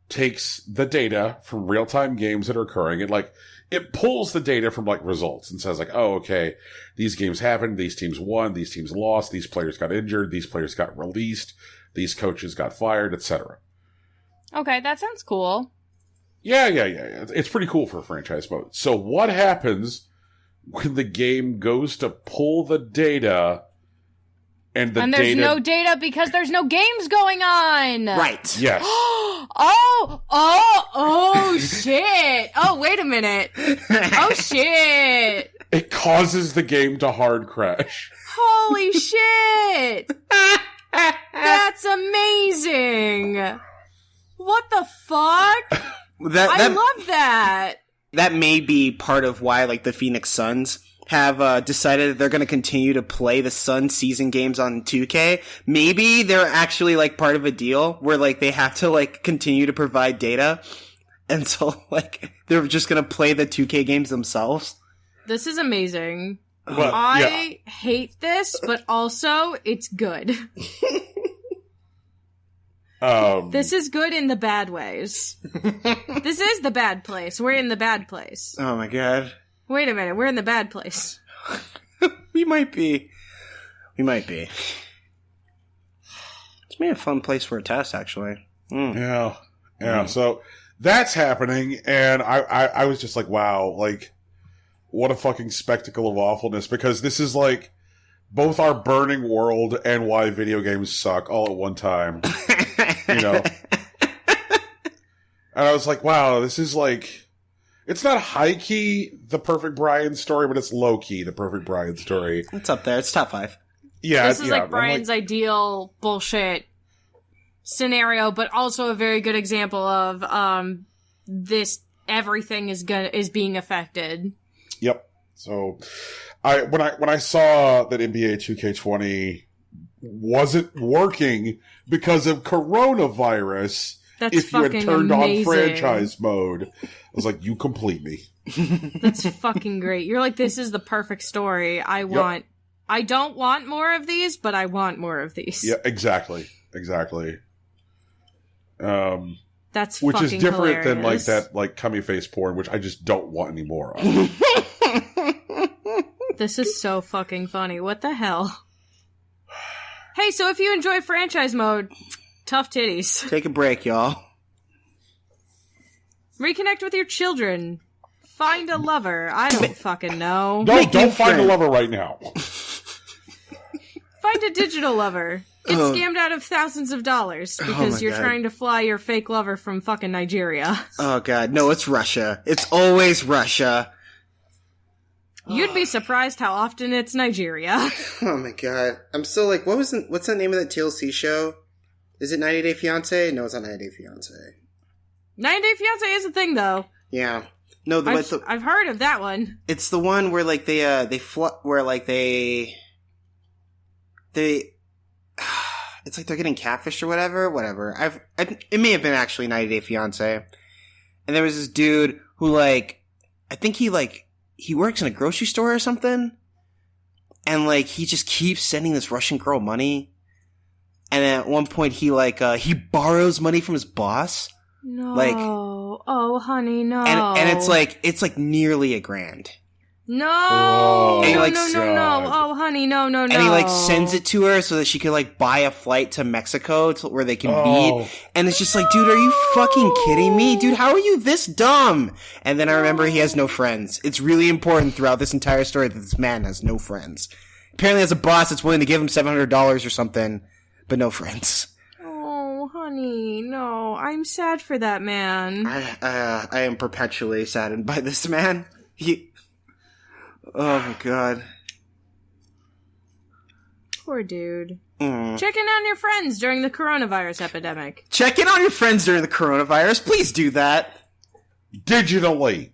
takes the data from real-time games that are occurring and like it pulls the data from like results and says like, oh, okay, these games happened, these teams won, these teams lost, these players got injured, these players got released, these coaches got fired, etc. Okay, that sounds cool. Yeah. It's pretty cool for a franchise mode. So what happens when the game goes to pull the data and there's no data because there's no games going on? Right. Yes. Oh, shit. Oh, wait a minute. Oh, shit. It causes the game to hard crash. Holy shit. That's amazing. What the fuck? I love that. That may be part of why, like, the Phoenix Suns have decided that they're going to continue to play the Sun season games on 2K. Maybe they're actually, like, part of a deal where, like, they have to, like, continue to provide data. And so, like, they're just going to play the 2K games themselves. This is amazing. Well, I hate this, but also, it's good. This is good in the bad ways. This is the bad place. We're in the bad place. Oh my god. Wait a minute, we're in the bad place. We might be. It's maybe a fun place for a test, actually. Yeah. So that's happening, and I was just like, wow, like, what a fucking spectacle of awfulness, because this is like both our burning world and why video games suck all at one time. You know? And I was like, wow, this is like, it's not high-key The Perfect Brian story, but it's low-key The Perfect Brian story. It's up there. It's top 5. Yeah, this is like Brian's ideal bullshit scenario, but also a very good example of this everything is being affected. Yep. So when I saw that NBA 2K20 wasn't working because of coronavirus, if you had turned on franchise mode, I was like, you complete me. That's fucking great. You're like, this is the perfect story. I don't want more of these, but I want more of these. Yeah, exactly. That's which fucking is different hilarious. than like that like cummy face porn, which I just don't want any more of. This is so fucking funny. What the hell? Hey, so if you enjoy franchise mode, tough titties. Take a break, y'all. Reconnect with your children. Find a lover. I don't fucking know. No, don't find a lover right now. Find a digital lover. It's scammed out of thousands of dollars because you're trying to fly your fake lover from fucking Nigeria. Oh god, no, it's Russia. It's always Russia. You'd be surprised how often it's Nigeria. Oh my god. I'm still like, what's the name of that TLC show? Is it 90 Day Fiancé? No, it's not 90 Day Fiancé. 90 Day Fiancé is a thing, though. Yeah. No, I've heard of that one. It's the one where like they it's like they're getting catfished or whatever. It may have been actually 90 Day Fiancé. And there was this dude who like, I think he works in a grocery store or something. And like, he just keeps sending this Russian girl money. And at one point he borrows money from his boss. No. Oh, honey, no. And it's like nearly $1,000. No. Oh, and No. Oh, honey, no. And he like sends it to her so that she could like buy a flight to Mexico where they can meet. And it's just like, dude, are you fucking kidding me? Dude, how are you this dumb? And then I remember he has no friends. It's really important throughout this entire story that this man has no friends. Apparently has a boss that's willing to give him $700 or something, but no friends. Oh, honey, no. I'm sad for that man. I am perpetually saddened by this man. Oh my god. Poor dude. Check in on your friends during the coronavirus epidemic. Check in on your friends during the coronavirus. Please do that. Digitally.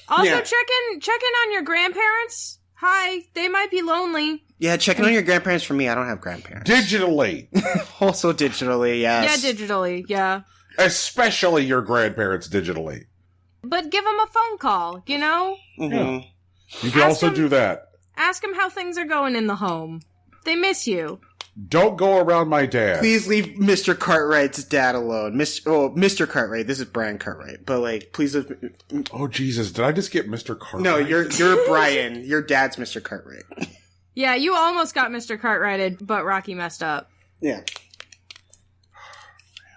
Also, check in on your grandparents. Hi, they might be lonely. Yeah, check in on your grandparents for me. I don't have grandparents. Digitally. Also digitally, yes. Yeah, digitally, yeah. Especially your grandparents digitally. But give them a phone call, you know? Mm-hmm. Yeah. You can also do that. Ask them how things are going in the home. They miss you. Don't go around my dad. Please leave Mr. Cartwright's dad alone. Mr. Cartwright. This is Brian Cartwright. But, like, please leave... Oh, Jesus. Did I just get Mr. Cartwright? No, you're Brian. Your dad's Mr. Cartwright. Yeah, you almost got Mr. Cartwrighted, but Rocky messed up. Yeah.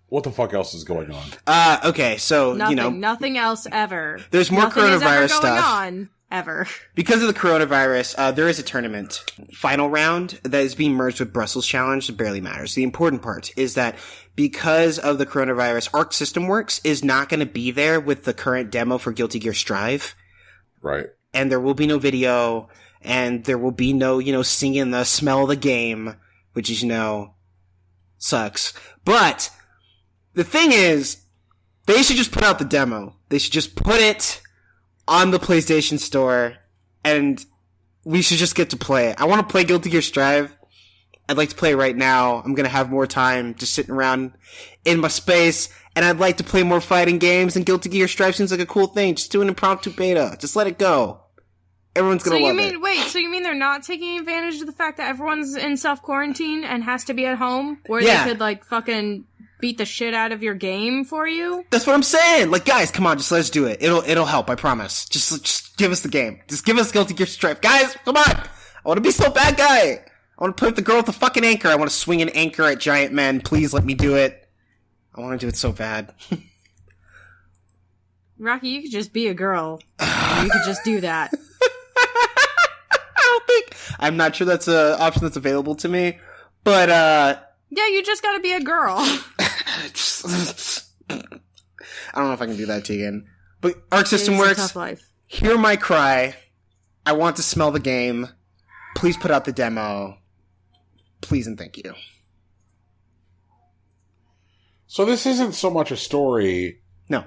What the fuck else is going on? Okay, so, Nothing else ever. There's more coronavirus is ever going stuff. on, ever. Because of the coronavirus, there is a tournament. Final round that is being merged with Brussels Challenge. It barely matters. The important part is that because of the coronavirus, Arc System Works is not going to be there with the current demo for Guilty Gear Strive. Right. And there will be no video, and there will be no, singing the smell of the game, which is, sucks. But the thing is, they should just put out the demo. They should just put it on the PlayStation Store, and we should just get to play it. I want to play Guilty Gear Strive. I'd like to play right now. I'm going to have more time just sitting around in my space, and I'd like to play more fighting games, and Guilty Gear Strive seems like a cool thing. Just do an impromptu beta. Just let it go. Everyone's going to love it. So you mean they're not taking advantage of the fact that everyone's in self-quarantine and has to be at home, where they could, like, fucking beat the shit out of your game for you? That's what I'm saying. Like, guys, come on, just let's do it. It'll help, I promise. Just give us the game. Just give us Guilty Gear Strive. Guys, come on! I want to be so bad guy! I want to play with the girl with the fucking anchor. I want to swing an anchor at giant men. Please let me do it. I want to do it so bad. Rocky, you could just be a girl. You could just do that. I'm not sure that's an option that's available to me, but yeah, you just gotta be a girl. I don't know if I can do that, Tegan. But Arc System Works, tough life. Hear my cry. I want to smell the game. Please put out the demo. Please and thank you. So this isn't so much a story. No.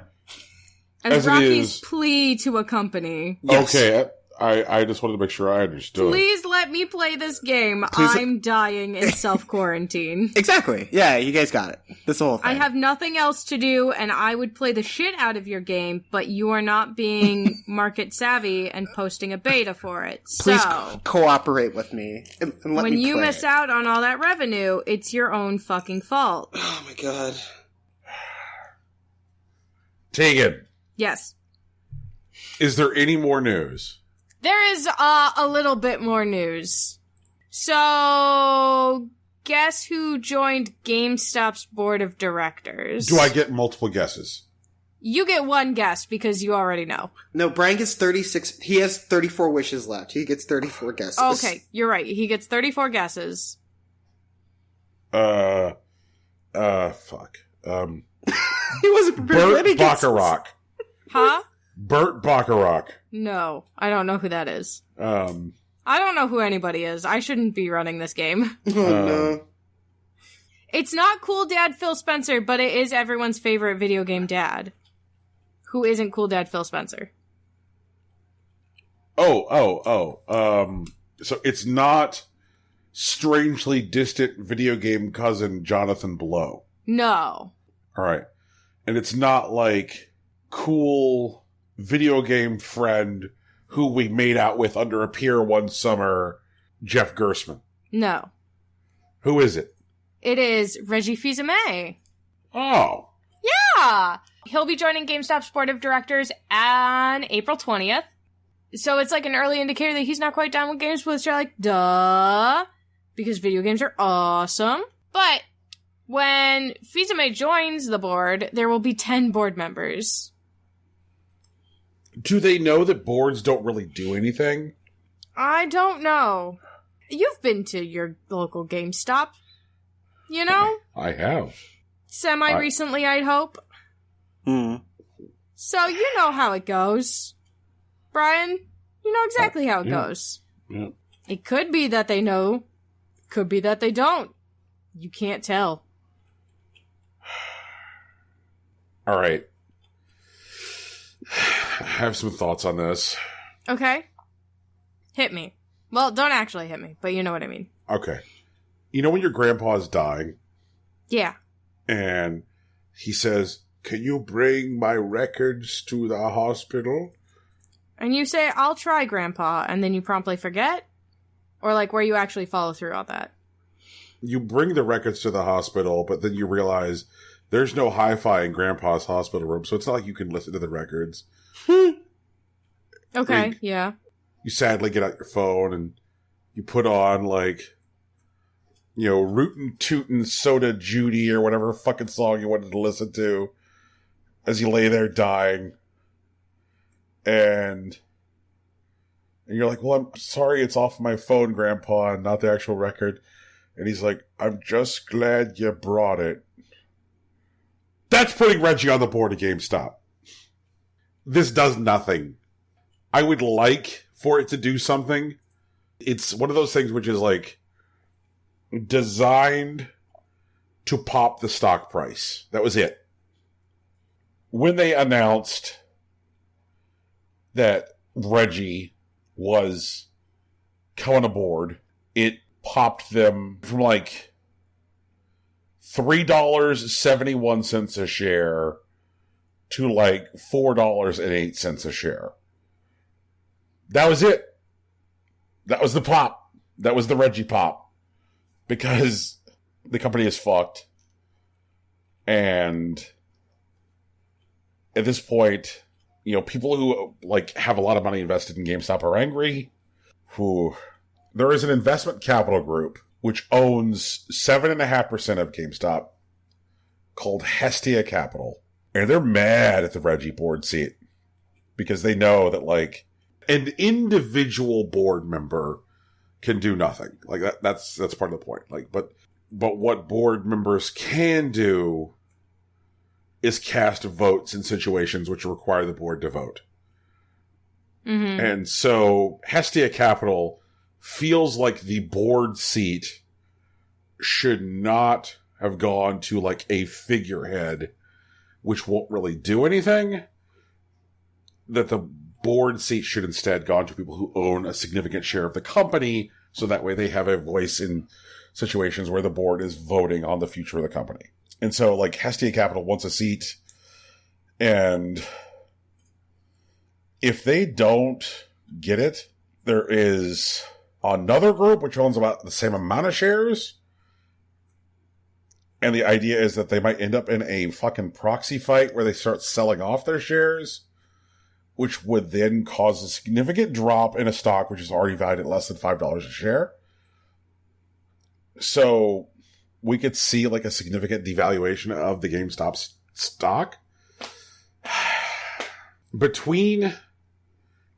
As Rocky's plea to a company. Yes. Okay, I just wanted to make sure I understood. Please let me play this game. I'm dying in self-quarantine. Exactly. Yeah, you guys got it. This whole thing. I have nothing else to do, and I would play the shit out of your game, but you are not being market savvy and posting a beta for it. Please so, cooperate with me and let me play. When you miss out on all that revenue, it's your own fucking fault. Oh my god. Tegan. Yes. Is there any more news? There is a little bit more news. So, guess who joined GameStop's board of directors? Do I get multiple guesses? You get one guess because you already know. No, Brian gets 36. He has 34 wishes left. He gets 34 guesses. Okay, you're right. He gets 34 guesses. Fuck. He wasn't prepared. Burt Bacharach. Huh? Burt Bacharach. No, I don't know who that is. I don't know who anybody is. I shouldn't be running this game. Oh, no. It's not Cool Dad Phil Spencer, but it is everyone's favorite video game dad. Who isn't Cool Dad Phil Spencer? So it's not strangely distant video game cousin Jonathan Blow. No. All right. And it's not like cool video game friend who we made out with under a pier one summer, Jeff Gersman. No. Who is it? It is Reggie Fils-Aimé. Oh. Yeah! He'll be joining GameStop's board of directors on April 20th. So it's like an early indicator that he's not quite done with games, which are like, duh. Because video games are awesome. But when Fils-Aimé joins the board, there will be 10 board members. Do they know that boards don't really do anything? I don't know. You've been to your local GameStop, you know? I have. Semi-recently, I'd hope. So you know how it goes. Brian, you know exactly how it goes. Yeah. It could be that they know. Could be that they don't. You can't tell. All right. I have some thoughts on this. Okay. Hit me. Well, don't actually hit me, but you know what I mean. Okay. You know when your grandpa's dying? Yeah. And he says, "Can you bring my records to the hospital?" And you say, "I'll try, Grandpa," and then you promptly forget? Or like where you actually follow through on that? You bring the records to the hospital, but then you realize there's no hi-fi in Grandpa's hospital room, so it's not like you can listen to the records. Okay, yeah. You sadly get out your phone and you put on, like, you know, Rootin' Tootin' Soda Judy or whatever fucking song you wanted to listen to as you lay there dying. And you're like, "Well, I'm sorry it's off my phone, Grandpa, and not the actual record." And he's like, "I'm just glad you brought it." That's putting Reggie on the board of GameStop. This does nothing. I would like for it to do something. It's one of those things which is like designed to pop the stock price. That was it. When they announced that Reggie was coming aboard, it popped them from like $3.71 a share to like $4.08 a share. That was it. That was the pop. That was the Reggie pop. Because the company is fucked. And at this point, you know, people who like have a lot of money invested in GameStop are angry. There is an investment capital group which owns 7.5% of GameStop called Hestia Capital. And they're mad at the Reggie board seat because they know that, like, an individual board member can do nothing. Like, that's part of the point. Like, but what board members can do is cast votes in situations which require the board to vote. Mm-hmm. And so Hestia Capital feels like the board seat should not have gone to like a figurehead which won't really do anything. That the board seat should instead gone to people who own a significant share of the company, so that way they have a voice in situations where the board is voting on the future of the company. And so, like, Hestia Capital wants a seat, and if they don't get it, there is another group which owns about the same amount of shares, and the idea is that they might end up in a fucking proxy fight where they start selling off their shares, which would then cause a significant drop in a stock which is already valued at less than $5 a share. So we could see like a significant devaluation of the GameStop stock. Between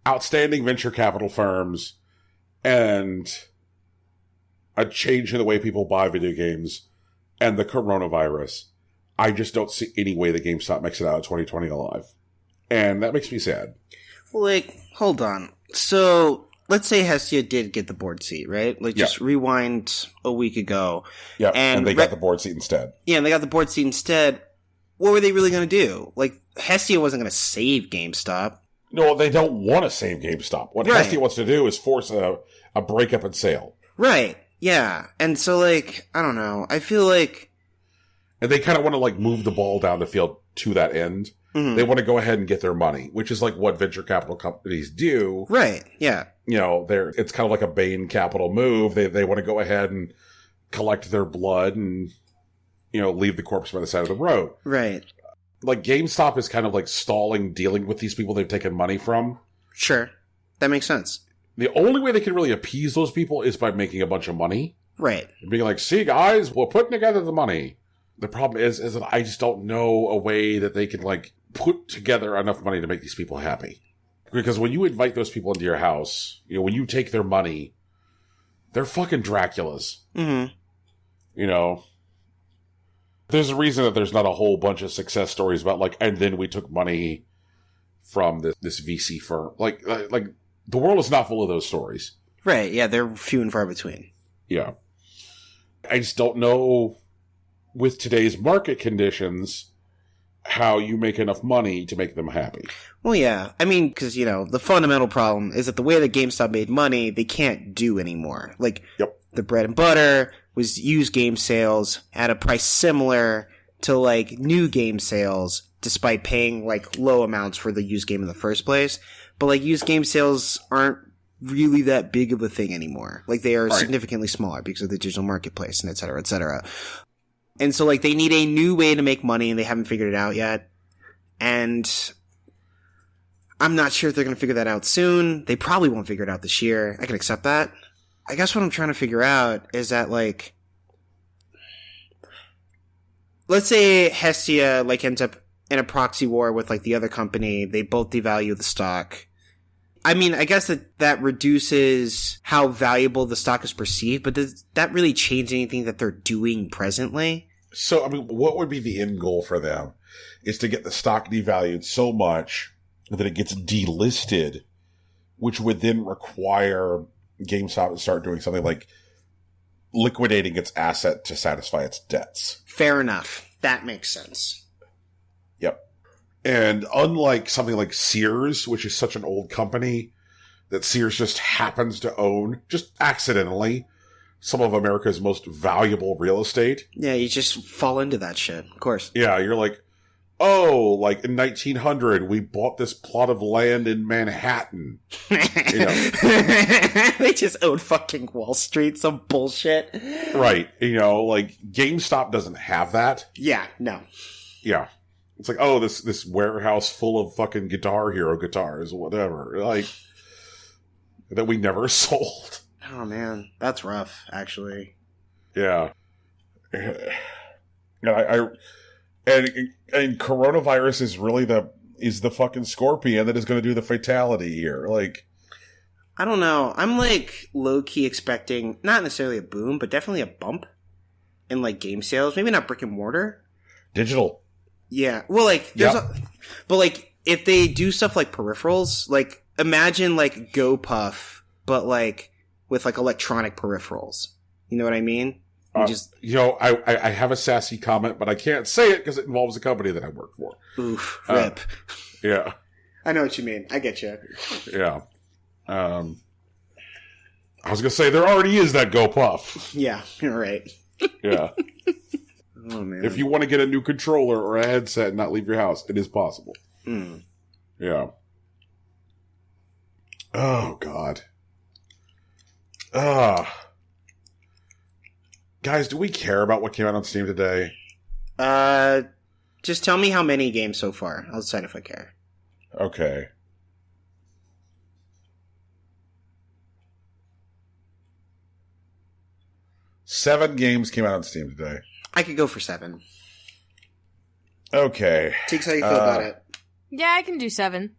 outstanding venture capital firms and a change in the way people buy video games, and the coronavirus, I just don't see any way that GameStop makes it out of 2020 alive. And that makes me sad. Like, hold on. So, let's say Hestia did get the board seat, right? Like, just rewind a week ago. Yeah, and they got the board seat instead. Yeah, and they got the board seat instead. What were they really going to do? Like, Hestia wasn't going to save GameStop. No, they don't want to save GameStop. What Hestia wants to do is force a breakup and sale. Right, yeah. And so, like, I don't know. I feel like... And they kind of want to, like, move the ball down the field to that end. Mm-hmm. They want to go ahead and get their money, which is like what venture capital companies do. Right, yeah. You know, it's kind of like a Bain Capital move. They want to go ahead and collect their blood and, you know, leave the corpse by the side of the road. Right. Like, GameStop is kind of like stalling dealing with these people they've taken money from. Sure. That makes sense. The only way they can really appease those people is by making a bunch of money. Right. And being like, see, guys, we're putting together the money. The problem is that I just don't know a way that they can, like, put together enough money to make these people happy. Because when you invite those people into your house, you know, when you take their money, they're fucking Draculas. Mm-hmm. You know? There's a reason that there's not a whole bunch of success stories about, like, and then we took money from this VC firm. Like, the world is not full of those stories. Right, yeah, they're few and far between. Yeah. I just don't know, with today's market conditions, how you make enough money to make them happy. Well, yeah. I mean, because, you know, the fundamental problem is that the way that GameStop made money, they can't do anymore. Like, the bread and butter was used game sales at a price similar to, like, new game sales, despite paying, like, low amounts for the used game in the first place. But, like, used game sales aren't really that big of a thing anymore. Like, they are significantly smaller because of the digital marketplace and et cetera, et cetera. And so, like, they need a new way to make money, and they haven't figured it out yet. And I'm not sure if they're going to figure that out soon. They probably won't figure it out this year. I can accept that. I guess what I'm trying to figure out is that, like, let's say Hestia, like, ends up in a proxy war with, like, the other company. They both devalue the stock. I mean, I guess that reduces how valuable the stock is perceived, but does that really change anything that they're doing presently? So, I mean, what would be the end goal for them? Is to get the stock devalued so much that it gets delisted, which would then require GameStop to start doing something like liquidating its asset to satisfy its debts. Fair enough. That makes sense. Yep. And unlike something like Sears, which is such an old company that Sears just happens to own, just accidentally, some of America's most valuable real estate. Yeah, you just fall into that shit, of course. Yeah, you're like, oh, like in 1900, we bought this plot of land in Manhattan. You know. They just own fucking Wall Street, some bullshit. Right. You know, like, GameStop doesn't have that. Yeah, no. Yeah. It's like, oh, this warehouse full of fucking Guitar Hero guitars or whatever. Like, that we never sold. Oh, man. That's rough, actually. Yeah. And and coronavirus is really the fucking scorpion that is going to do the fatality here. Like, I don't know. I'm, like, low-key expecting, not necessarily a boom, but definitely a bump in, like, game sales. Maybe not brick and mortar. Digital. Yeah. Well, like, but, like, if they do stuff like peripherals, like, imagine, like, GoPuff, but, like, with, like, electronic peripherals. You know what I mean? You know, I have a sassy comment, but I can't say it because it involves a company that I work for. Oof. Rip. Yeah. I know what you mean. I get you. Yeah. I was going to say, there already is that GoPuff. Yeah, you're right. Yeah. Oh, man. If you want to get a new controller or a headset and not leave your house, it is possible. Mm. Yeah. Oh, God. Guys, do we care about what came out on Steam today? Just tell me how many games so far. I'll decide if I care. Okay. Seven games came out on Steam today. I could go for 7. Okay. Teeks, how you feel about it? Yeah, I can do 7.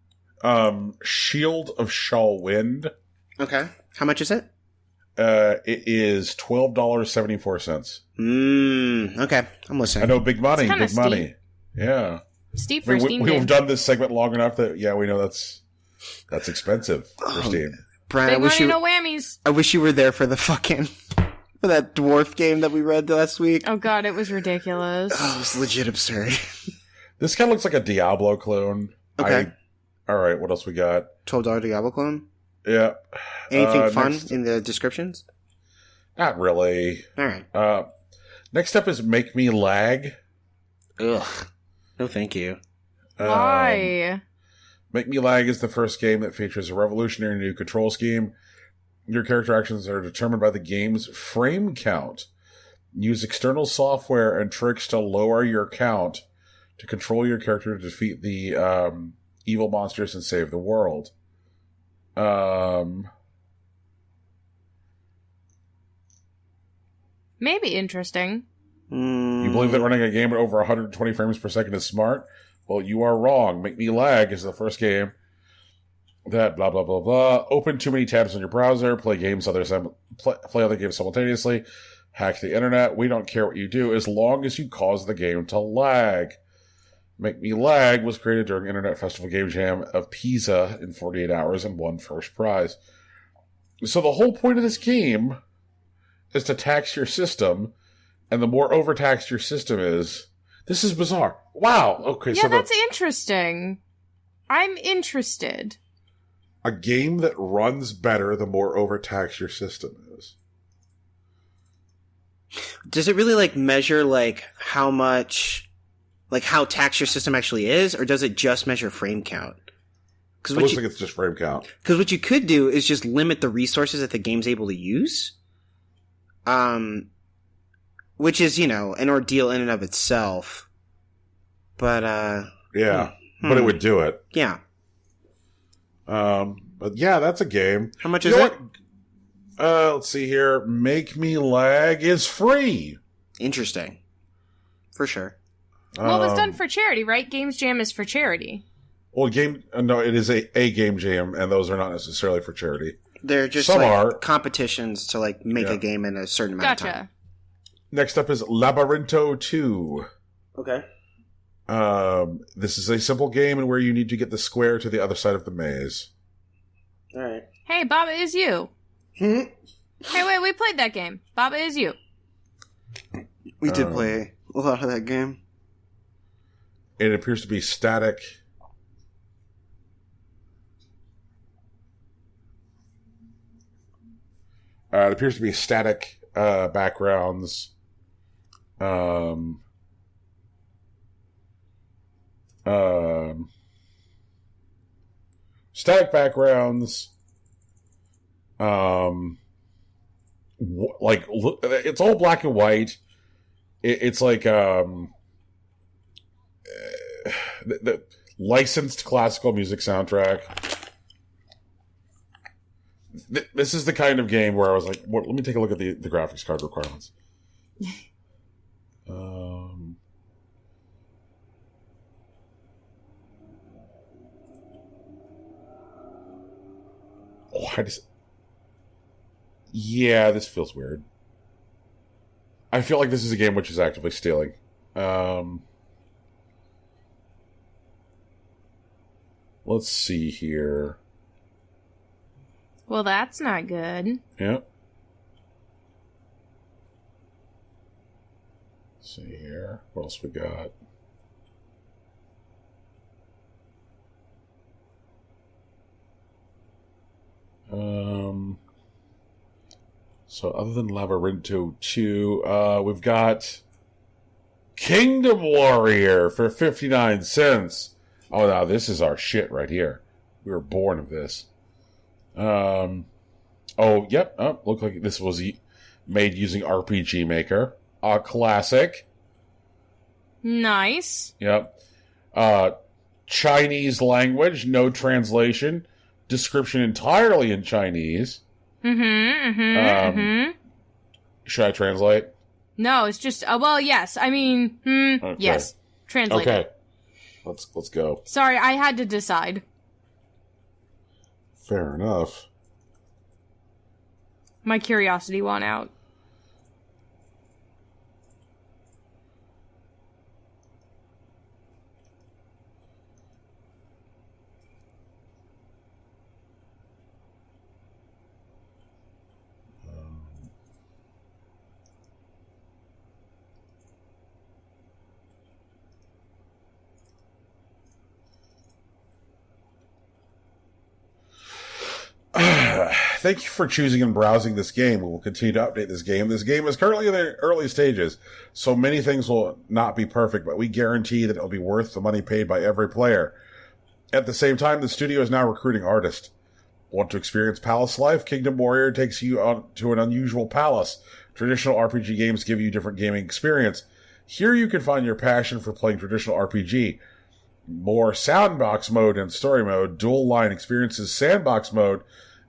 Shield of Shall Wind. Okay. How much is it? It is $12.74. Okay, I'm listening. I know, big money, big steep. money. Yeah. Steep for Steam. We've done this segment long enough that we know that's expensive for Steam. Brian, Big money, no whammies. I wish you were there for the fucking for that dwarf game that we read last week. Oh god, it was ridiculous. Oh, it was legit absurd. This kind of looks like a Diablo clone. Okay. All right, what else we got? $12 Diablo clone? Yeah. Anything fun in the descriptions? Not really. All right. Next up is Make Me Lag. Ugh. No, thank you. Why? Make Me Lag is the first game that features a revolutionary new control scheme. Your character actions are determined by the game's frame count. Use external software and tricks to lower your count to control your character to defeat the evil monsters and save the world. Maybe interesting. You believe that running a game at over 120 frames per second is smart? Well, you are wrong. Make Me Lag is the first game that blah, blah, blah, blah. Open too many tabs on your browser. Play other games simultaneously. Hack the internet. We don't care what you do as long as you cause the game to lag. Make Me Lag was created during Internet Festival Game Jam of Pisa in 48 hours and won first prize. So the whole point of this game is to tax your system, and the more overtaxed your system is, this is bizarre. Wow. Okay. Yeah, so that's interesting. I'm interested. A game that runs better the more overtaxed your system is. Does it really measure how much, how taxed your system actually is, or does it just measure frame count? It looks like it's just frame count. Because what you could do is just limit the resources that the game's able to use. Which is, an ordeal in and of itself. But, yeah. But it would do it. Yeah. But yeah, that's a game. How much is it? Let's see here. Make Me Lag is free. Interesting. For sure. Well, it was done for charity, right? Games Jam is for charity. Well, it is a game jam, and those are not necessarily for charity. They're just competitions to make a game in a certain amount of time. Next up is Labyrinto 2. Okay. This is a simple game in where you need to get the square to the other side of the maze. All right. Hey, Baba Is You. Hey, wait, we played that game. Baba Is You. We did play a lot of that game. It appears to be static. It appears to be static backgrounds. Static backgrounds. It's all black and white. It's the licensed classical music soundtrack. This is the kind of game where I was like, let me take a look at the graphics card requirements. Yeah, this feels weird. I feel like this is a game which is actively stealing. Let's see here. Well, that's not good. Yep. Let's see here. What else we got? So other than Labyrinto 2, we've got Kingdom Warrior for 59 cents. Oh, now this is our shit right here. We were born of this. Look like this was made using RPG Maker. A classic. Nice. Yep. Chinese language, no translation. Description entirely in Chinese. Should I translate? No, it's just, yes. I mean, okay. Yes. Translate. Okay. Let's go. Sorry, I had to decide. Fair enough. my curiosity won out. Thank you for choosing and browsing this game. We will continue to update this game. This game is currently in the early stages, so many things will not be perfect, but we guarantee that it will be worth the money paid by every player. At the same time, the studio is now recruiting artists. Want to experience palace life? Kingdom Warrior takes you on to an unusual palace. Traditional RPG games give you different gaming experience. Here you can find your passion for playing traditional RPG. More sandbox mode and story mode, dual line experiences, sandbox mode,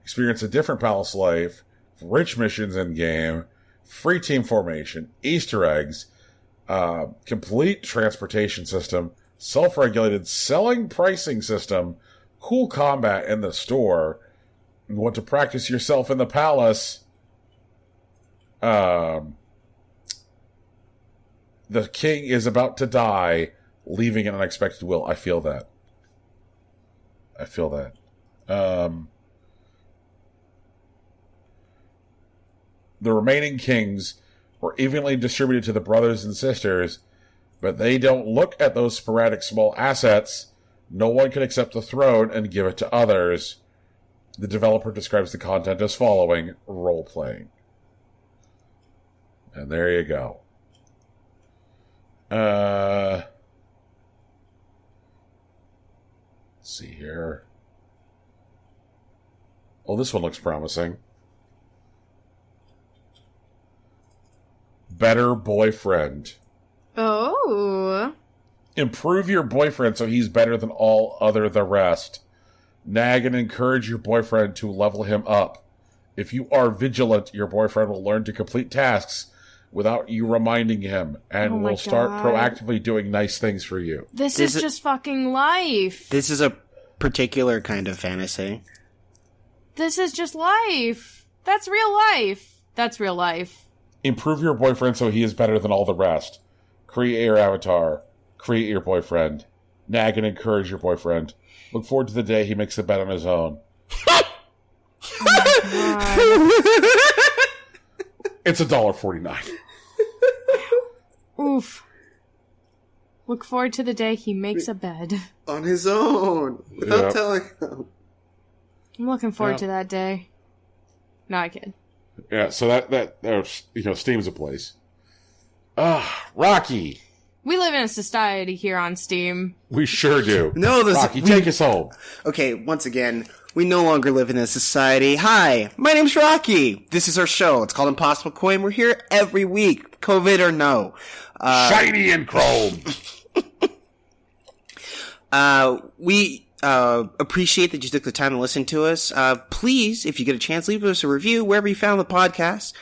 experience a different palace life, rich missions in game, free team formation, Easter eggs, complete transportation system, self-regulated selling pricing system, cool combat in the store. You want to practice yourself in the palace. The king is about to die, leaving an unexpected will. I feel that. The remaining kings were evenly distributed to the brothers and sisters, but they don't look at those sporadic small assets. No one can accept the throne and give it to others. The developer describes the content as following: role-playing. And there you go. Let's see here. Oh, this one looks promising. Better boyfriend. Oh. Improve your boyfriend so he's better than all other the rest. Nag and encourage your boyfriend to level him up. If you are vigilant, your boyfriend will learn to complete tasks without you reminding him, and will start proactively doing nice things for you. This is just fucking life. This is a particular kind of fantasy. This is just life. That's real life. That's real life. Improve your boyfriend so he is better than all the rest. Create your avatar. Create your boyfriend. Nag and encourage your boyfriend. Look forward to the day he makes a bet on his own. It's $1.49. Oof. Look forward to the day he makes a bed. On his own. Without telling him. I'm looking forward to that day. No, I kid. Yeah, so that Steam's a place. Rocky. We live in a society here on Steam. We sure do. No, Rocky, take us home. Okay, once again, we no longer live in a society. Hi, my name's Rocky. This is our show. It's called Impossible Coin. We're here every week, COVID or no. Shiny and chrome. We appreciate that you took the time to listen to us. Please, if you get a chance, leave us a review wherever you found the podcast,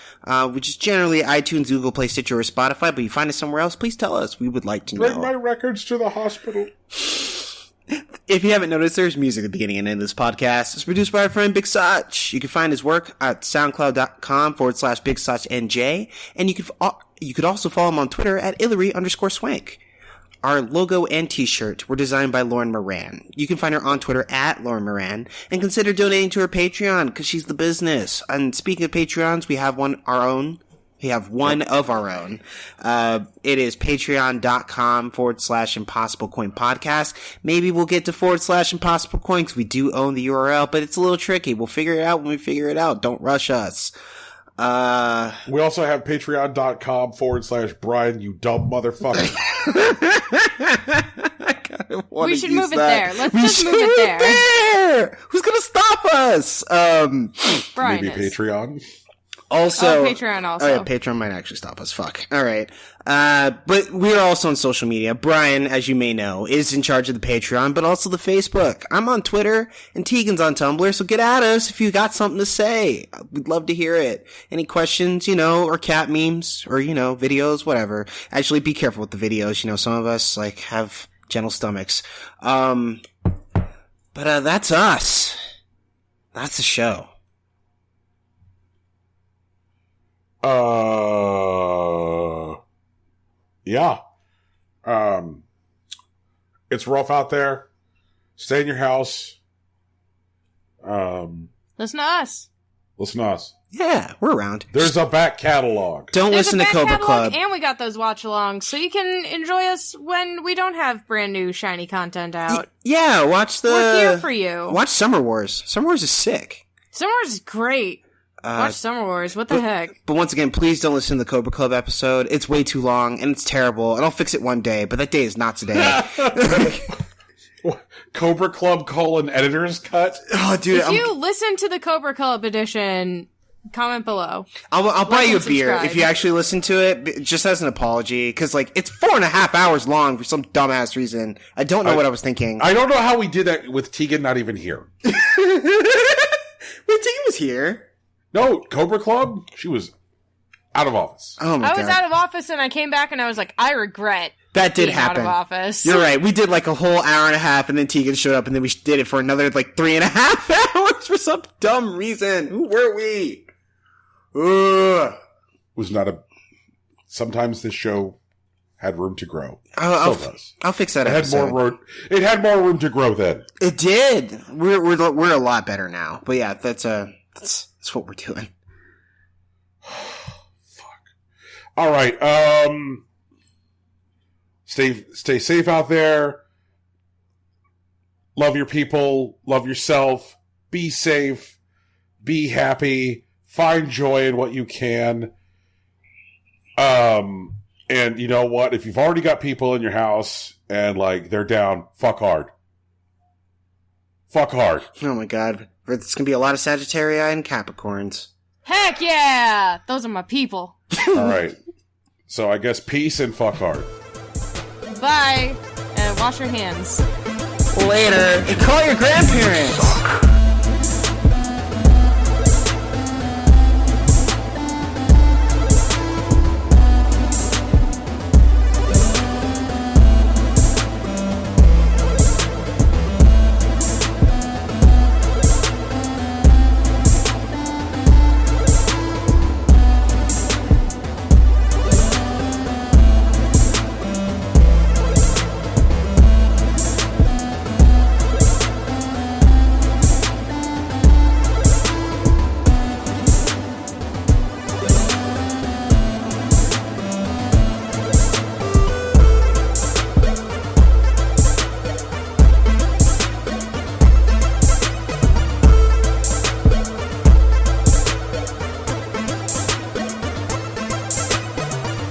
which is generally iTunes, Google Play, Stitcher, or Spotify, but you find us somewhere else, please tell us. We would like to know. Bring my records to the hospital. If you haven't noticed, there's music at the beginning and end of this podcast. It's produced by our friend Big Sach. You can find his work at soundcloud.com/BigSachNJ, and you could also follow him on Twitter at Hillary_Swank. Our logo and t-shirt were designed by Lauren Moran. You can find her on Twitter at Lauren Moran, and consider donating to her Patreon, because she's the business. And speaking of Patreons, we have one of our own. It is patreon.com/ImpossibleCoinPodcast. Maybe we'll get to /ImpossibleCoin, because we do own the URL, but it's a little tricky. We'll figure it out when we figure it out. Don't rush us. We also have patreon.com/Brian, you dumb motherfucker. We should move it there. Let's just move it there. Who's gonna stop us? Brian maybe is. Patreon. Also, Patreon also. Oh yeah, Patreon might actually stop us. Fuck. All right. But we're also on social media. Brian, as you may know, is in charge of the Patreon, but also the Facebook. I'm on Twitter, and Tegan's on Tumblr, so get at us if you got something to say. We'd love to hear it. Any questions, or cat memes, or, videos, whatever. Actually, be careful with the videos. Some of us, have gentle stomachs. But that's us. That's the show. Yeah. It's rough out there. Stay in your house. Listen to us. Listen to us. Yeah, we're around. There's a back catalog. Don't listen to Cobra Club. And we got those watch-alongs, so you can enjoy us when we don't have brand new shiny content out. Yeah, We're here for you. Watch Summer Wars. Summer Wars is sick. Summer Wars is great. Watch Summer Wars. What the heck? But once again, please don't listen to the Cobra Club episode. It's way too long, and it's terrible, and I'll fix it one day, but that day is not today. Cobra Club : editor's cut? Oh, dude. If you listen to the Cobra Club edition, comment below. I'll buy you a beer if you actually listen to it, just as an apology, because, like, it's 4.5 hours long for some dumbass reason. I don't know what I was thinking. I don't know how we did that with Tegan not even here. Wait, Tegan was here. No, Cobra Club? She was out of office. Oh my God. I was out of office and I came back and I was like, I regret that did being happen. Out of office. You're right. We did like a whole hour and a half, and then Tegan showed up, and then we did it for another like 3.5 hours for some dumb reason. Who were we? Ugh. Was not a. Sometimes this show had room to grow. I'll fix that. It had more room to grow then. It did. We're a lot better now. But yeah, that's what we're doing. Fuck. All right. Stay safe out there. Love your people. Love yourself. Be safe. Be happy. Find joy in what you can. And you know what? If you've already got people in your house and like they're down, fuck hard. Fuck hard. Oh my God. It's going to be a lot of Sagittarii and Capricorns. Heck yeah! Those are my people. All right. So I guess peace and fuck hard. Bye. And wash your hands. Later. And call your grandparents.